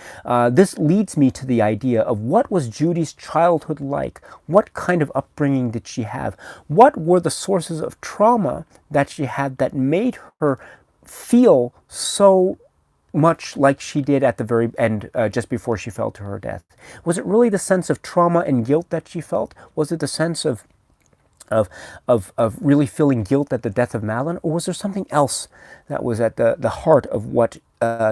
this leads me to the idea of what was Judy's childhood like? What kind of upbringing did she have? What were the sources of trauma that she had that made her feel so much like she did at the very end, just before she fell to her death? Was it really the sense of trauma and guilt that she felt? Was it the sense of really feeling guilt at the death of Madeline, or was there something else that was at the heart of what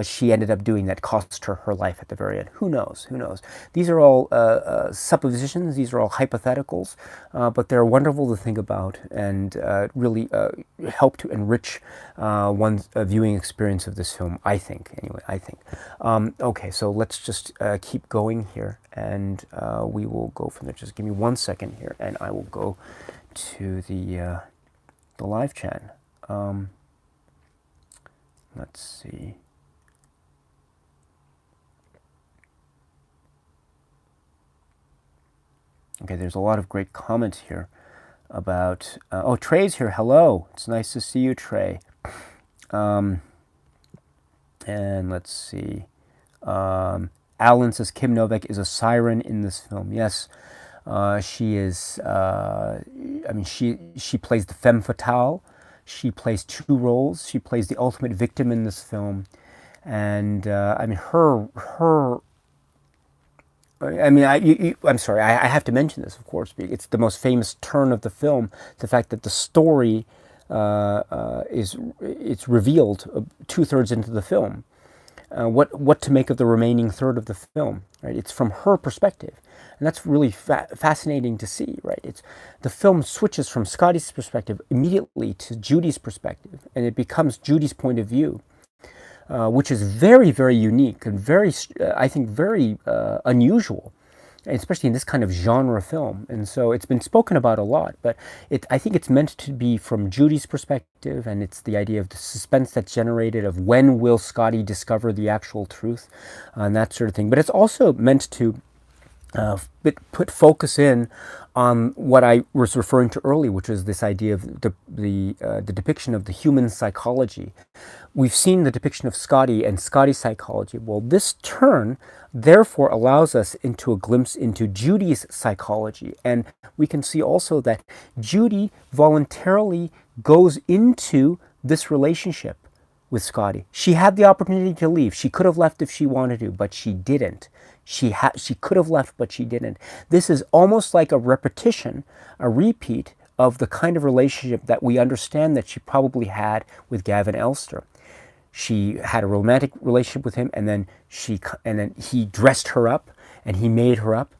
she ended up doing that cost her life at the very end? Who knows? Who knows? These are all suppositions. These are all hypotheticals, but they're wonderful to think about and really help to enrich one's viewing experience of this film. I think, anyway. I think. Okay, so let's just keep going here, and we will go from there. Just give me 1 second here, and I will go to the live chat. Let's see. Okay, there's a lot of great comments here about. Oh, Trey's here. Hello. It's nice to see you, Trey. And let's see. Alan says Kim Novak is a siren in this film. Yes. She is, she plays the femme fatale. She plays two roles. She plays the ultimate victim in this film. And, I'm sorry, I have to mention this, of course. It's the most famous turn of the film. The fact that the story it's revealed 2/3 into the film. What to make of the remaining third of the film, right? It's from her perspective. And that's really fascinating to see, right? The film switches from Scotty's perspective immediately to Judy's perspective, and it becomes Judy's point of view, which is very, very unique and very, I think, very unusual, especially in this kind of genre film. And so it's been spoken about a lot, but I think it's meant to be from Judy's perspective, and it's the idea of the suspense that's generated of when will Scotty discover the actual truth, and that sort of thing. But it's also meant to put focus in on what I was referring to earlier, which is this idea of the depiction of the human psychology. We've seen the depiction of Scotty and Scotty's psychology. Well, this turn therefore allows us into a glimpse into Judy's psychology, and we can see also that Judy voluntarily goes into this relationship with Scotty. She had the opportunity to leave. She could have left if she wanted to, but she didn't. She could have left, but she didn't. This is almost like a repetition, a repeat of the kind of relationship that we understand that she probably had with Gavin Elster. She had a romantic relationship with him, and then he dressed her up, and he made her up,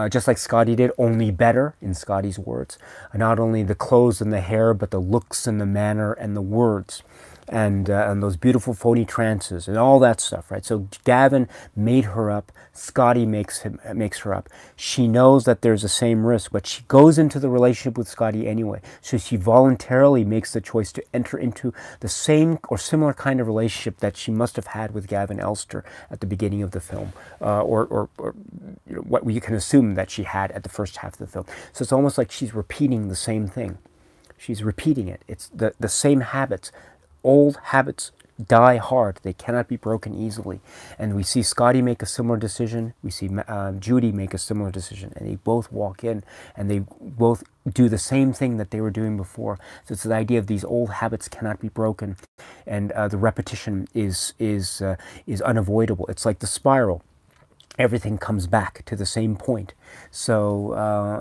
just like Scotty did, only better, in Scotty's words. Not only the clothes and the hair, but the looks and the manner and the words. And those beautiful phony trances and all that stuff, right? So Gavin made her up. Scotty makes her up. She knows that there's the same risk, but she goes into the relationship with Scotty anyway. So she voluntarily makes the choice to enter into the same or similar kind of relationship that she must have had with Gavin Elster at the beginning of the film, or what we can assume that she had at the first half of the film. So it's almost like she's repeating the same thing. She's repeating it. It's the same habits. Old habits die hard. They cannot be broken easily. And we see Scotty make a similar decision. We see Judy make a similar decision. And they both walk in and they both do the same thing that they were doing before. So it's the idea of these old habits cannot be broken. And the repetition is unavoidable. It's like the spiral. Everything comes back to the same point. So,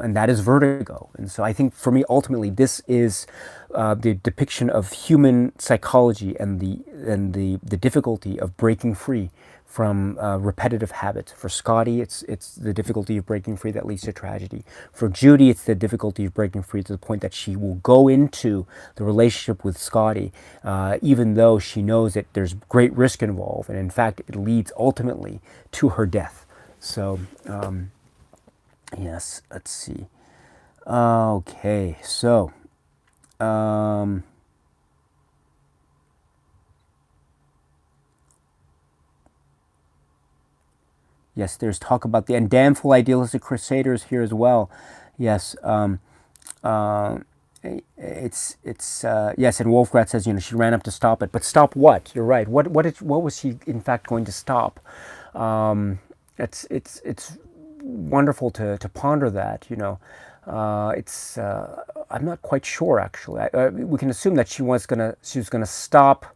and that is vertigo. And so I think for me, ultimately, this is the depiction of human psychology and the difficulty of breaking free from repetitive habits. For Scotty, it's the difficulty of breaking free that leads to tragedy. For Judy, it's the difficulty of breaking free to the point that she will go into the relationship with Scotty, even though she knows that there's great risk involved. And in fact, it leads ultimately to her death. So, yes, let's see. Okay, so, yes, there's talk about the damnful idealistic crusaders here as well. Yes, yes, and Wolfgrat says, she ran up to stop it, but stop what? You're right. What was she in fact going to stop? It's wonderful to ponder that. I'm not quite sure actually. We can assume that she was gonna stop.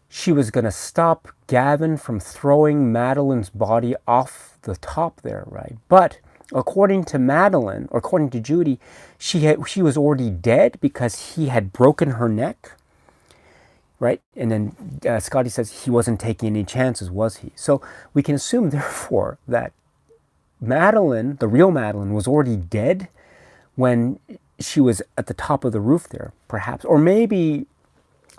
She was gonna stop Gavin from throwing Madeline's body off the top there, right? But according to Madeline, or according to Judy, she was already dead because he had broken her neck. Right? And then Scotty says he wasn't taking any chances, was he? So we can assume, therefore, that Madeline, the real Madeline, was already dead when she was at the top of the roof there, perhaps. Or maybe,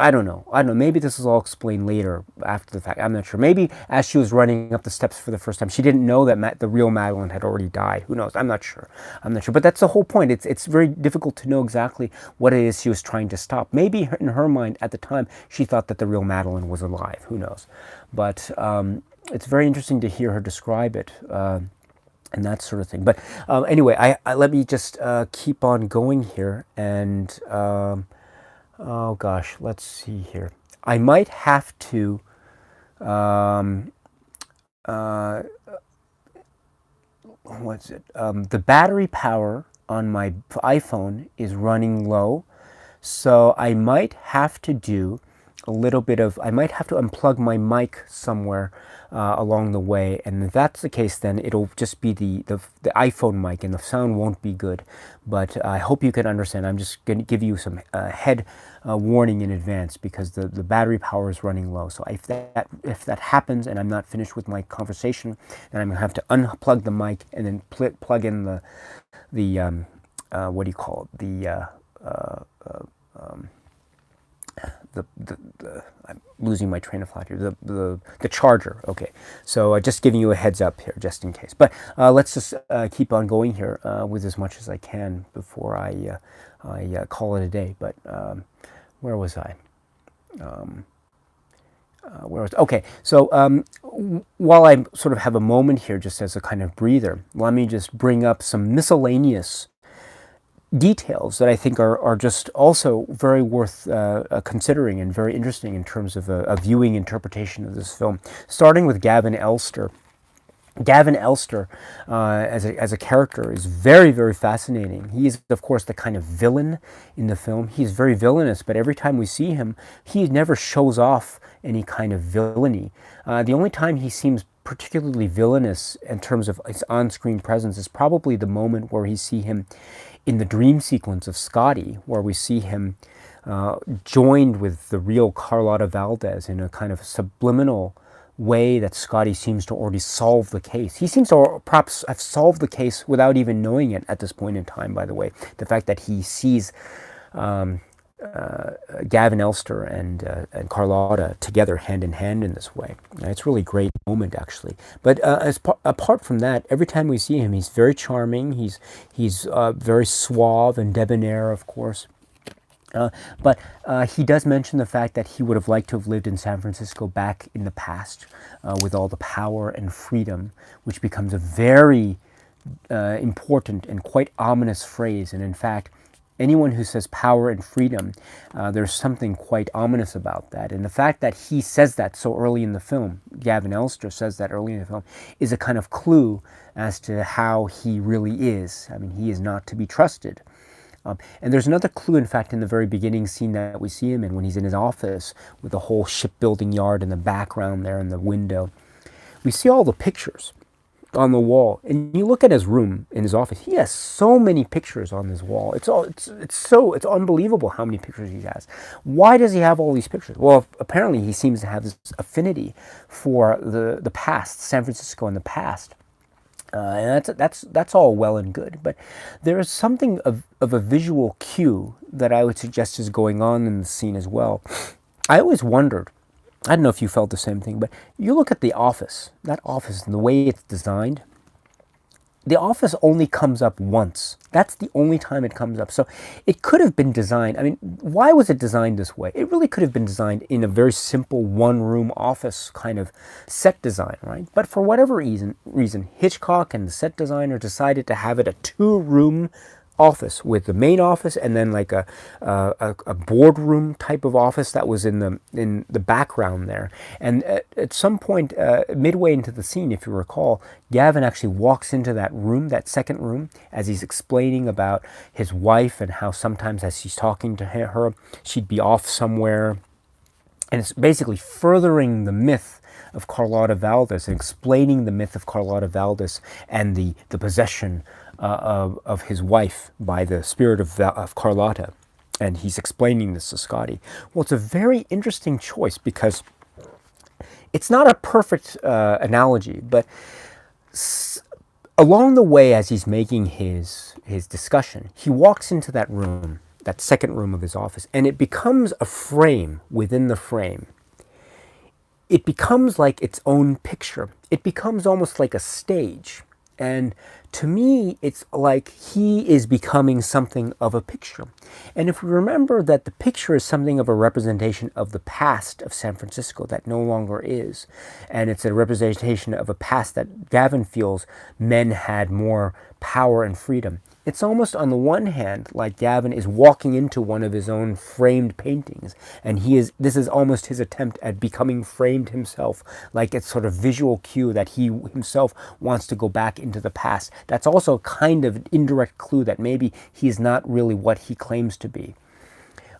I don't know. Maybe this is all explained later after the fact. I'm not sure. Maybe as she was running up the steps for the first time, she didn't know that the real Madeline had already died. Who knows? I'm not sure. But that's the whole point. It's very difficult to know exactly what it is she was trying to stop. Maybe in her mind at the time, she thought that the real Madeline was alive. Who knows? But it's very interesting to hear her describe it. And that sort of thing. But anyway, let me just keep on going here. And oh gosh, let's see here. I might have to what's it? The battery power on my iPhone is running low, so I might have to do a little bit of, I might have to unplug my mic somewhere along the way, and if that's the case, then it'll just be the iPhone mic and the sound won't be good. But I hope you can understand. I'm just going to give you some head warning in advance because the battery power is running low. So if that happens and I'm not finished with my conversation, then I'm going to have to unplug the mic and then plug in the what do you call it, I'm losing my train of thought here. The charger. Okay, so just giving you a heads up here, just in case. But let's just keep on going here with as much as I can before I call it a day. But where was I? Okay, so while I sort of have a moment here, just as a kind of breather, let me just bring up some miscellaneous details that I think are just also very worth considering and very interesting in terms of a viewing interpretation of this film. Starting with Gavin Elster. Gavin Elster, as a character, is very, very fascinating. He is, of course, the kind of villain in the film. He's very villainous, but every time we see him, he never shows off any kind of villainy. The only time he seems particularly villainous in terms of his on-screen presence is probably the moment where we see him in the dream sequence of Scotty, where we see him joined with the real Carlotta Valdez in a kind of subliminal way that Scotty seems to already solve the case. He seems to perhaps have solved the case without even knowing it at this point in time, by the way. The fact that he sees Gavin Elster and Carlotta together hand in hand in this way. It's a really great moment, actually. But apart from that, every time we see him, he's very charming. He's very suave and debonair, of course. But he does mention the fact that he would have liked to have lived in San Francisco back in the past with all the power and freedom, which becomes a very important and quite ominous phrase. And in fact, anyone who says power and freedom, there's something quite ominous about that. And the fact that he says that so early in the film, Gavin Elster says that early in the film, is a kind of clue as to how he really is. I mean, he is not to be trusted. And there's another clue, in fact, in the very beginning scene that we see him in when he's in his office with the whole shipbuilding yard in the background there in the window. We see all the pictures on the wall, and you look at his room in his office. He has so many pictures on his wall. It's unbelievable how many pictures he has. Why does he have all these pictures? Well, apparently he seems to have this affinity for the past, San Francisco in the past. And that's all well and good, but there is something of a visual cue that I would suggest is going on in the scene as well. I always wondered, I don't know if you felt the same thing, but you look at the office, that office and the way it's designed. The office only comes up once. That's the only time it comes up. So it could have been designed. I mean, why was it designed this way? It really could have been designed in a very simple one-room office kind of set design, right? But for whatever reason, Hitchcock and the set designer decided to have it a two-room office with the main office and then like a boardroom type of office that was in the background there. And at some point midway into the scene, if you recall, Gavin actually walks into that room, that second room, as he's explaining about his wife and how sometimes as he's talking to her, she'd be off somewhere. And it's basically furthering the myth of Carlotta Valdez and explaining the myth of Carlotta Valdez and the possession of his wife by the spirit of Carlotta. And he's explaining this to Scotty. Well, it's a very interesting choice because it's not a perfect analogy, but along the way as he's making his discussion, he walks into that room, that second room of his office, and it becomes a frame within the frame. It becomes like its own picture. It becomes almost like a stage. And to me, it's like he is becoming something of a picture. And if we remember that the picture is something of a representation of the past of San Francisco that no longer is, and it's a representation of a past that Gavin feels men had more power and freedom, it's almost on the one hand like Gavin is walking into one of his own framed paintings, and this is almost his attempt at becoming framed himself, like it's sort of visual cue that he himself wants to go back into the past. That's also kind of an indirect clue that maybe he's not really what he claims to be.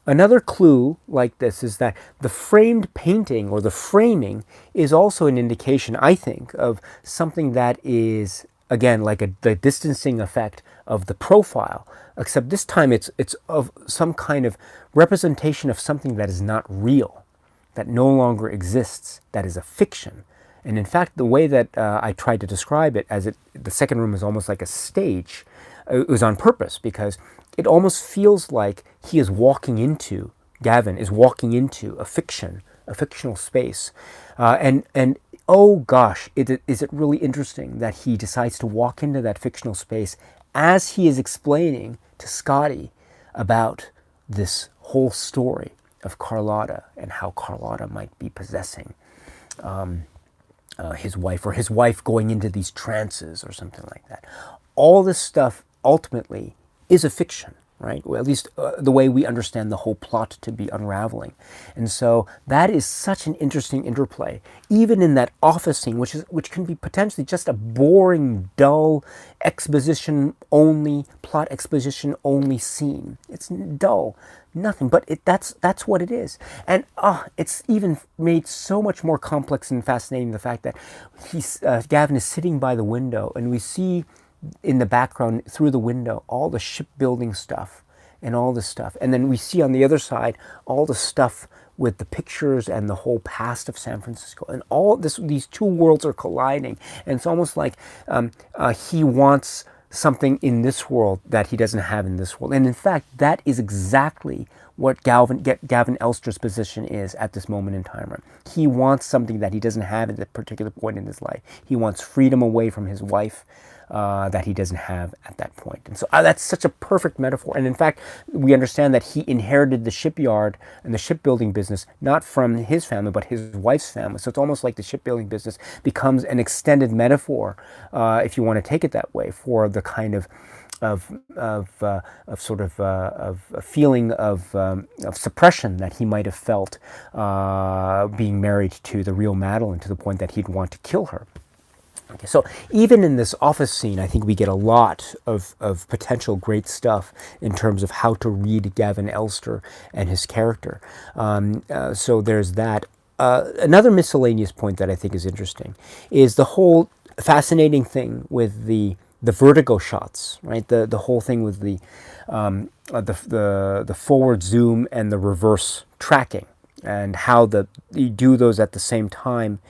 Another clue like this is that the framed painting or the framing is also an indication, I think, of something that is, again, like the distancing effect of the profile, except this time it's of some kind of representation of something that is not real, that no longer exists, that is a fiction. And in fact, the way that I tried to describe it as the second room is almost like a stage, it was on purpose because it almost feels like he is walking into, Gavin is walking into a fiction, a fictional space. And oh gosh, is it really interesting that he decides to walk into that fictional space as he is explaining to Scotty about this whole story of Carlotta and how Carlotta might be possessing his wife, or his wife going into these trances or something like that. All this stuff ultimately is a fiction, right? Well, at least the way we understand the whole plot to be unraveling. And so that is such an interesting interplay, even in that office scene, which can be potentially just a boring, dull, plot exposition only scene. It's dull, nothing, but that's what it is. And it's even made so much more complex and fascinating, the fact that Gavin is sitting by the window, and we see in the background through the window all the shipbuilding stuff and all this stuff. And then we see on the other side all the stuff with the pictures and the whole past of San Francisco, and all this, these two worlds are colliding, and it's almost like he wants something in this world that he doesn't have in this world. And in fact, that is exactly what Gavin Elster's position is at this moment in time. Right? He wants something that he doesn't have at that particular point in his life. He wants freedom away from his wife that he doesn't have at that point. And so that's such a perfect metaphor. And in fact, we understand that he inherited the shipyard and the shipbuilding business, not from his family, but his wife's family. So it's almost like the shipbuilding business becomes an extended metaphor, if you want to take it that way, for the kind of a feeling of suppression that he might have felt being married to the real Madeline, to the point that he'd want to kill her. Okay, so even in this office scene, I think we get a lot of potential great stuff in terms of how to read Gavin Elster and his character. So there's that. Another miscellaneous point that I think is interesting is the whole fascinating thing with the vertigo shots, right? The whole thing with the forward zoom and the reverse tracking, and how you do those at the same time,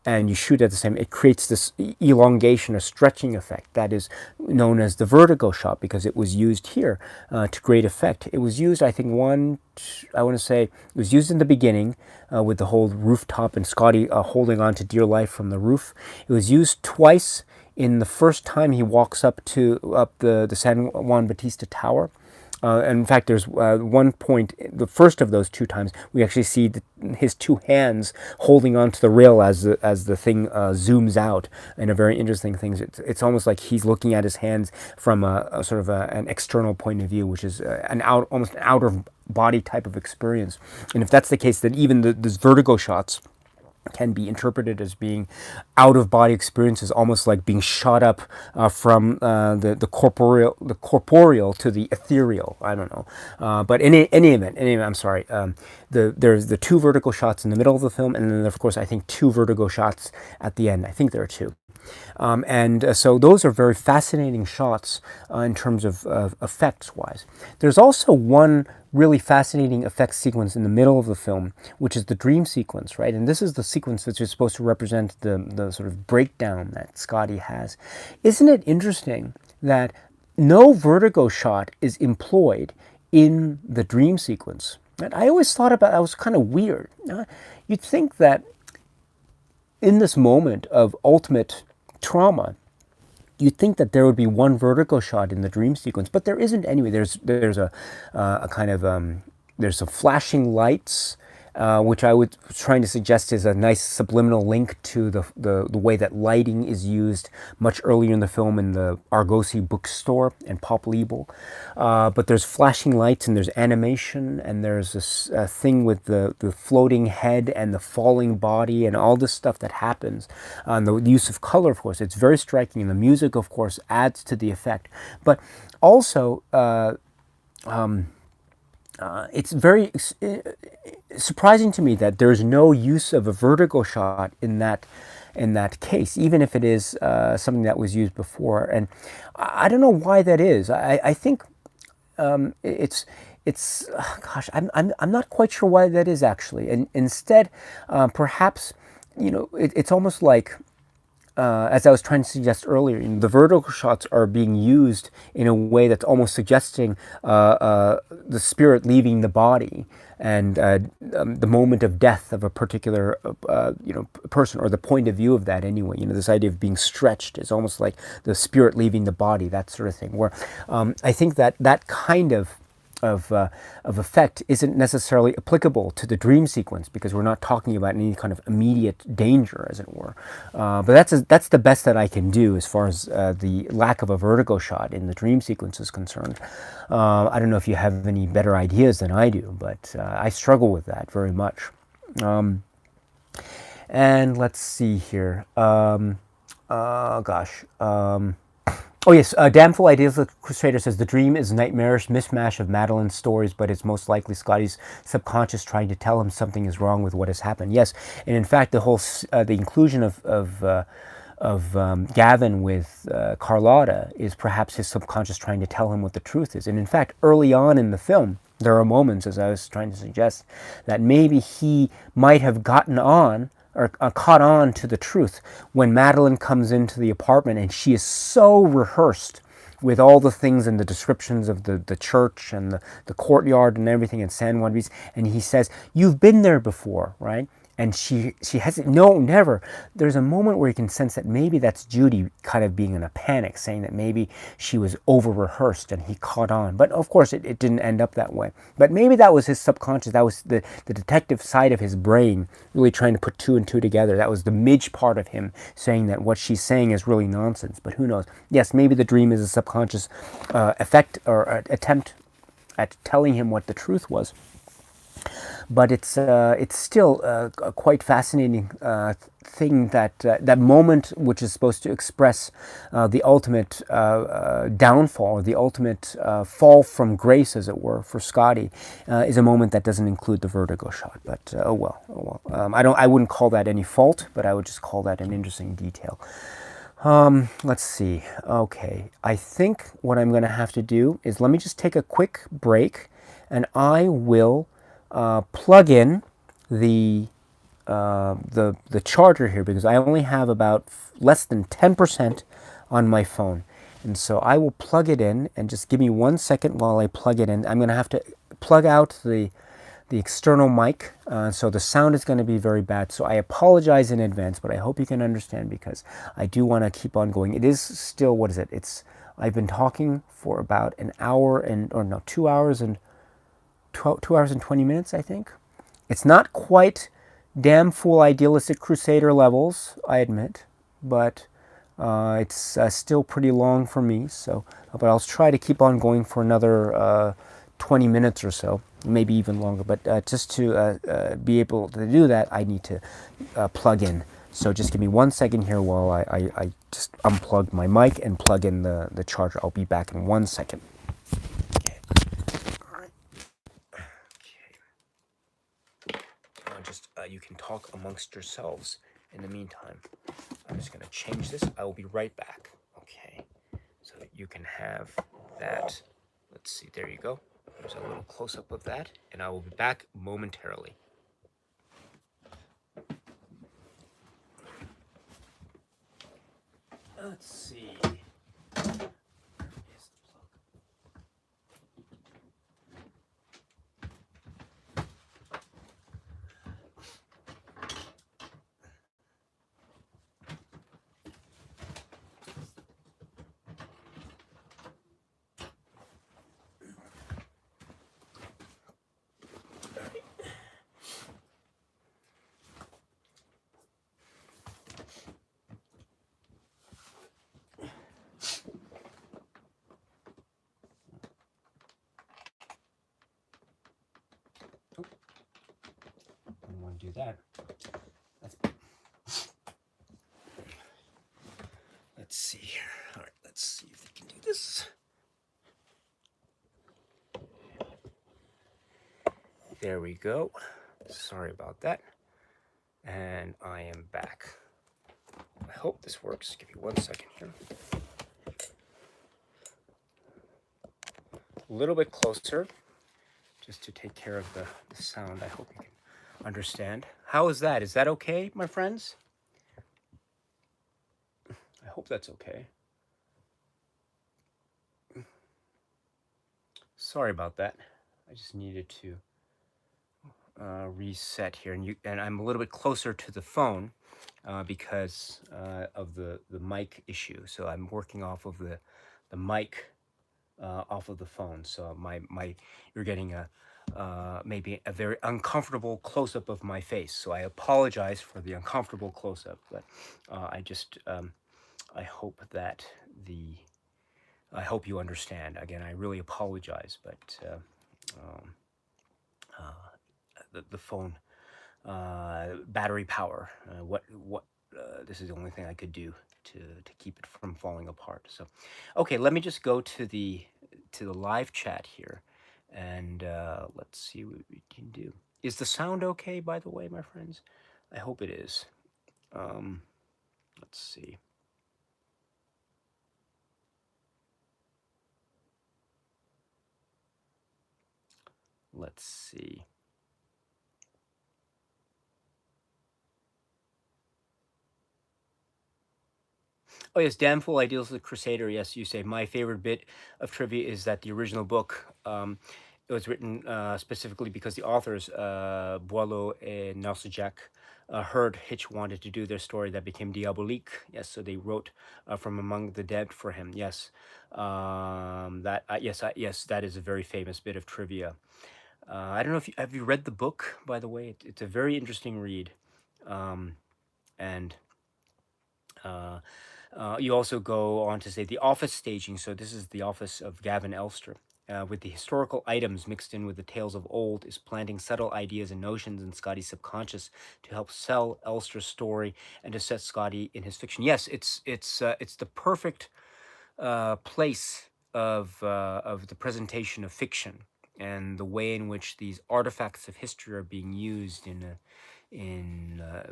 and you shoot at the same. It creates this elongation or stretching effect that is known as the vertigo shot, because it was used here to great effect. It was used, I think, it was used in the beginning with the whole rooftop and Scotty holding on to dear life from the roof. It was used twice. In the first time he walks up the San Juan Bautista Tower. And in fact, there's one point, the first of those two times, we actually see his two hands holding onto the rail as the thing zooms out, in a very interesting thing. It's almost like he's looking at his hands from a sort of an external point of view, which is almost an outer body type of experience. And if that's the case, then even these vertigo shots can be interpreted as being out-of-body experiences, almost like being shot up from the corporeal to the ethereal. I don't know, but in any event, I'm sorry. There's the two vertigo shots in the middle of the film, and then of course I think two vertigo shots at the end. I think there are two. So those are very fascinating shots in terms of effects-wise. There's also one really fascinating effects sequence in the middle of the film, which is the dream sequence, right? And this is the sequence that is supposed to represent the sort of breakdown that Scotty has. Isn't it interesting that no vertigo shot is employed in the dream sequence? And I always thought about that was kind of weird. You'd think that in this moment of ultimate trauma, you'd think that there would be one vertigo shot in the dream sequence, but there isn't anyway. There's a kind of there's some flashing lights, which I was trying to suggest is a nice subliminal link to the way that lighting is used much earlier in the film in the Argosy bookstore and Pop Label. But there's flashing lights, and there's animation, and there's this thing with the floating head and the falling body and all this stuff that happens. And the use of color, of course, it's very striking, and the music, of course, adds to the effect. But also, it's very surprising to me that there's no use of a vertigo shot in that case, even if it is something that was used before. And I don't know why that is. I think it's gosh, I'm not quite sure why that is actually. And instead, perhaps, it's almost like, as I was trying to suggest earlier, the vertical shots are being used in a way that's almost suggesting the spirit leaving the body, and the moment of death of a particular person, or the point of view of that anyway. This idea of being stretched is almost like the spirit leaving the body, that sort of thing. Where I think that kind of effect isn't necessarily applicable to the dream sequence, because we're not talking about any kind of immediate danger, as it were. But that's the best that I can do as far as the lack of a vertigo shot in the dream sequence is concerned. I don't know if you have any better ideas than I do, but I struggle with that very much. And let's see here. Oh yes, Damnful Ideas Crusader says the dream is a nightmarish mishmash of Madeline's stories, but it's most likely Scotty's subconscious trying to tell him something is wrong with what has happened. Yes, and in fact, the whole the inclusion of Gavin with Carlotta is perhaps his subconscious trying to tell him what the truth is. And in fact, early on in the film, there are moments, as I was trying to suggest, that maybe he might have gotten on or caught on to the truth when Madeline comes into the apartment and she is so rehearsed with all the things and the descriptions of the church and the courtyard and everything in San Juan Beach, and he says, "You've been there before, right?" And she has, no, never. There's a moment where you can sense that maybe that's Judy kind of being in a panic, saying that maybe she was over-rehearsed and he caught on. But of course, it didn't end up that way. But maybe that was his subconscious. That was the detective side of his brain really trying to put two and two together. That was the Midge part of him saying that what she's saying is really nonsense. But who knows? Yes, maybe the dream is a subconscious effect or attempt at telling him what the truth was. But it's still a quite fascinating thing that that moment, which is supposed to express the ultimate downfall, or the ultimate fall from grace, as it were, for Scotty, is a moment that doesn't include the vertigo shot. But oh well, oh well. I wouldn't call that any fault, but I would just call that an interesting detail. Let's see. Okay, I think what I'm going to have to do is let me just take a quick break, and I will plug in the charger here, because I only have about less than 10% on my phone. And so I will plug it in, and just give me 1 second while I plug it in. I'm going to have to plug out the external mic, so the sound is going to be very bad. So I apologize in advance, but I hope you can understand, because I do want to keep on going. It is still, what is it? I've been talking for about an hour and, or no, 2 hours and 2 hours and 20 minutes, I think. It's not quite damn fool idealistic crusader levels, I admit, but it's still pretty long for me. So, but I'll try to keep on going for another 20 minutes or so, maybe even longer. But just to be able to do that, I need to plug in. So just give me 1 second here while I just unplug my mic and plug in the charger. I'll be back in 1 second. You can talk amongst yourselves in the meantime. I'm just going to change this. I will be right back. Okay, so you can have that. Let's see, there you go. There's a little close-up of that, and I will be back momentarily. Let's see. I want to do that. Let's see here. All right, let's see if we can do this. There we go. Sorry about that. And I am back. I hope this works. Give me 1 second here. A little bit closer, just to take care of the sound. I hope you can understand. How is that? Is that okay, my friends? I hope that's okay. Sorry about that. I just needed to reset here, and I'm a little bit closer to the phone because of the mic issue. So I'm working off of the mic off of the phone. So you're getting maybe a very uncomfortable close-up of my face. So I apologize for the uncomfortable close-up, but I hope that I hope you understand. Again, I really apologize, but the phone battery power. This is the only thing I could do to keep it from falling apart. So, okay, let me just go to the live chat here, and let's see what we can do. Is the sound okay, by the way, my friends? I hope it is. Let's see. Let's see. Oh yes, Damnful Ideals of the Crusader. Yes, you say. My favorite bit of trivia is that the original book, it was written specifically because the authors, Boileau and Narsajak, heard Hitch wanted to do their story that became Diabolique. Yes, so they wrote from among the dead for him. Yes, yes, that is a very famous bit of trivia. I don't know if have you read the book, by the way. It's a very interesting read, and uh, you also go on to say the office staging. So this is the office of Gavin Elster. With the historical items mixed in with the tales of old, is planting subtle ideas and notions in Scotty's subconscious to help sell Elster's story and to set Scotty in his fiction. Yes, it's the perfect place of the presentation of fiction and the way in which these artifacts of history are being used in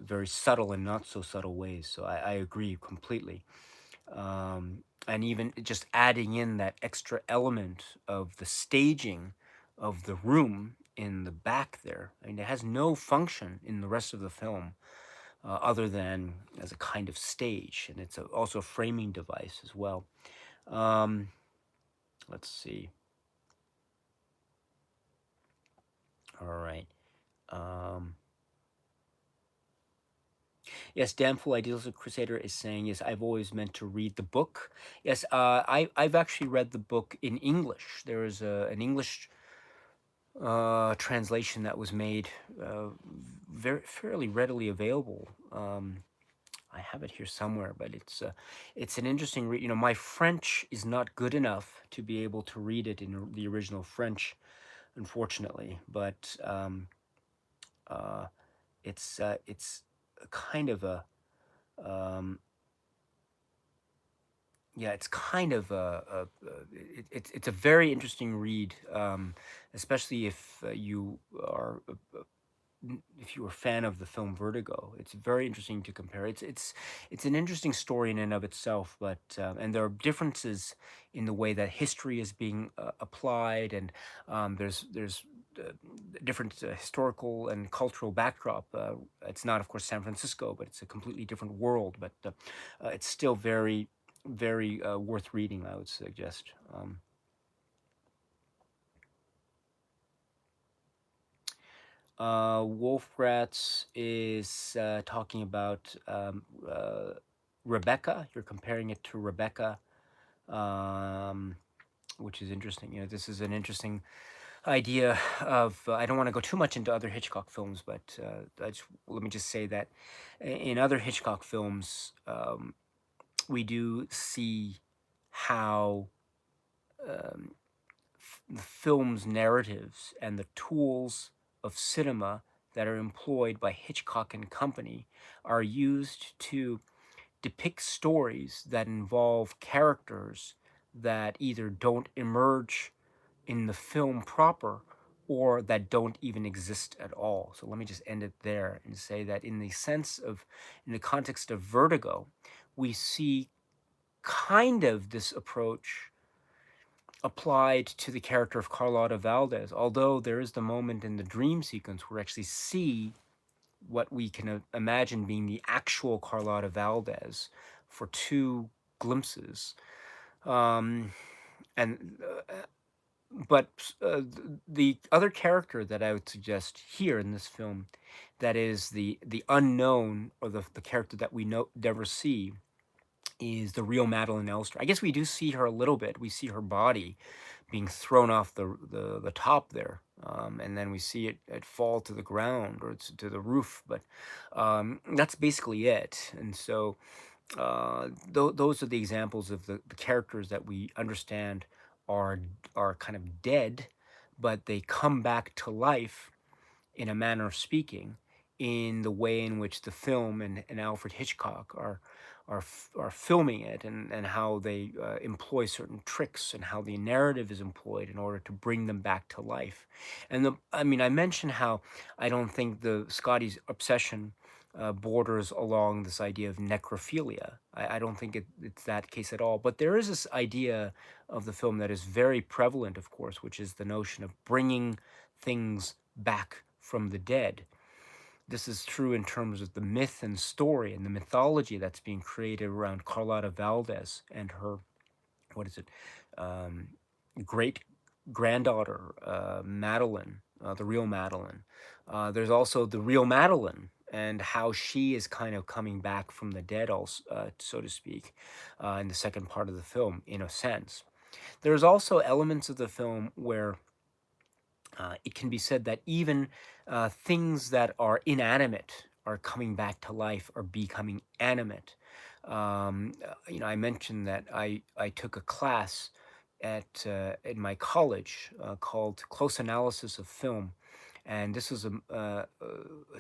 very subtle and not so subtle ways. So I agree completely. And even just adding in that extra element of the staging of the room in the back there. I mean, it has no function in the rest of the film other than as a kind of stage, and it's also a framing device as well. Um, let's see. All right. Um, yes, Damnful Ideals of Crusader is saying, yes, I've always meant to read the book. Yes, I've actually read the book in English. There is an English translation that was made very fairly readily available. I have it here somewhere, but it's an interesting read. You know, my French is not good enough to be able to read it in the original French, unfortunately. But uh, it's a kind of a um, yeah, it's kind of it's a very interesting read, especially if you were a fan of the film Vertigo. It's very interesting to compare. It's an interesting story in and of itself, but and there are differences in the way that history is being applied, and there's different historical and cultural backdrop. It's not, of course, San Francisco, but it's a completely different world. But it's still very worth reading, I would suggest. Wolfrats is talking about Rebecca. You're comparing it to Rebecca, um, which is interesting. You know, this is an interesting idea of. I don't want to go too much into other Hitchcock films, but let me just say that in other Hitchcock films, we do see how the film's narratives and the tools of cinema that are employed by Hitchcock and company are used to depict stories that involve characters that either don't emerge in the film proper or that don't even exist at all. So let me just end it there and say that in the context of Vertigo, we see kind of this approach applied to the character of Carlotta Valdez, although there is the moment in the dream sequence where we actually see what we can imagine being the actual Carlotta Valdez for two glimpses. Um, and but the other character that I would suggest here in this film, that is the unknown, or the character that we never see, is the real Madeline Elster. I guess we do see her a little bit. We see her body being thrown off the top there, and then we see it fall to the ground or to the roof. But that's basically it. And so those are the examples of the characters that we understand are are kind of dead, but they come back to life in a manner of speaking, in the way in which the film and Alfred Hitchcock are filming it, and how they employ certain tricks and how the narrative is employed in order to bring them back to life. And I mean, I mentioned how I don't think the Scotty's obsession borders along this idea of necrophilia. I don't think it's that case at all. But there is this idea of the film that is very prevalent, of course, which is the notion of bringing things back from the dead. This is true in terms of the myth and story and the mythology that's being created around Carlotta Valdez and her, what is it, great granddaughter, Madeline, the real Madeline. There's also the real Madeline and how she is kind of coming back from the dead, also, so to speak, in the second part of the film, in a sense. There's also elements of the film where it can be said that even things that are inanimate are coming back to life or becoming animate. I mentioned that I took a class at in my college called Close Analysis of Film, and this was a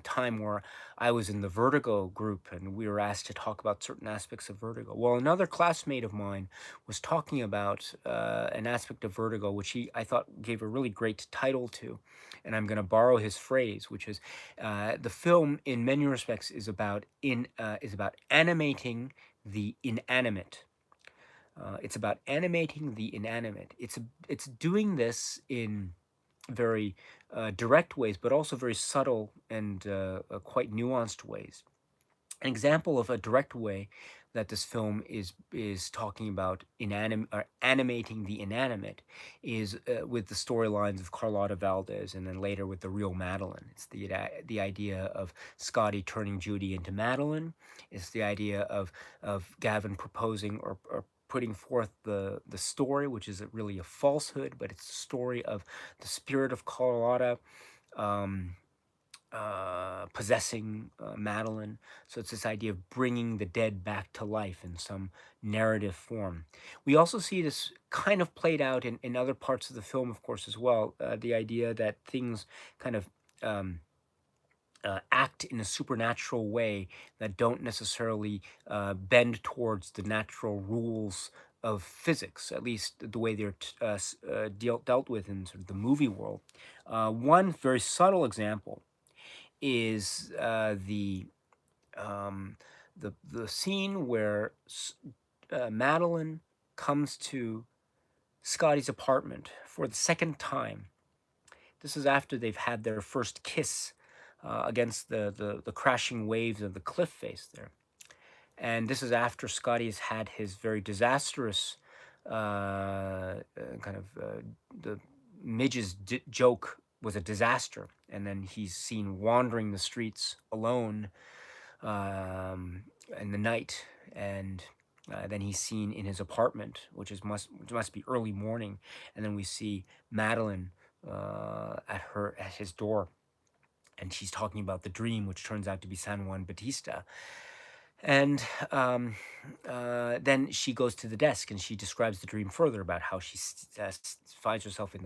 time where I was in the Vertigo group, and we were asked to talk about certain aspects of Vertigo. Well, another classmate of mine was talking about an aspect of Vertigo, which I thought gave a really great title to, and I'm going to borrow his phrase, which is the film, in many respects, is about animating the inanimate. It's about animating the inanimate. It's doing this in very direct ways, but also very subtle and quite nuanced ways. An example of a direct way that this film is talking about animating the inanimate is with the storylines of Carlotta Valdez, and then later with the real Madeline. It's the idea of Scotty turning Judy into Madeline. It's the idea of Gavin proposing or putting forth the story, which is really a falsehood, but it's the story of the spirit of Carlotta possessing Madeline. So it's this idea of bringing the dead back to life in some narrative form. We also see this kind of played out in other parts of the film, of course, as well. The idea that things kind of act in a supernatural way that don't necessarily bend towards the natural rules of physics, at least the way they're dealt with in sort of the movie world. One very subtle example is the scene where Madeline comes to Scotty's apartment for the second time. This is after they've had their first kiss against the crashing waves of the cliff face there. And this is after Scotty has had his very disastrous the Midges joke was a disaster, and then he's seen wandering the streets alone in the night, and then he's seen in his apartment, which must be early morning, and then we see Madeline at his door, and she's talking about the dream, which turns out to be San Juan Bautista. And then she goes to the desk and she describes the dream further about how she finds herself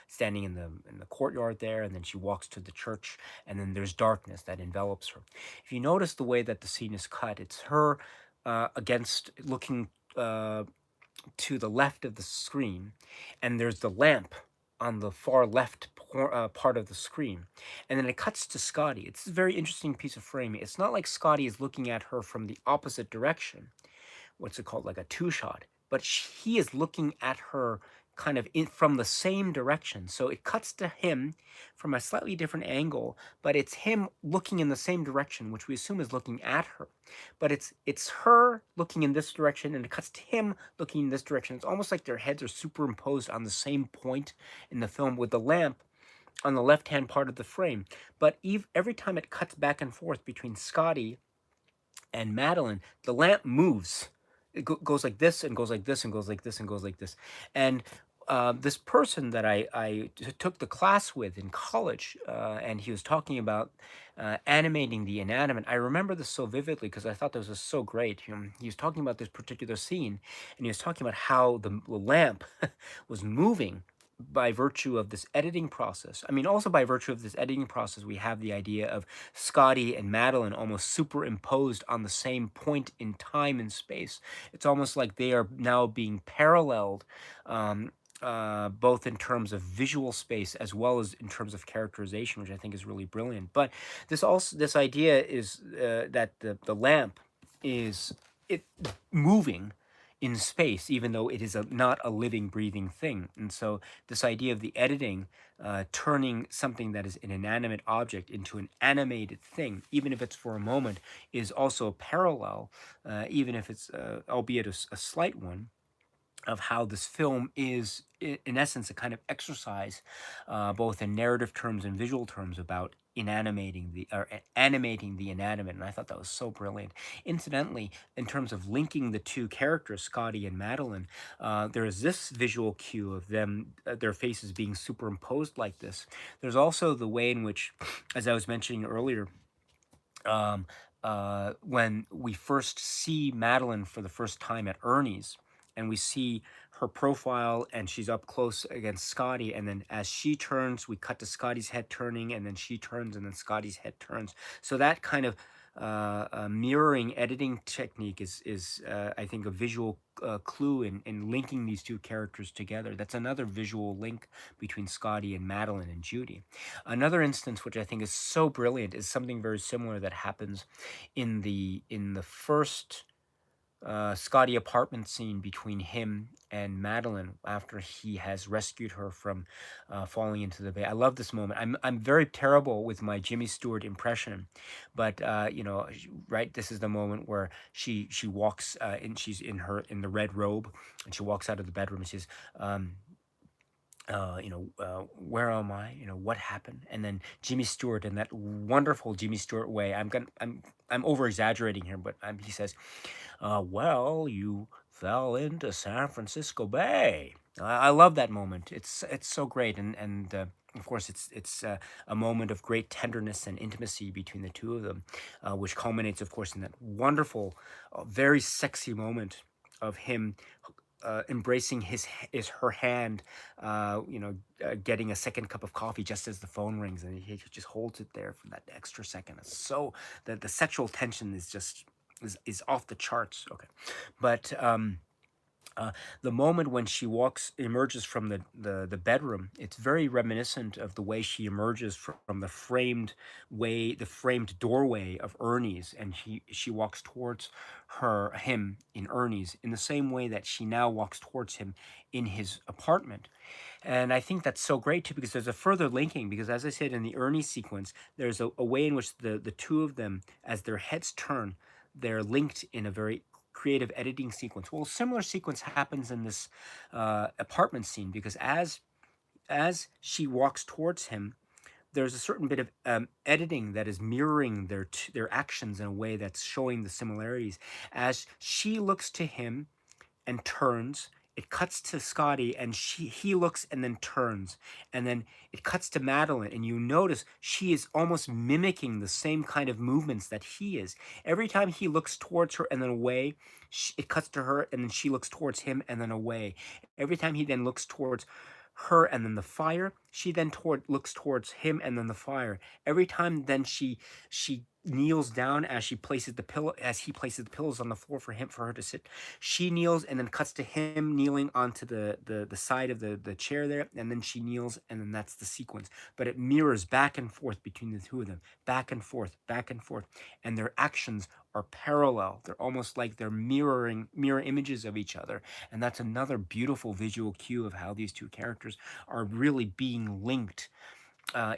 standing in the courtyard there, and then she walks to the church, and then there's darkness that envelops her. If you notice the way that the scene is cut, it's her looking to the left of the screen, and there's the lamp on the far left part of the screen. And then it cuts to Scotty. It's a very interesting piece of framing. It's not like Scotty is looking at her from the opposite direction. What's it called? Like a two-shot. But he is looking at her kind of from the same direction. So it cuts to him from a slightly different angle, but it's him looking in the same direction, which we assume is looking at her. But it's her looking in this direction, and it cuts to him looking in this direction. It's almost like their heads are superimposed on the same point in the film, with the lamp on the left-hand part of the frame. But every time it cuts back and forth between Scotty and Madeline, the lamp moves. It goes like this, and goes like this, and goes like this, and goes like this. And this person that I took the class with in college, and he was talking about animating the inanimate. I remember this so vividly because I thought this was so great. He was talking about this particular scene, and he was talking about how the lamp was moving by virtue of this editing process. I mean, also by virtue of this editing process, we have the idea of Scotty and Madeline almost superimposed on the same point in time and space. It's almost like they are now being paralleled, both in terms of visual space as well as in terms of characterization, which I think is really brilliant. But this idea is that the lamp is moving in space, even though it is not a living, breathing thing. And so this idea of the editing, turning something that is an inanimate object into an animated thing, even if it's for a moment, is also a parallel, even if it's, albeit a slight one, of how this film is, in essence, a kind of exercise, both in narrative terms and visual terms, about animating the inanimate. And I thought that was so brilliant. Incidentally, in terms of linking the two characters, Scotty and Madeline, there is this visual cue of them, their faces being superimposed like this. There's also the way in which, as I was mentioning earlier, um, when we first see Madeline for the first time at Ernie's, and we see her profile, and she's up close against Scotty, and then as she turns, we cut to Scotty's head turning, and then she turns, and then Scotty's head turns. So that kind of mirroring editing technique is I think, a visual clue in linking these two characters together. That's another visual link between Scotty and Madeline and Judy. Another instance, which I think is so brilliant, is something very similar that happens in the first Scotty apartment scene between him and Madeline after he has rescued her from falling into the bay. I love this moment. I'm very terrible with my Jimmy Stewart impression, but right, this is the moment where she walks she's in the red robe, and she walks out of the bedroom, and she's where am I? What happened? And then Jimmy Stewart, in that wonderful Jimmy Stewart way, I'm over exaggerating here, but he says, well, you fell into San Francisco Bay. I love that moment. It's so great, and of course, it's a moment of great tenderness and intimacy between the two of them, which culminates, of course, in that wonderful, very sexy moment of him embracing her hand, getting a second cup of coffee just as the phone rings, and he just holds it there for that extra second. It's so the sexual tension is just is off the charts. Okay, but the moment when she emerges from the bedroom, it's very reminiscent of the way she emerges from the framed doorway of Ernie's, and she walks towards him in Ernie's, in the same way that she now walks towards him in his apartment. And I think that's so great too, because there's a further linking, because as I said, in the Ernie sequence, there's a way in which the two of them, as their heads turn, they're linked in a very creative editing sequence. Well, a similar sequence happens in this apartment scene, because as she walks towards him, there's a certain bit of editing that is mirroring their actions in a way that's showing the similarities. As she looks to him and turns, it cuts to Scotty, and he looks and then turns, and then it cuts to Madeline, and you notice she is almost mimicking the same kind of movements that he is. Every time he looks towards her and then away, it cuts to her, and then she looks towards him and then away. Every time he then looks towards her and then the fire, she then looks towards him and then the fire. Every time then she kneels down as he places the pillows on the floor for her to sit. She kneels and then cuts to him kneeling onto the side of the chair there, and then she kneels, and then that's the sequence. But it mirrors back and forth between the two of them, back and forth, and their actions are parallel. They're almost like they're mirror images of each other. And that's another beautiful visual cue of how these two characters are really being linked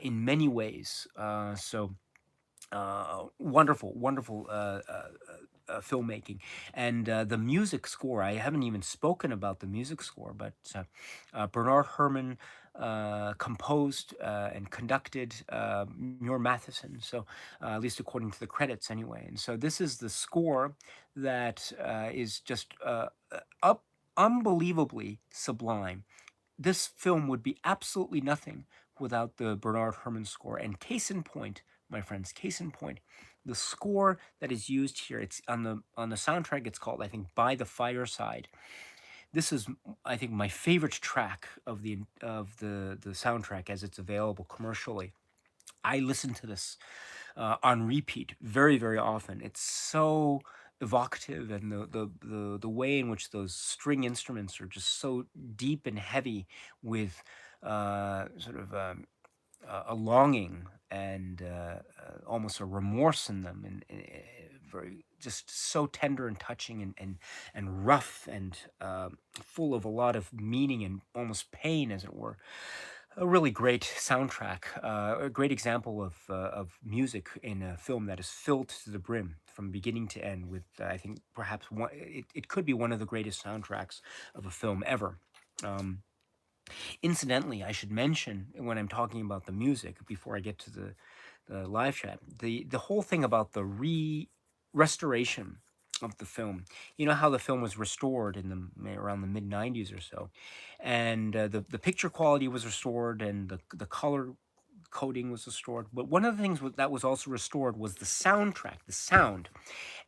in many ways. Wonderful filmmaking. And the music score, I haven't even spoken about the music score, but Bernard Herrmann composed and conducted Muir Matheson, so at least according to the credits anyway. And so this is the score that is just unbelievably sublime. This film would be absolutely nothing without the Bernard Herrmann score. And case in point, my friends, the score that is used here, it's on the soundtrack, it's called, I think, By the Fireside. This is, I think, my favorite track of the soundtrack as it's available commercially. I listen to this on repeat very, very often. It's so evocative, and the way in which those string instruments are just so deep and heavy with sort of a longing and almost a remorse in them, and very just so tender and touching and rough and full of a lot of meaning and almost pain, as it were. A really great soundtrack, a great example of music in a film that is filled to the brim from beginning to end with, I think, perhaps it could be one of the greatest soundtracks of a film ever. Um, Incidentally, I should mention when I'm talking about the music, before I get to the live chat, the whole thing about the restoration of the film. You know how the film was restored in around the mid '90s or so, and the picture quality was restored and the color coding was restored. But one of the things that was also restored was the soundtrack, the sound.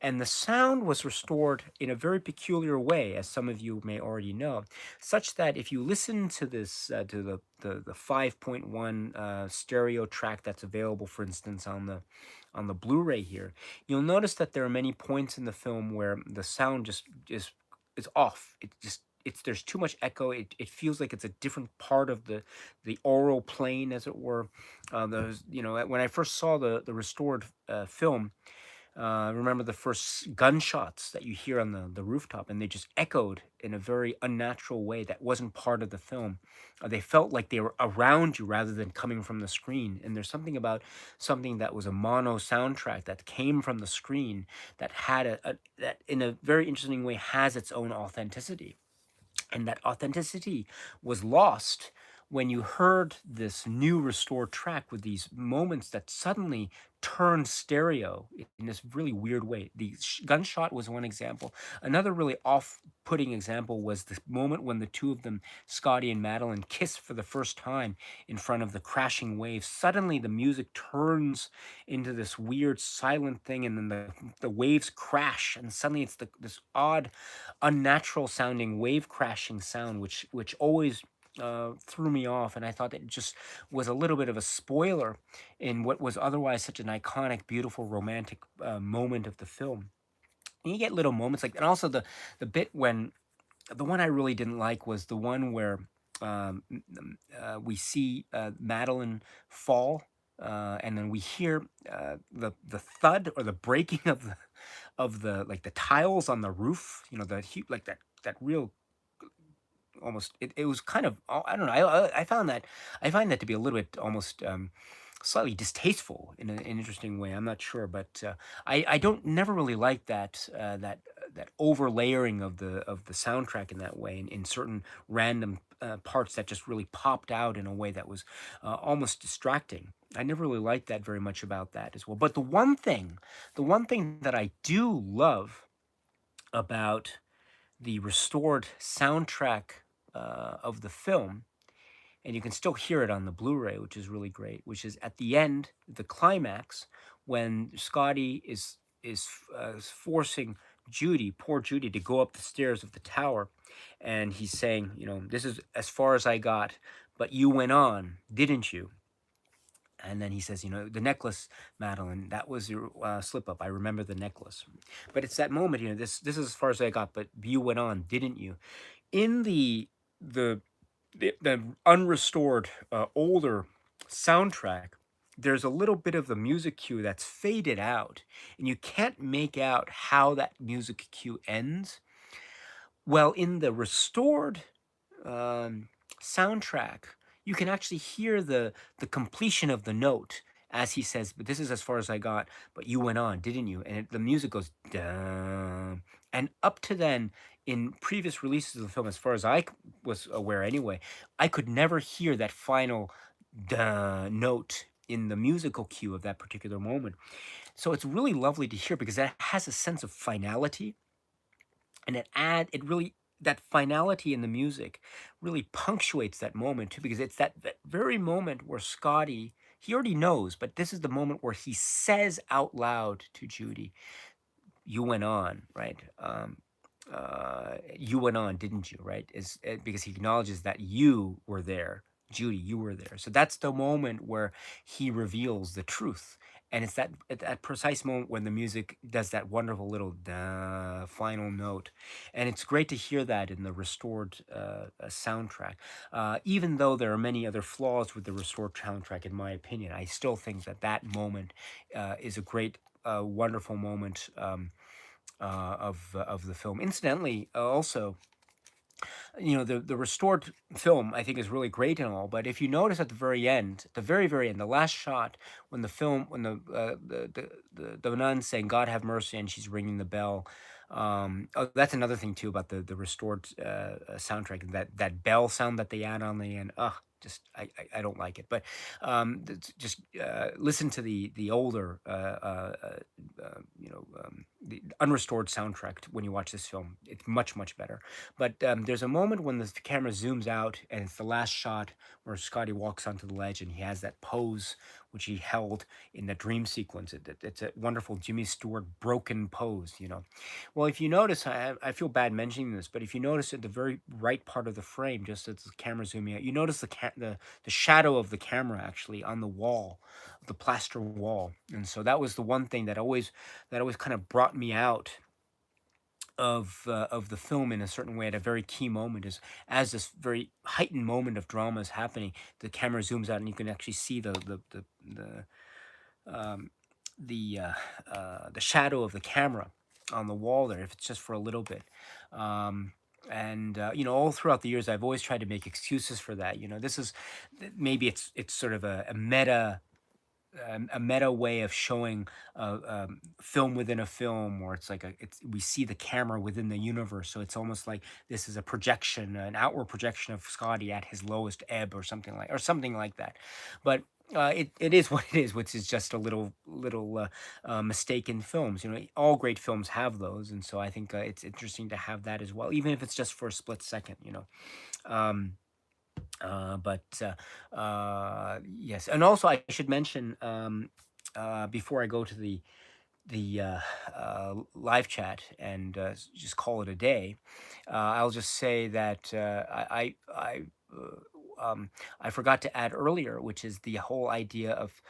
And the sound was restored in a very peculiar way, as some of you may already know, such that if you listen to this, to the 5.1 stereo track that's available, for instance, on the Blu-ray here, you'll notice that there are many points in the film where the sound just is off. It's there's too much echo. It feels like it's a different part of the oral plane, as it were. Those, when I first saw the restored film, remember the first gunshots that you hear on the rooftop, and they just echoed in a very unnatural way that wasn't part of the film. They felt like they were around you rather than coming from the screen. And there's something about something that was a mono soundtrack that came from the screen that had that in a very interesting way has its own authenticity. And that authenticity was lost when you heard this new restored track with these moments that suddenly turned stereo in this really weird way. The gunshot was one example. Another really off-putting example was the moment when the two of them, Scotty and Madeline, kiss for the first time in front of the crashing waves. Suddenly the music turns into this weird silent thing, and then the waves crash, and suddenly it's this odd, unnatural sounding wave crashing sound, which always threw me off, and I thought that it just was a little bit of a spoiler in what was otherwise such an iconic, beautiful, romantic moment of the film. And you get little moments like, and also the bit when the one I really didn't like was the one where we see Madeline fall, and then we hear the thud or the breaking of the like the tiles on the roof. Like that real almost it was kind of, I don't know, I find that to be a little bit almost slightly distasteful in an interesting way. I'm not sure, but I don't never really like that over layering of the soundtrack in that way, in certain random parts that just really popped out in a way that was almost distracting. I never really liked that very much about that as well. But the one thing that I do love about the restored soundtrack of the film, and you can still hear it on the Blu-ray, which is really great, which is at the end, the climax, when Scotty is forcing Judy, poor Judy, to go up the stairs of the tower, and he's saying, this is as far as I got, but you went on, didn't you? And then he says, the necklace, Madeline, that was your slip up. I remember the necklace. But it's that moment, this is as far as I got, but you went on, didn't you? In the the unrestored older soundtrack, there's a little bit of the music cue that's faded out, and you can't make out how that music cue ends. Well, in the restored soundtrack, you can actually hear the completion of the note as he says, "But this is as far as I got. But you went on, didn't you?" And the music goes dun. And up to then, in previous releases of the film, as far as was aware anyway, I could never hear that final dun note in the musical cue of that particular moment. So it's really lovely to hear because that has a sense of finality, and it really, that finality in the music really punctuates that moment too, because it's that very moment where Scotty, he already knows, but this is the moment where he says out loud to Judy, you went on, right? You went on, didn't you, right? Because he acknowledges that you were there, Judy, you were there. So that's the moment where he reveals the truth. And it's at that precise moment when the music does that wonderful little final note. And it's great to hear that in the restored soundtrack. Even though there are many other flaws with the restored soundtrack, in my opinion, I still think that moment is a great a wonderful moment of the film. Incidentally, also, the restored film I think is really great and all, but if you notice at the very end, the very end, the last shot, when the nun's saying "God have mercy" and she's ringing the bell. Oh, that's another thing too about the restored soundtrack. That bell sound that they add on the end. Ugh, just I don't like it. But just listen to the older the unrestored soundtrack when you watch this film. It's much better. But there's a moment when the camera zooms out, and it's the last shot where Scotty walks onto the ledge, and he has that pose which he held in the dream sequence. It's a wonderful Jimmy Stewart broken pose, Well, if you notice, I feel bad mentioning this, but if you notice at the very right part of the frame, just as the camera zooming out, you notice the shadow of the camera actually on the wall, the plaster wall. And so that was the one thing that always kind of brought me out of the film in a certain way at a very key moment, is as this very heightened moment of drama is happening, the camera zooms out and you can actually see um, the shadow of the camera on the wall there, if it's just for a little bit. And all throughout the years, I've always tried to make excuses for that. This is maybe it's sort of a meta way of showing film within a film, or we see the camera within the universe. So it's almost like this is a projection, an outward projection of Scotty at his lowest ebb, or something like that. But it is what it is, which is just a little mistake in films. All great films have those, and so I think it's interesting to have that as well, even if it's just for a split second. Um, but Yes, and also I should mention, before I go to the live chat and just call it a day. I'll just say that I forgot to add earlier, which is the whole idea of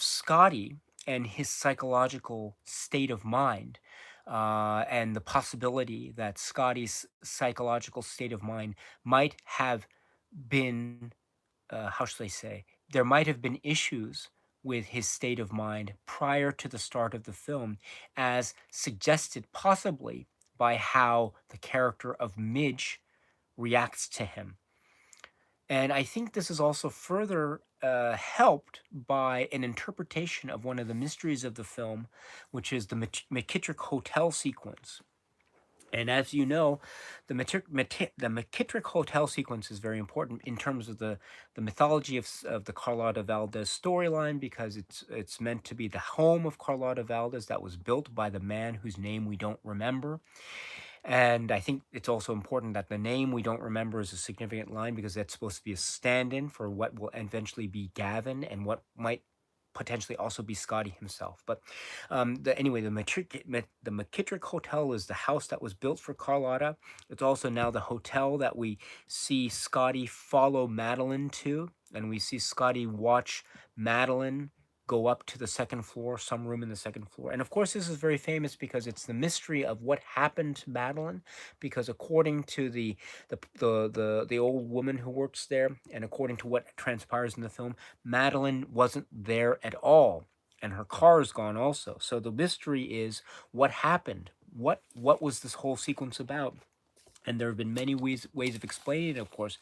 Scotty and his psychological state of mind. And the possibility that Scotty's psychological state of mind might have been, how should I say, there might have been issues with his state of mind prior to the start of the film, as suggested possibly by how the character of Midge reacts to him. And I think this is also further helped by an interpretation of one of the mysteries of the film, which is the McKittrick Hotel sequence. And as you know, the McKittrick Hotel sequence is very important in terms of the mythology of the Carlotta Valdez storyline, because it's meant to be the home of Carlotta Valdez that was built by the man whose name we don't remember. And I think it's also important that the name we don't remember is a significant line, because that's supposed to be a stand-in for what will eventually be Gavin and what might potentially also be Scotty himself. But anyway, the McKittrick Hotel is the house that was built for Carlotta. It's also now the hotel that we see Scotty follow Madeline to, and we see Scotty watch Madeline go up to the second floor, some room in the second floor. And of course, this is very famous because it's the mystery of what happened to Madeline. Because according to the old woman who works there, and according to what transpires in the film, Madeline wasn't there at all, and her car is gone also. So the mystery is what happened. What was this whole sequence about? And there have been many ways of explaining it. Of course,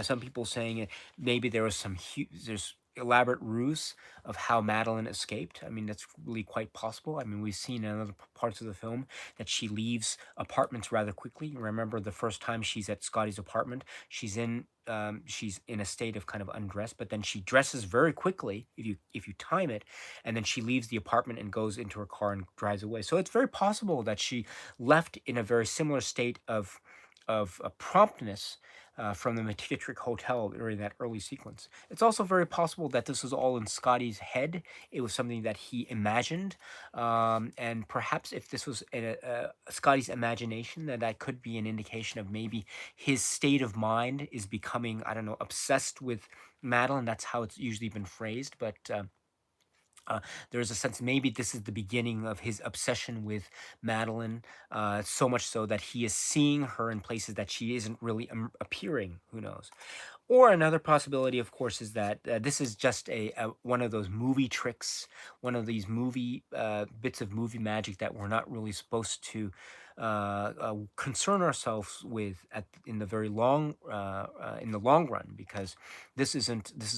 some people saying maybe there was there's elaborate ruse of how Madeline escaped. I mean, that's really quite possible. I mean, we've seen in other parts of the film that she leaves apartments rather quickly. Remember the first time she's at Scotty's apartment, she's in a state of kind of undress, but then she dresses very quickly if you time it, and then she leaves the apartment and goes into her car and drives away. So it's very possible that she left in a very similar state of promptness from the McKittrick Hotel during that early sequence. It's also very possible that this was all in Scotty's head. It was something that he imagined, and perhaps if this was Scotty's imagination, that could be an indication of maybe his state of mind is becoming, I don't know, obsessed with Madeline. That's how it's usually been phrased, but there's a sense maybe this is the beginning of his obsession with Madeline, so much so that he is seeing her in places that she isn't really appearing. Who knows? Or another possibility, of course, is that this is just a one of those movie tricks, one of these movie bits of movie magic that we're not really supposed to concern ourselves with in the very long in the long run, because this is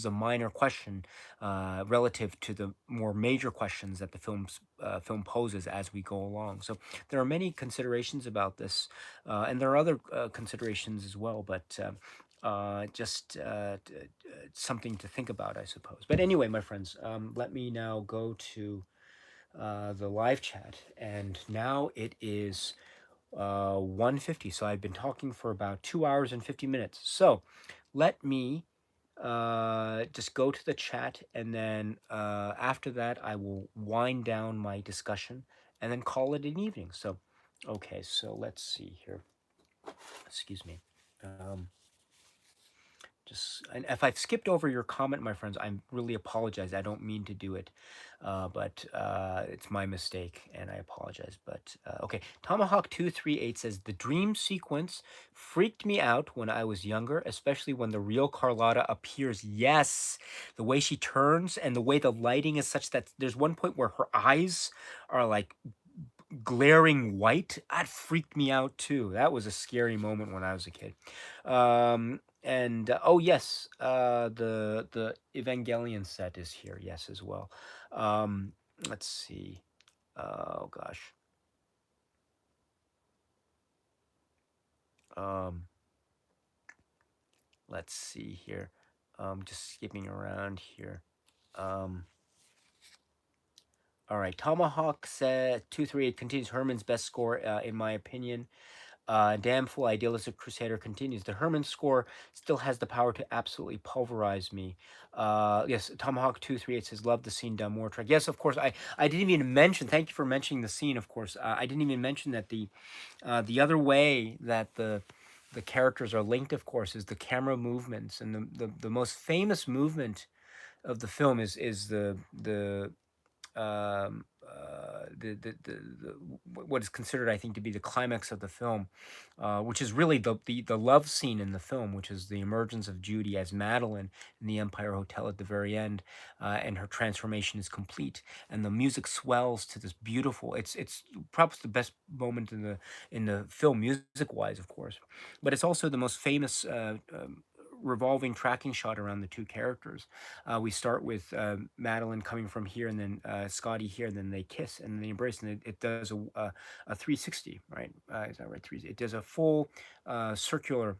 a minor question relative to the more major questions that the film poses as we go along. So there are many considerations about this, and there are other considerations as well, but. Just something to think about, I suppose. But anyway, my friends, let me now go to the live chat, and now it is 1:50. So I've been talking for about 2 hours and 50 minutes. So let me just go to the chat, and then after that, I will wind down my discussion and then call it an evening. So, okay, so let's see here. Excuse me. Just, and if I've skipped over your comment, my friends, I really apologize. I don't mean to do it, but it's my mistake, and I apologize. But okay, Tomahawk 238 says the dream sequence freaked me out when I was younger, especially when the real Carlotta appears. Yes, the way she turns and the way the lighting is such that there's one point where her eyes are like glaring white. That freaked me out too. That was a scary moment when I was a kid. And oh yes, the Evangelion set is here. Yes, as well. Let's see. Oh gosh. Um, let's see here. Just skipping around here. Um, all right. Tomahawk said 238 continues Herman's best score in my opinion. Damn Fool Idealistic Crusader continues. The Herman score still has the power to absolutely pulverize me. Yes, Tomahawk 238 says, love the scene done more track. Yes, of course. I didn't even mention, thank you for mentioning the scene, of course. I didn't even mention that the other way that the characters are linked, of course, is the camera movements. And the most famous movement of the film is the what is considered, I think, to be the climax of the film, which is really the love scene in the film, which is the emergence of Judy as Madeline in the Empire Hotel at the very end, and her transformation is complete, and the music swells to this beautiful. It's perhaps the best moment in the film, music wise, of course, but it's also the most famous. Revolving tracking shot around the two characters. We start with Madeline coming from here, and then Scotty here, and then they kiss and they embrace, and it does a 360, right? Is that right? It does a full circular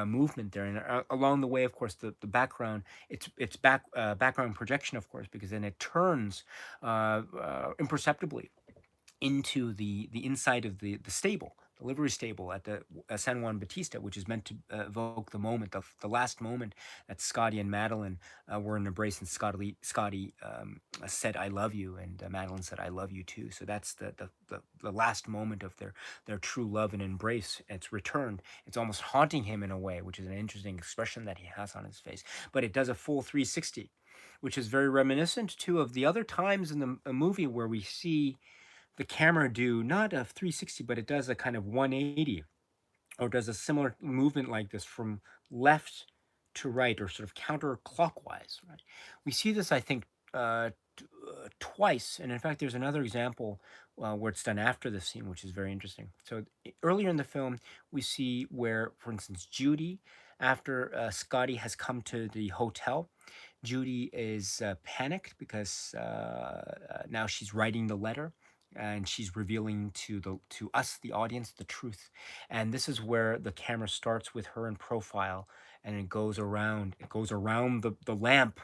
movement there, and along the way, of course, the background, it's background projection, of course, because then it turns imperceptibly into the inside of the stable, the livery stable at the San Juan Batista, which is meant to evoke the moment, the last moment that Scotty and Madeline were in embrace, and Scotty said, "I love you," and Madeline said, "I love you too." So that's the last moment of their true love and embrace. It's returned. It's almost haunting him in a way, which is an interesting expression that he has on his face. But it does a full 360, which is very reminiscent too of the other times in the movie where we see the camera do not a 360, but it does a kind of 180, or does a similar movement like this from left to right, or sort of counterclockwise, right? We see this, I think, twice. And in fact, there's another example where it's done after the scene, which is very interesting. So earlier in the film, we see where, for instance, Judy, after Scotty has come to the hotel, Judy is panicked because now she's writing the letter, and she's revealing to us, the audience, the truth. And this is where the camera starts with her in profile, and it goes around. It goes around the lamp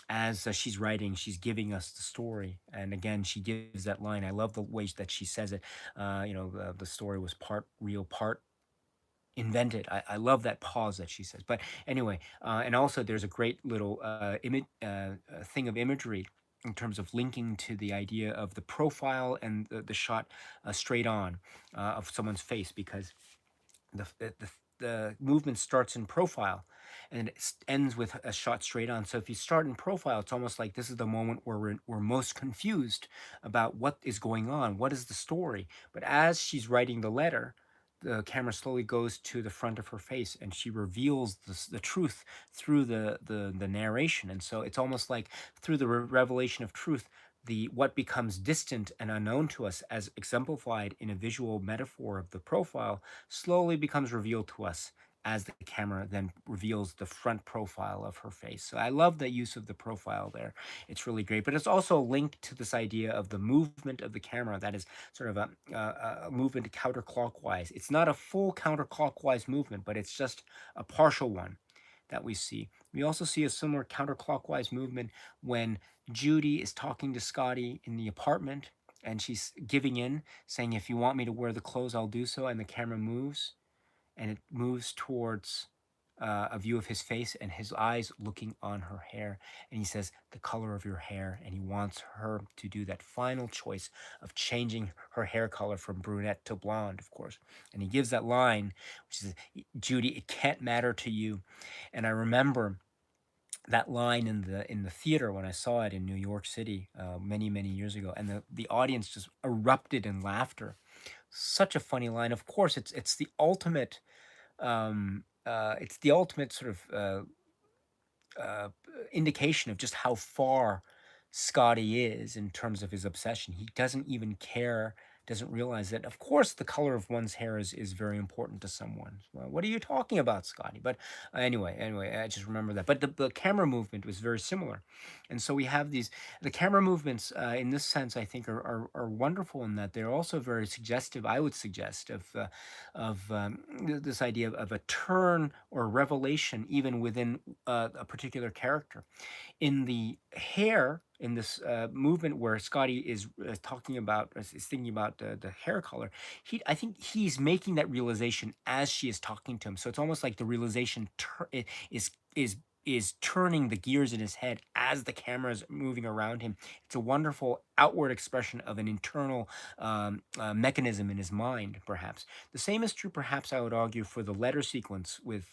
as she's writing. She's giving us the story, and again, she gives that line. I love the way that she says it. The story was part real, part invented. I love that pause that she says. But anyway, and also there's a great little thing of imagery in terms of linking to the idea of the profile and the shot straight on of someone's face, because the movement starts in profile and it ends with a shot straight on. So if you start in profile, it's almost like this is the moment where we're most confused about what is going on, what is the story. But as she's writing the letter, the camera slowly goes to the front of her face, and she reveals the truth through the narration. And so it's almost like through the revelation of truth, the what becomes distant and unknown to us, as exemplified in a visual metaphor of the profile, slowly becomes revealed to us as the camera then reveals the front profile of her face. So I love the use of the profile there. It's really great, but it's also linked to this idea of the movement of the camera that is sort of a movement counterclockwise. It's not a full counterclockwise movement, but it's just a partial one that we see. We also see a similar counterclockwise movement when Judy is talking to Scotty in the apartment, and she's giving in, saying, if you want me to wear the clothes, I'll do so. And the camera moves, and it moves towards a view of his face and his eyes looking on her hair. And he says, the color of your hair. And he wants her to do that final choice of changing her hair color from brunette to blonde, of course. And he gives that line, which is, Judy, it can't matter to you. And I remember that line in the theater when I saw it in New York City many years ago, and the audience just erupted in laughter. Such a funny line. Of course, it's the ultimate sort of indication of just how far Scotty is in terms of his obsession. He doesn't even care, doesn't realize that, of course, the color of one's hair is very important to someone. Well, what are you talking about, Scotty? But anyway, I just remember that. But the camera movement was very similar. And so we have the camera movements in this sense, I think, are wonderful in that they're also very suggestive, I would suggest, of this idea of a turn or revelation even within a particular character. In the hair, in this movement where Scotty is talking about, is thinking about the hair color, I think he's making that realization as she is talking to him. So it's almost like the realization is turning the gears in his head as the camera is moving around him. It's a wonderful outward expression of an internal mechanism in his mind, perhaps. The same is true, perhaps, I would argue, for the letter sequence with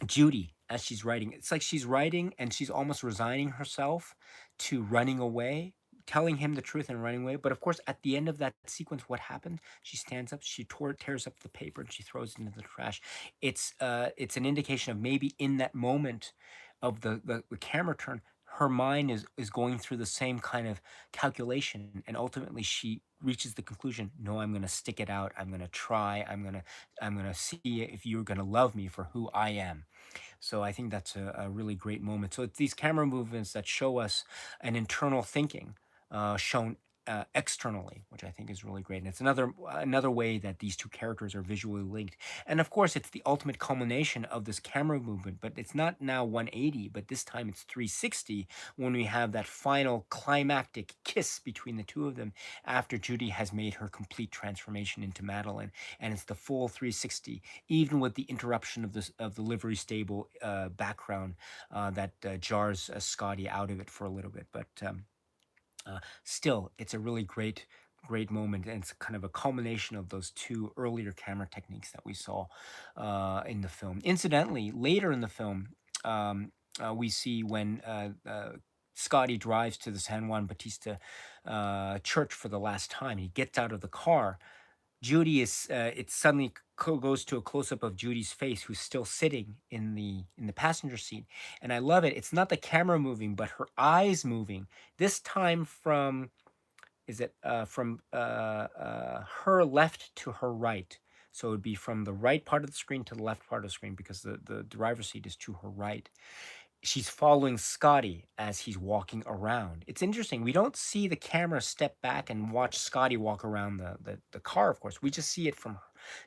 Judy as she's writing. It's like she's writing and she's almost resigning herself to running away, telling him the truth and running away. But of course, at the end of that sequence, what happens? She stands up, she tears up the paper, and she throws it into the trash. It's an indication of maybe in that moment of the camera turn, her mind is going through the same kind of calculation, and ultimately she reaches the conclusion, no, I'm going to stick it out, I'm going to try, I'm going to see if you're going to love me for who I am. So I think that's a really great moment. So it's these camera movements that show us an internal thinking shown externally, which I think is really great. And it's another way that these two characters are visually linked. And of course, it's the ultimate culmination of this camera movement, but it's not now 180, but this time it's 360 when we have that final climactic kiss between the two of them after Judy has made her complete transformation into Madeline. And it's the full 360, even with the interruption of the livery stable background that jars Scotty out of it for a little bit. But still, it's a really great moment, and it's kind of a culmination of those two earlier camera techniques that we saw in the film. Incidentally, later in the film, we see when Scotty drives to the San Juan Bautista church for the last time. He gets out of the car. Judy it suddenly goes to a close-up of Judy's face, who's still sitting in the passenger seat. And I love it. It's not the camera moving, but her eyes moving. This time from her left to her right. So it would be from the right part of the screen to the left part of the screen, because the driver's seat is to her right. She's following Scotty as he's walking around. It's interesting. We don't see the camera step back and watch Scotty walk around the car, of course. We just see it from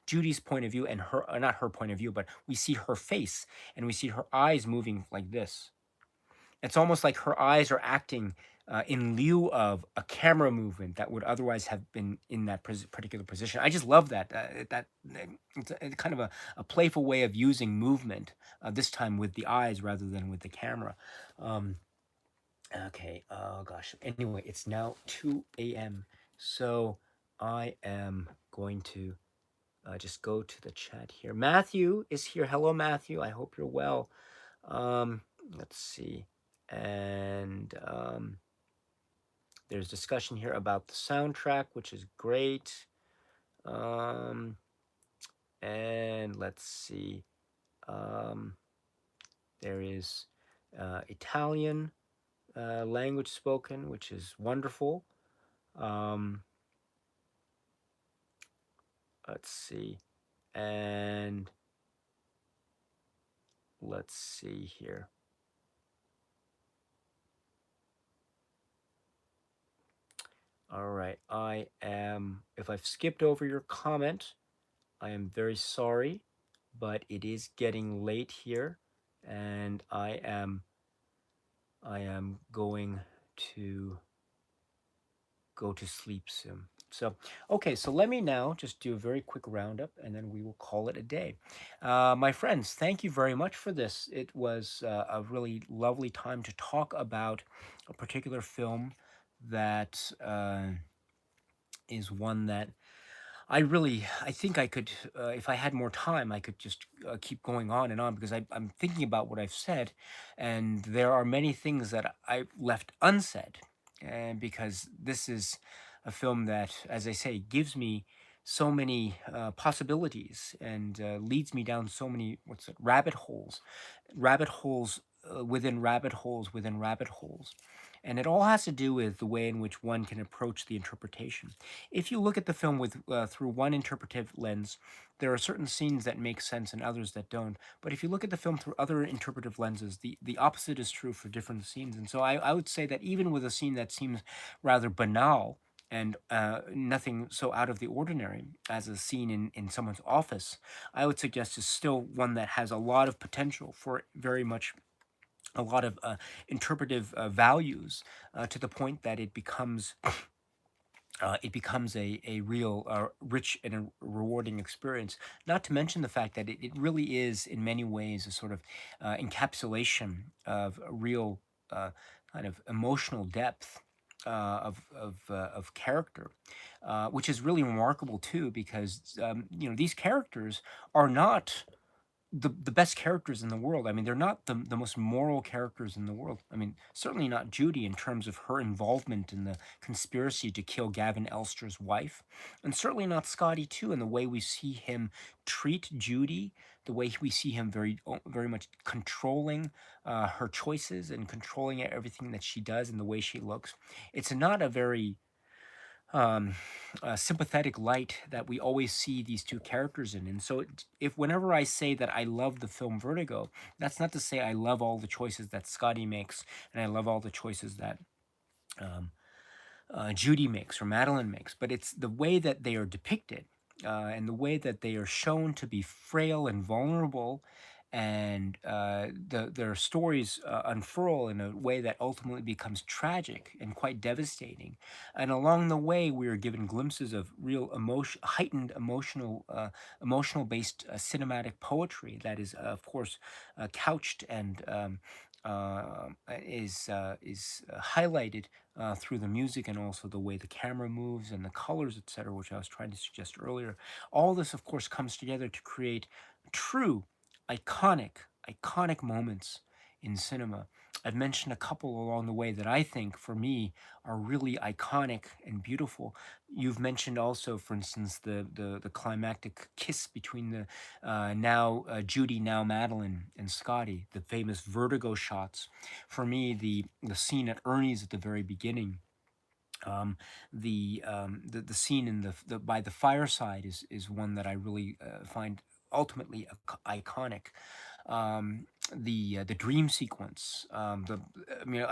Judy's point of view, and her, not her point of view, but we see her face and we see her eyes moving like this. It's almost like her eyes are acting in lieu of a camera movement that would otherwise have been in that particular position. I just love that. It's kind of a playful way of using movement, this time with the eyes rather than with the camera. Okay, oh gosh. Anyway, it's now 2 a.m. So I am going to just go to the chat here. Matthew is here. Hello, Matthew. I hope you're well. Let's see. And there's discussion here about the soundtrack, which is great. And let's see. Um, there is Italian language spoken, which is wonderful. Um, let's see. And let's see here. All right. if I've skipped over your comment, I am very sorry, but it is getting late here, and I am going to go to sleep soon. So, okay, so let me now just do a very quick roundup and then we will call it a day. My friends, thank you very much for this. It was a really lovely time to talk about a particular film that is one that I think I could, if I had more time, I could just keep going on and on because I'm thinking about what I've said, and there are many things that I left unsaid, and because this is a film that, as I say, gives me so many possibilities and leads me down so many rabbit holes within rabbit holes within rabbit holes, and it all has to do with the way in which one can approach the interpretation. If you look at the film with through one interpretive lens, there are certain scenes that make sense and others that don't. But if you look at the film through other interpretive lenses, the opposite is true for different scenes. And so I would say that even with a scene that seems rather banal and nothing so out of the ordinary as a scene in someone's office, I would suggest is still one that has a lot of potential for very much a lot of interpretive values to the point that it becomes a real rich and a rewarding experience. Not to mention the fact that it really is, in many ways, a sort of encapsulation of a real kind of emotional depth of character, which is really remarkable too, because these characters are not the best characters in the world. I mean, they're not the most moral characters in the world. I mean, certainly not Judy in terms of her involvement in the conspiracy to kill Gavin Elster's wife, and certainly not Scotty too in the way we see him treat Judy, the way we see him very much controlling her choices and controlling everything that she does and the way she looks. It's not a very sympathetic light that we always see these two characters in. And so, if whenever I say that I love the film Vertigo, that's not to say I love all the choices that Scotty makes and I love all the choices that Judy makes or Madeline makes, but it's the way that they are depicted and the way that they are shown to be frail and vulnerable, and their stories unfurl in a way that ultimately becomes tragic and quite devastating. And along the way, we are given glimpses of real heightened emotional-based cinematic poetry that is, of course, couched and is highlighted through the music and also the way the camera moves and the colors, etc., which I was trying to suggest earlier. All this, of course, comes together to create true, iconic moments in cinema. I've mentioned a couple along the way that I think, for me, are really iconic and beautiful. You've mentioned also, for instance, the climactic kiss between the now Judy, now Madeline, and Scotty, the famous Vertigo shots. For me, the scene at Ernie's at the very beginning, the scene in the by the fireside is one that I really find ultimately iconic. The dream sequence, I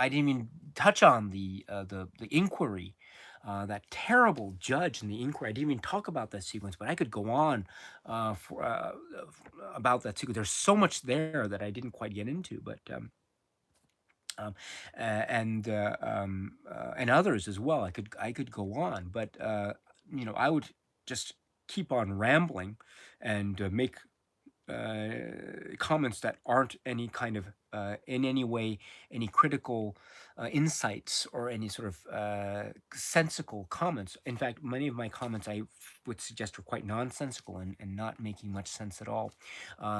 didn't even touch on the inquiry. That terrible judge in the inquiry. I didn't even talk about that sequence, but I could go on about that sequence. There's so much there that I didn't quite get into, but um, and others as well. I could go on, but I would just keep on rambling and make comments that aren't any kind of in any way any critical insights or any sort of sensical comments. In fact, many of my comments I would suggest are quite nonsensical and not making much sense at all.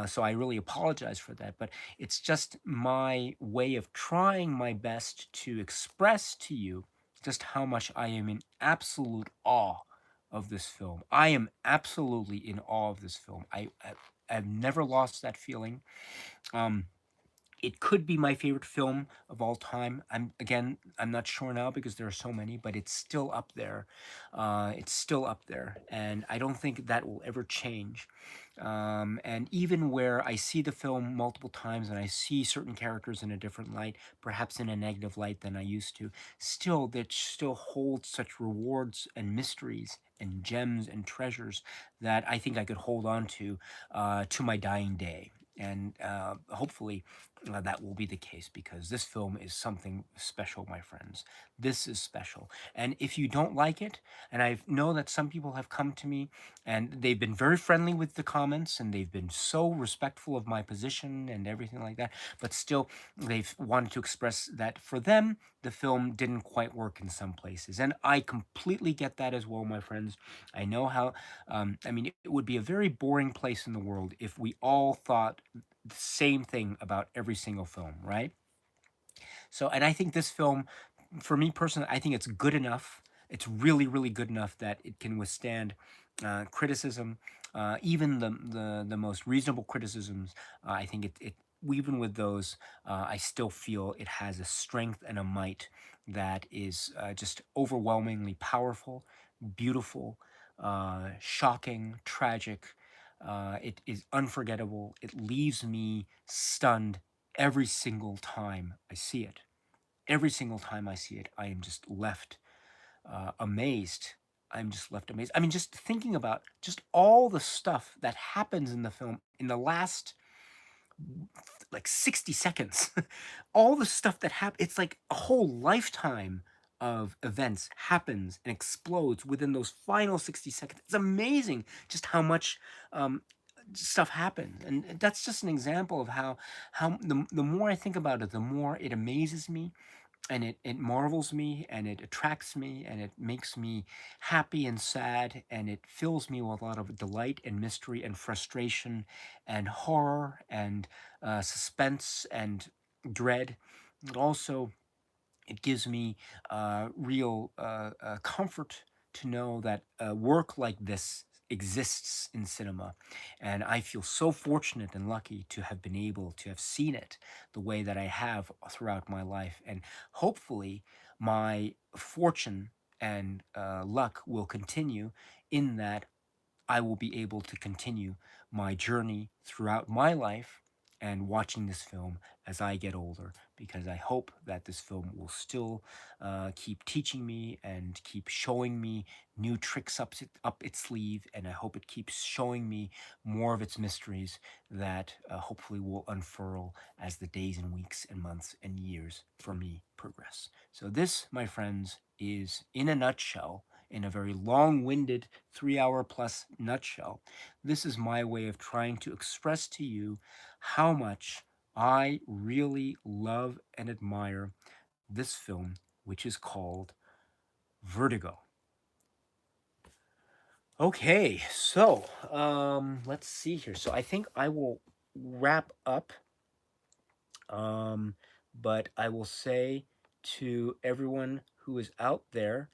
So I really apologize for that, but it's just my way of trying my best to express to you just how much I am in absolute awe of this film. I am absolutely in awe of this film. I've never lost that feeling. Um, it could be my favorite film of all time. I'm not sure now because there are so many, but it's still up there. It's still up there, and I don't think that will ever change. And even where I see the film multiple times and I see certain characters in a different light, perhaps in a negative light than I used to, still that still holds such rewards and mysteries and gems and treasures that I think I could hold on to my dying day. And hopefully that will be the case, because this film is something special, my friends. This is special. And if you don't like it, and I know that some people have come to me and they've been very friendly with the comments and they've been so respectful of my position and everything like that, but still they've wanted to express that for them, the film didn't quite work in some places. And I completely get that as well, my friends. I know how, I mean, it would be a very boring place in the world if we all thought the same thing about every single film, right? So, and I think this film, for me personally, I think it's good enough. It's really, really good enough that it can withstand criticism, even the most reasonable criticisms. I think it even with those, I still feel it has a strength and a might that is just overwhelmingly powerful, beautiful, shocking, tragic. It is unforgettable. It leaves me stunned every single time I see it. Every single time I see it, I am just left amazed. I'm just left amazed. I mean, just thinking about just all the stuff that happens in the film in the last like 60 seconds, all the stuff that happens, it's like a whole lifetime of events happens and explodes within those final 60 seconds. It's amazing just how much um, stuff happens. And that's just an example of how the more I think about it, the more it amazes me, and it marvels me, and it attracts me, and it makes me happy and sad, and it fills me with a lot of delight and mystery and frustration and horror and suspense and dread. And also it gives me real comfort to know that work like this exists in cinema. And I feel so fortunate and lucky to have been able to have seen it the way that I have throughout my life. And hopefully, my fortune and luck will continue in that I will be able to continue my journey throughout my life and watching this film as I get older, because I hope that this film will still keep teaching me and keep showing me new tricks up its sleeve, and I hope it keeps showing me more of its mysteries that hopefully will unfurl as the days and weeks and months and years for me progress. So this, my friends, is in a nutshell, in a very long-winded 3 hour plus nutshell, this is my way of trying to express to you how much I really love and admire this film, which is called Vertigo. Okay, so let's see here. So I think I will wrap up, but I will say to everyone who is out there,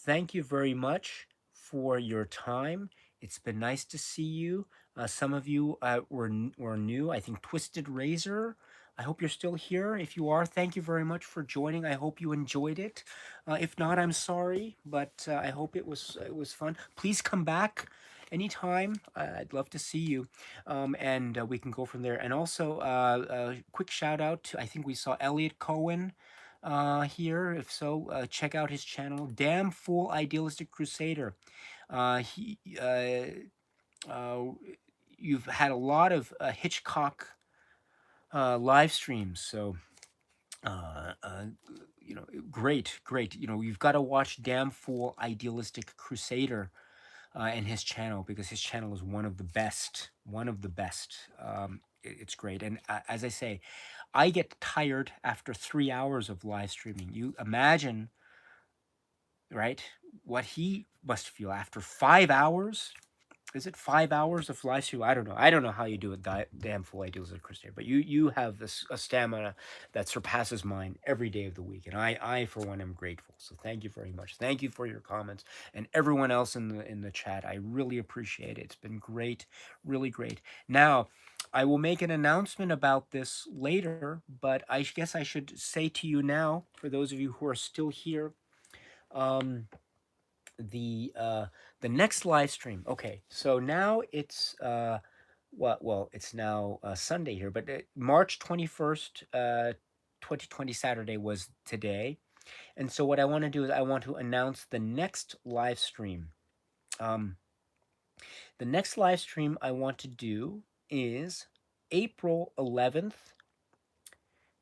thank you very much for your time. It's been nice to see you. Some of you were new. I think Twisted Razor. I hope you're still here. If you are, thank you very much for joining. I hope you enjoyed it. If not, I'm sorry, but I hope it was fun. Please come back anytime. I'd love to see you, and we can go from there. And also, a quick shout out to, I think we saw Elliot Cohen here. If so, check out his channel, Damn Fool Idealistic Crusader. He uh, you've had a lot of Hitchcock live streams, so uh, uh, great. You've got to watch Damn Fool Idealistic Crusader and his channel, because his channel is one of the best. One of the best. It's great, and as I say, I get tired after 3 hours of live streaming. You imagine, right, what he must feel after 5 hours. is it 5 hours of live stream? I don't know. I don't know how you do it. Damn fool I do as a Christian. But you have this a stamina that surpasses mine every day of the week, and I for one am grateful. So thank you very much. Thank you for your comments, and everyone else in the chat. I really appreciate it. It's been great, really great. Now, I will make an announcement about this later, but I guess I should say to you now, for those of you who are still here, um, the next live stream. Okay, so now it's well, it's now Sunday here, but March 21st, 2020 Saturday was today, and so what I want to do is I want to announce the next live stream. The next live stream I want to do is April 11th,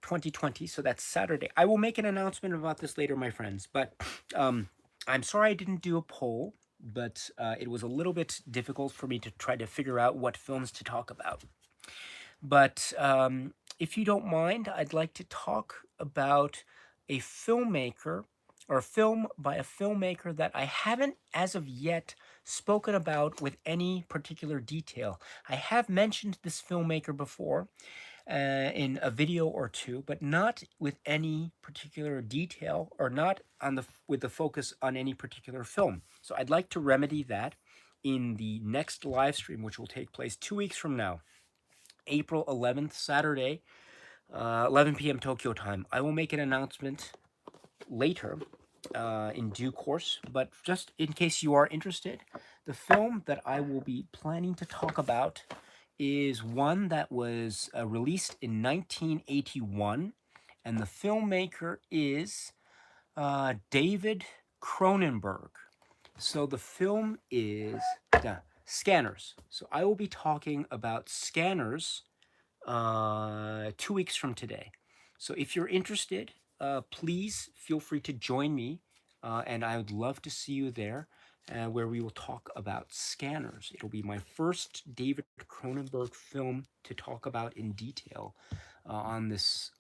2020. So that's Saturday. I will make an announcement about this later, my friends. But I'm sorry I didn't do a poll, but it was a little bit difficult for me to try to figure out what films to talk about. But if you don't mind, I'd like to talk about a filmmaker or a film by a filmmaker that I haven't as of yet spoken about with any particular detail. I have mentioned this filmmaker before in a video or two, but not with any particular detail or not on with the focus on any particular film. So I'd like to remedy that in the next live stream, which will take place 2 weeks from now, April 11th, Saturday, 11 p.m. Tokyo time. I will make an announcement later in due course, but just in case you are interested, the film that I will be planning to talk about is one that was released in 1981, and the filmmaker is David Cronenberg. So the film is Scanners. So I will be talking about Scanners 2 weeks from today. So if you're interested, please feel free to join me, and I would love to see you there, where we will talk about Scanners. It'll be my first David Cronenberg film to talk about in detail on this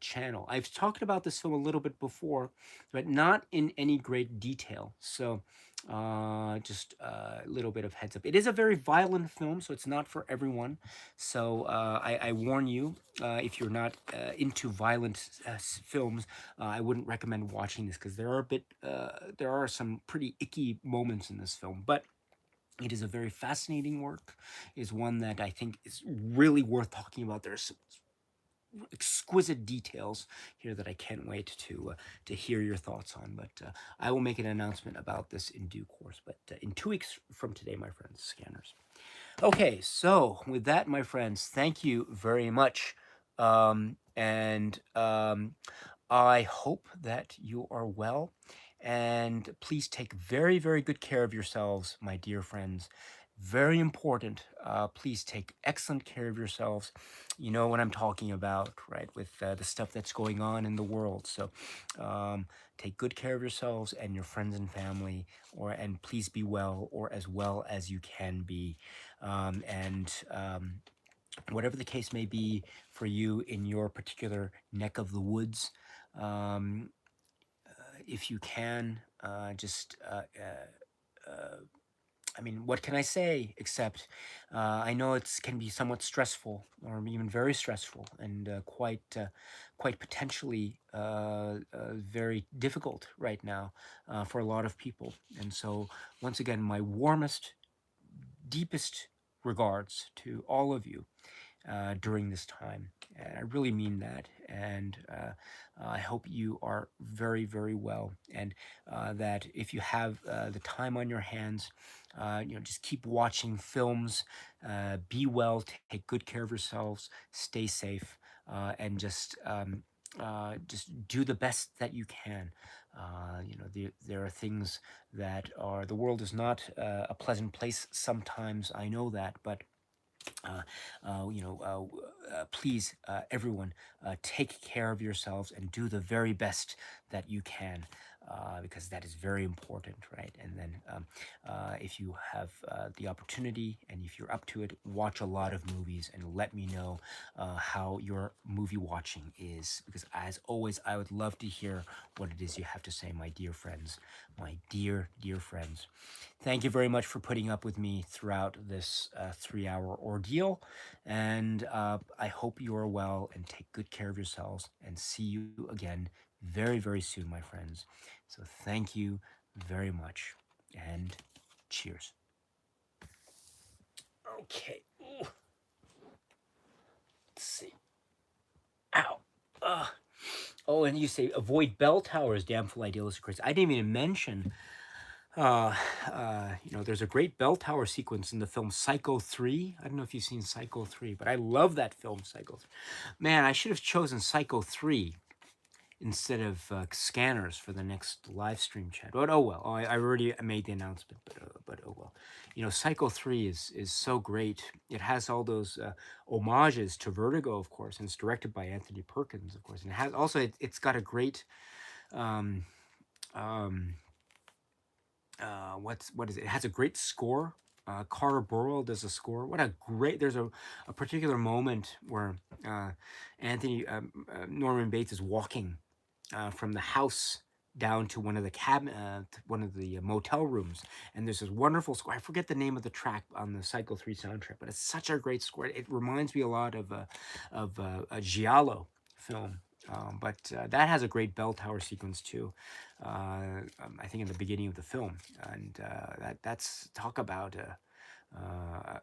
channel. I've talked about this film a little bit before, but not in any great detail. So just a little bit of heads up. It is a very violent film, so it's not for everyone. So I warn you, if you're not into violent films, I wouldn't recommend watching this, because there are some pretty icky moments in this film. But it is a very fascinating work. It is one that I think is really worth talking about. There's some exquisite details here that I can't wait to hear your thoughts on. But I will make an announcement about this in due course. But in 2 weeks from today, my friends, Scanners. Okay, so with that, my friends, thank you very much. And I hope that you are well. And please take very, very good care of yourselves, my dear friends. Very important. Please take excellent care of yourselves. You know what I'm talking about, right? With the stuff that's going on in the world. So take good care of yourselves and your friends and family, and please be well, or as well as you can be. Whatever the case may be for you in your particular neck of the woods, if you can, I mean, what can I say except I know it can be somewhat stressful, or even very stressful, and quite potentially very difficult right now for a lot of people. And so, once again, my warmest, deepest regards to all of you during this time. And I really mean that. And I hope you are very, very well. And that if you have the time on your hands, just keep watching films, be well, take good care of yourselves, stay safe, and just do the best that you can. There are things that the world is not a pleasant place sometimes. I know that, but please, everyone, take care of yourselves and do the very best that you can. because that is very important, right? And then if you have the opportunity and if you're up to it, watch a lot of movies and let me know how your movie watching is, because as always, I would love to hear what it is you have to say, my dear friends, my dear friends. Thank you very much for putting up with me throughout this 3-hour ordeal. And I hope you are well and take good care of yourselves, and see you again very soon, my friends. So thank you very much, and cheers. Okay. Ooh. Let's see. Ow. Oh, and you say avoid bell towers. Damnful idealistic crazy. I didn't even mention. There's a great bell tower sequence in the film Psycho 3. I don't know if you've seen Psycho 3, but I love that film, Psycho 3. Man, I should have chosen Psycho 3 instead of Scanners for the next live stream chat. But oh well, I already made the announcement, but oh well. Psycho 3 is so great. It has all those homages to Vertigo, of course, and it's directed by Anthony Perkins, of course. And it has also, it's got a great um, um, what is it? It has a great score. Carter Burwell does a score. What a great! There's a particular moment where Anthony Norman Bates is walking from the house down to one of the motel rooms, and there's this wonderful score. I forget the name of the track on the Cycle 3 soundtrack, but it's such a great score. It reminds me a lot of a Giallo film. But that has a great bell tower sequence too. I think in the beginning of the film, and that's talk about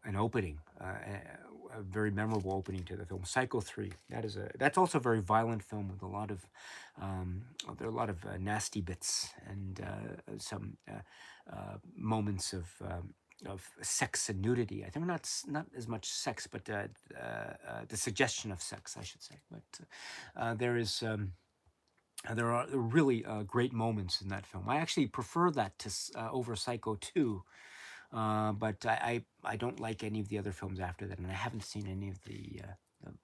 an opening, a very memorable opening to the film. Psycho 3. That's also a very violent film with a lot of there are a lot of nasty bits and some moments of sex and nudity. I think not as much sex, but the suggestion of sex, I should say. But there are really great moments in that film. I actually prefer that to over Psycho 2, but I don't like any of the other films after that, and I haven't seen any of the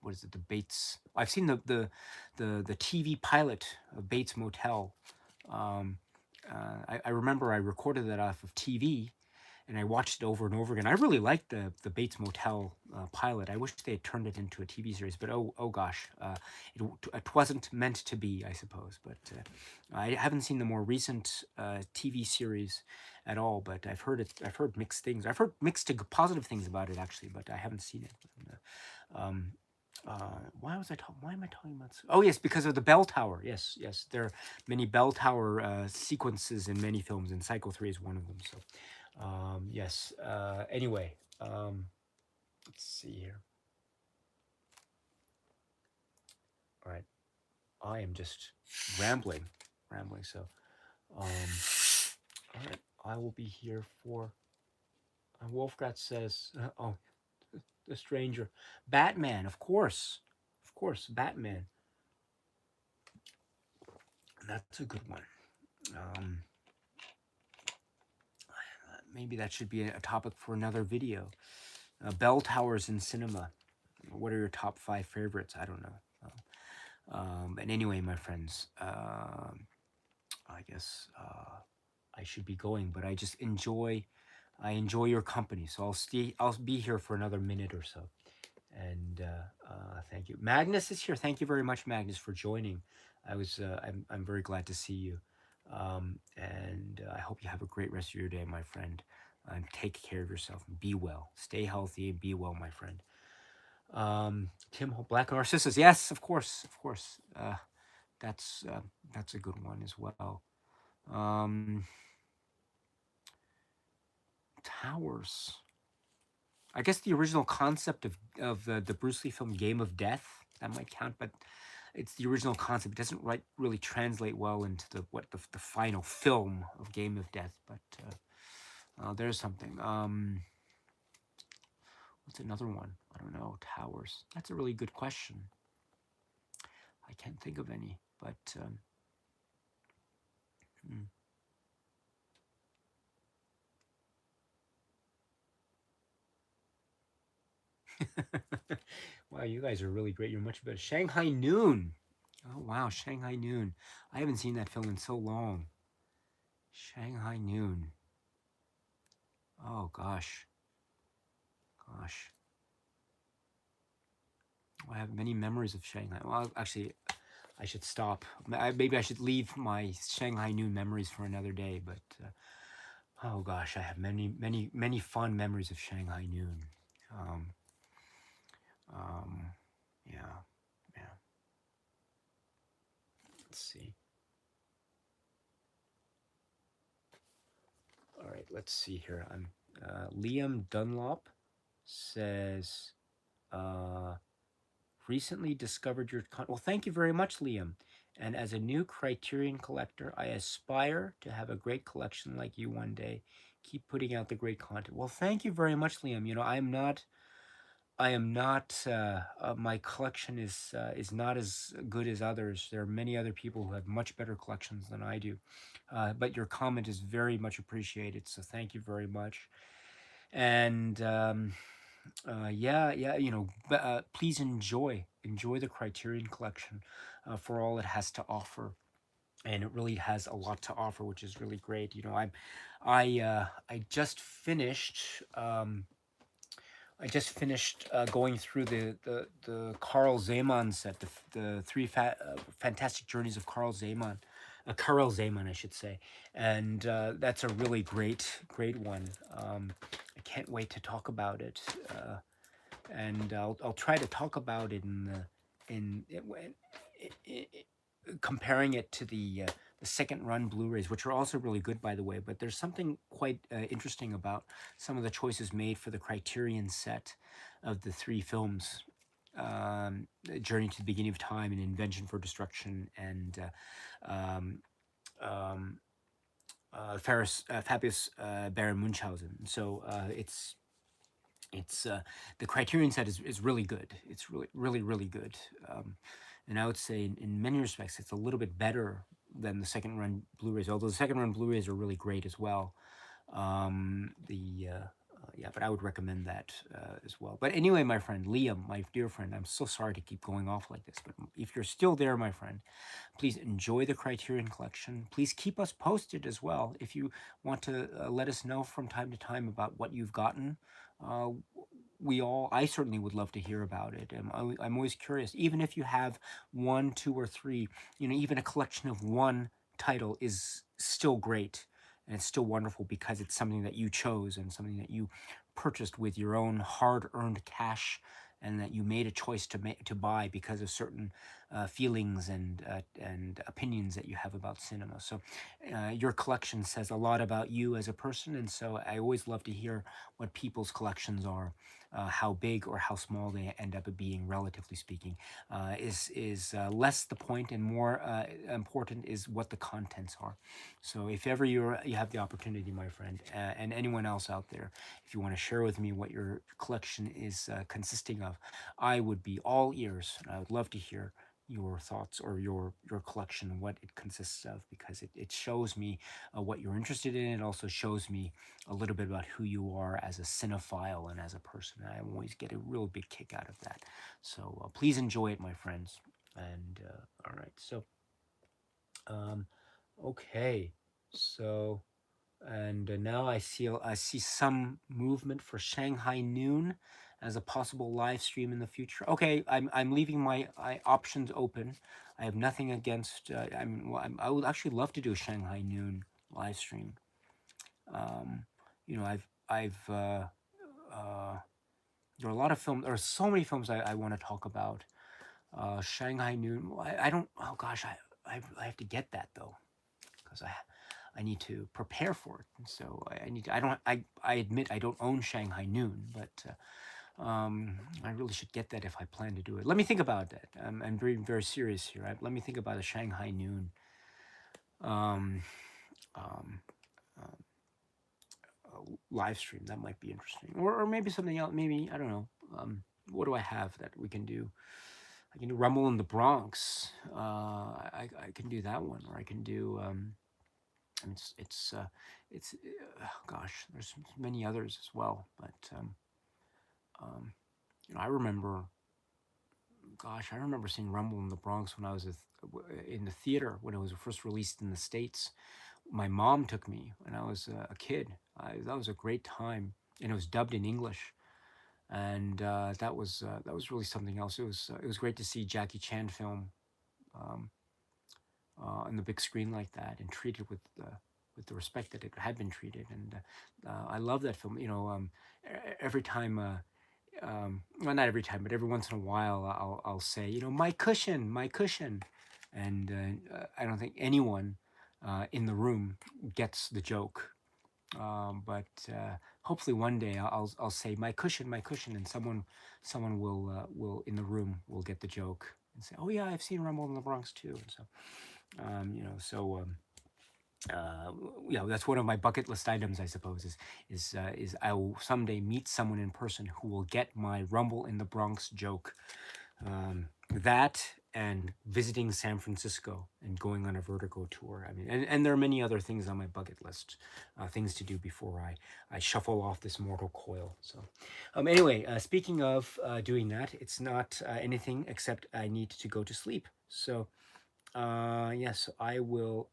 what is it, the Bates. I've seen the TV pilot of Bates Motel. Um, I remember I recorded that off of TV, and I watched it over and over again. I really liked the Bates Motel pilot. I wish they had turned it into a TV series, but oh gosh, it wasn't meant to be, I suppose. But I haven't seen the more recent TV series at all. But I've heard mixed things. I've heard mixed to positive things about it actually, but I haven't seen it. Um, why am I talking about? Oh yes, because of the bell tower. Yes, there are many bell tower sequences in many films, and Psycho 3 is one of them. So. Yes. Anyway, let's see here. All right. I am just rambling. So, all right. I will be here for. Wolfgat says, "Oh, the stranger, Batman. Of course, Batman. That's a good one. Maybe that should be a topic for another video. Bell towers in cinema. What are your top 5 favorites? I don't know. And anyway, my friends, I guess I should be going, but I enjoy your company. So I'll be here for another minute or so. And thank you. Magnus is here. Thank you very much, Magnus, for joining. I'm very glad to see you. And I hope you have a great rest of your day, my friend. And take care of yourself and be well. Stay healthy and be well, my friend. Tim Black Narcissus. Yes, of course. That's a good one as well. Towers. I guess the original concept of the Bruce Lee film Game of Death, that might count, but it's the original concept. It doesn't really translate well into the final film of Game of Death. But there's something. What's another one? I don't know. Towers. That's a really good question. I can't think of any, but wow, you guys are really great. You're much better. Shanghai Noon. Oh wow, Shanghai Noon. I haven't seen that film in so long. Shanghai Noon. Oh gosh. I have many memories of Shanghai. Well, actually, I should stop. Maybe I should leave my Shanghai Noon memories for another day. But oh gosh, I have many fond memories of Shanghai Noon. Um, yeah. Let's see. All right, let's see here. Liam Dunlop says, recently discovered your content. Well, thank you very much, Liam. And as a new Criterion collector, I aspire to have a great collection like you one day. Keep putting out the great content. Well, thank you very much, Liam. You know, I am not. My collection is not as good as others. There are many other people who have much better collections than I do. But your comment is very much appreciated. So thank you very much. And you know, please enjoy the Criterion collection for all it has to offer, and it really has a lot to offer, which is really great. You know, I just finished. Going through the Carl Zeman set, the fantastic journeys of Carl Zeman, I should say, and that's a really great one. I can't wait to talk about it, and I'll try to talk about it comparing it to the second run Blu-rays, which are also really good, by the way. But there's something quite interesting about some of the choices made for the Criterion set of the three films. Journey to the Beginning of Time and Invention for Destruction and Fabulous Baron Munchausen. So it's the Criterion set is really good. It's really good. And I would say in many respects, it's a little bit better than the second run Blu-rays, although the second run Blu-rays are really great as well. But I would recommend that as well. But anyway, my friend, Liam, my dear friend, I'm so sorry to keep going off like this, but if you're still there, my friend, please enjoy the Criterion collection. Please keep us posted as well. If you want to let us know from time to time about what you've gotten, I certainly would love to hear about it. I'm always curious, even if you have one, two, or three, you know, even a collection of one title is still great. And it's still wonderful because it's something that you chose and something that you purchased with your own hard-earned cash, and that you made a choice to buy because of certain feelings and opinions that you have about cinema. So your collection says a lot about you as a person, and so I always love to hear what people's collections are, how big or how small they end up being, relatively speaking. Is less the point, and more important is what the contents are. So if ever you have the opportunity, my friend, and anyone else out there, if you want to share with me what your collection is consisting of, I would be all ears. I would love to hear your thoughts or your collection, what it consists of, because it shows me what you're interested in. It also shows me a little bit about who you are as a cinephile and as a person. I always get a real big kick out of that. So please enjoy it, my friends. And all right, so okay, so. And now I see some movement for Shanghai Noon as a possible live stream in the future. Okay, I'm leaving my options open. I have nothing against. I would actually love to do a Shanghai Noon live stream. You know, there are a lot of films. There are so many films I want to talk about. Shanghai Noon. I don't. Oh gosh, I have to get that though, because I need to prepare for it. And so I need to, I admit I don't own Shanghai Noon, but I really should get that if I plan to do it. Let me think about that. I'm very, very serious here. Let me think about a Shanghai Noon live stream. That might be interesting. Or maybe something else. Maybe, I don't know. What do I have that we can do? I can do Rumble in the Bronx. I can do that one. Or I can do... and gosh, there's many others as well, but you know, I remember seeing Rumble in the Bronx when I was in the theater when it was first released in the States, my mom took me when I was a kid. That was a great time, and it was dubbed in English, and that was really something else. It was great to see Jackie Chan film um, on the big screen like that, and treated with the respect that it had been treated. And I love that film. Every time. Well, not every time, but every once in a while, I'll say, my cushion, and I don't think anyone in the room gets the joke. But hopefully one day I'll say my cushion, and someone will in the room will get the joke and say, oh yeah, I've seen Rumble in the Bronx too. And so uh, that's one of my bucket list items, I suppose, is I will someday meet someone in person who will get my Rumble in the Bronx joke. That and visiting San Francisco and going on a Vertigo tour. I mean, and there are many other things on my bucket list, things to do before I shuffle off this mortal coil. So, anyway, speaking of doing that, it's not anything except I need to go to sleep. So, yes, I will.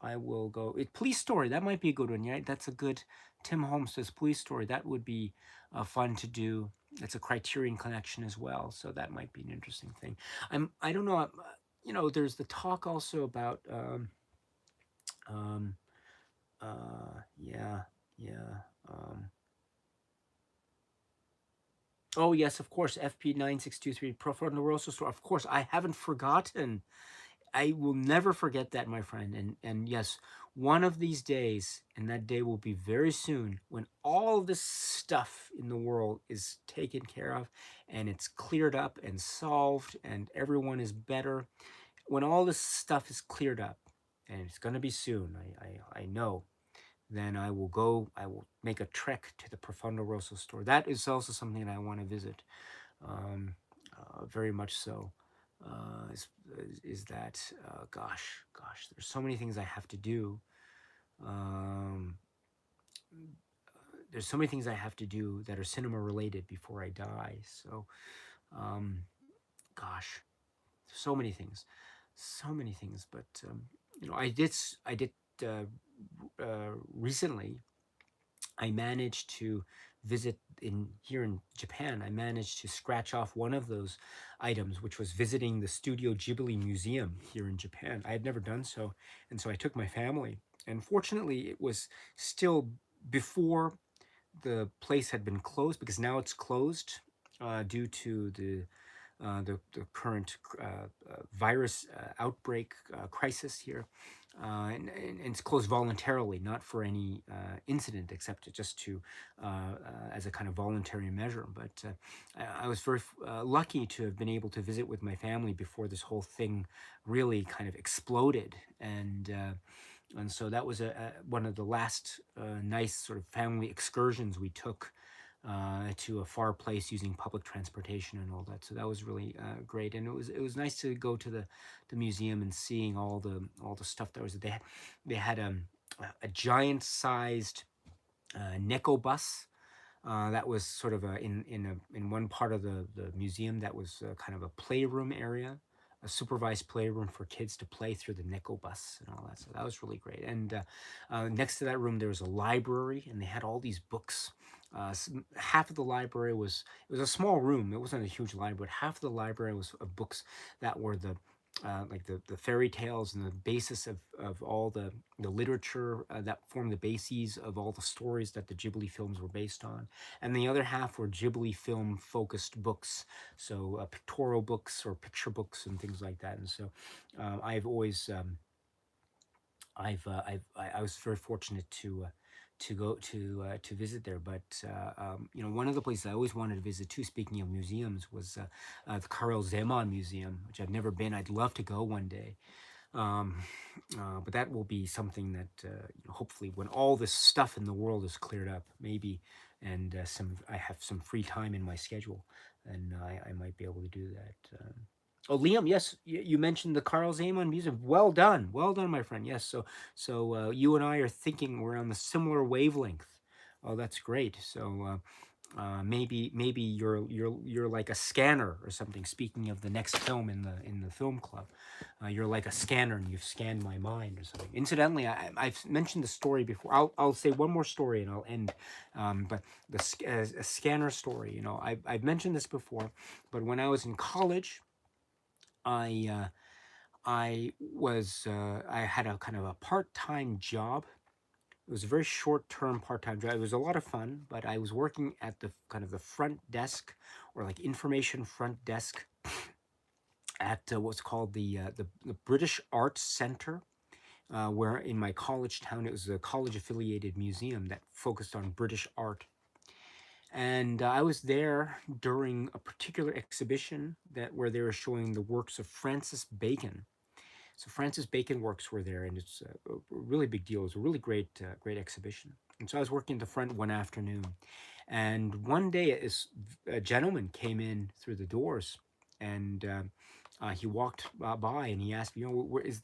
I will go. Police Story, that might be a good one, right? That's a good. Tim Holmes says Police Story. That would be fun to do. It's a Criterion Collection as well, so that might be an interesting thing. I don't know. There's the talk also about. Um, yeah, yeah. Oh yes, of course. FP9623 Profondo Rosso Store. Of course, I haven't forgotten. I will never forget that, my friend. And yes, one of these days, and that day will be very soon, when all this stuff in the world is taken care of and it's cleared up and solved and everyone is better. When all this stuff is cleared up, and it's going to be soon, I know, then I will make a trek to the Profondo Rosso store. That is also something that I want to visit, very much so. Is that gosh, there's so many things I have to do. Um, there's so many things I have to do that are cinema related before I die. So, um, gosh, so many things. But I did recently. I managed to visit here in Japan. I managed to scratch off one of those items, which was visiting the Studio Ghibli Museum here in Japan. I had never done so, and so I took my family. And fortunately, it was still before the place had been closed, because now it's closed due to the current virus outbreak crisis here. And it's closed voluntarily, not for any incident, except just to as a kind of voluntary measure. But I was very lucky to have been able to visit with my family before this whole thing really kind of exploded. And so that was one of the last nice sort of family excursions we took to a far place using public transportation and all that. So that was really great, and it was nice to go to the museum and seeing all the stuff that was. They had a giant sized Neko bus. That was sort of in one part of the museum that was kind of a playroom area, a supervised playroom for kids to play through the Neko bus and all that. So that was really great. And next to that room, there was a library, and they had all these books. Half of the library it was a small room. It wasn't a huge library, but half of the library was of books that were like the fairy tales and the basis of all the literature that formed the bases of all the stories that the Ghibli films were based on. And the other half were Ghibli film focused books, so pictorial books or picture books and things like that. And so I've always I was very fortunate to go to visit there. But one of the places I always wanted to visit too, speaking of museums, was the Karel Zeman Museum, which I've never been. I'd love to go one day. But that will be something that hopefully, when all this stuff in the world is cleared up, maybe, and I have some free time in my schedule, and I might be able to do that. Oh, Liam, yes, you mentioned the Carl Zeman Museum. Well done, my friend. Yes, so you and I are thinking we're on the similar wavelength. Oh, that's great. So Maybe you're like a scanner or something. Speaking of the next film in the film club, you're like a scanner and you've scanned my mind or something. Incidentally, I've mentioned the story before. I'll say one more story and I'll end. But a scanner story. You know, I've mentioned this before, but when I was in college, I had a kind of a part-time job. It was a very short-term part-time job. It was a lot of fun, but I was working at the kind of the front desk, or like information front desk, at what's called the British Arts Centre, where in my college town, it was a college-affiliated museum that focused on British art. And I was there during a particular exhibition where they were showing the works of Francis Bacon. So Francis Bacon works were there, and it's a really big deal. It was a really great exhibition. And so I was working at the front one afternoon, and one day a gentleman came in through the doors, and he walked by, and he asked me, you know, where's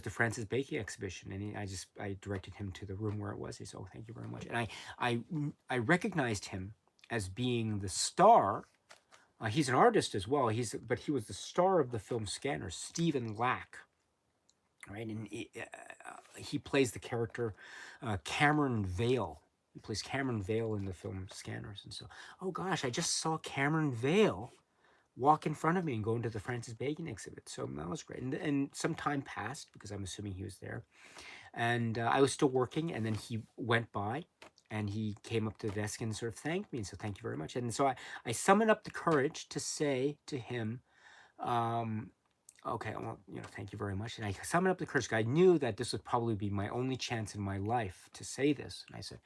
the Francis Bacon exhibition? And I directed him to the room where it was. He said, oh, thank you very much. And I recognized him as being the star. He's an artist as well. But he was the star of the film Scanner, Stephen Lack, right? And he plays the character Cameron Vale. He plays Cameron Vale in the film Scanners. And so, oh gosh, I just saw Cameron Vale walk in front of me and go into the Francis Bacon exhibit. So that was great. And some time passed because I'm assuming he was there. And I was still working, and then he went by, and he came up to the desk and sort of thanked me and said, thank you very much. And so I summoned up the courage to say to him, okay, well, you know, thank you very much. And I summoned up the courage, because I knew that this would probably be my only chance in my life to say this. And I said,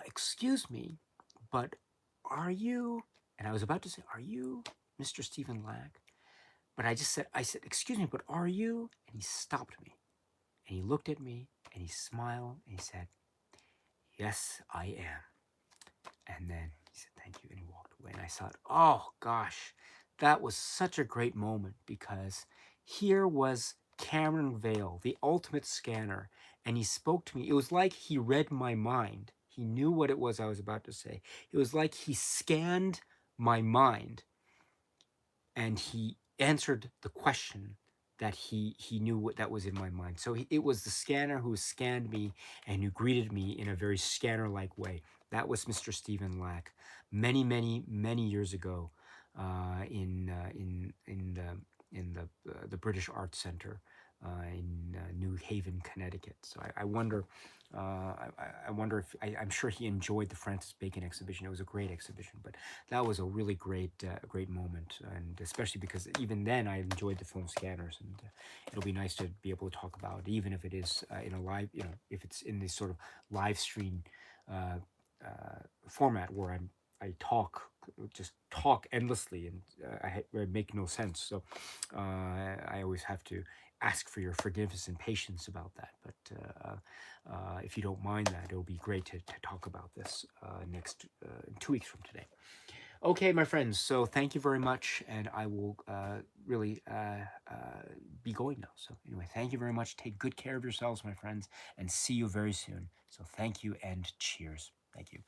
excuse me, but are you, and I was about to say, are you Mr. Stephen Lack? But I said, excuse me, but are you? And he stopped me. And he looked at me, and he smiled, and he said, yes, I am. And then he said, thank you, and he walked away. And I thought, oh, gosh, that was such a great moment, because here was Cameron Vale, the ultimate scanner, and he spoke to me. It was like he read my mind. He knew what it was I was about to say. It was like he scanned my mind, and he answered the question that he knew what that was in my mind. So it was the scanner who scanned me and who greeted me in a very scanner-like way. That was Mr. Stephen Lack, many, many, many years ago, in the British Arts Centre in New Haven, Connecticut. So I wonder. I wonder if I'm sure he enjoyed the Francis Bacon exhibition. It was a great exhibition, but that was a really great moment, and especially because even then I enjoyed the film Scanners, and it'll be nice to be able to talk about it, even if it is in a live, you know, if it's in this sort of live stream format where I just talk endlessly, and I make no sense. So I always have to ask for your forgiveness and patience about that. But if you don't mind that, it'll be great to talk about this next 2 weeks from today. Okay, my friends, so thank you very much, and I will really be going now. So anyway, thank you very much. Take good care of yourselves, my friends, and see you very soon. So thank you, and cheers. Thank you.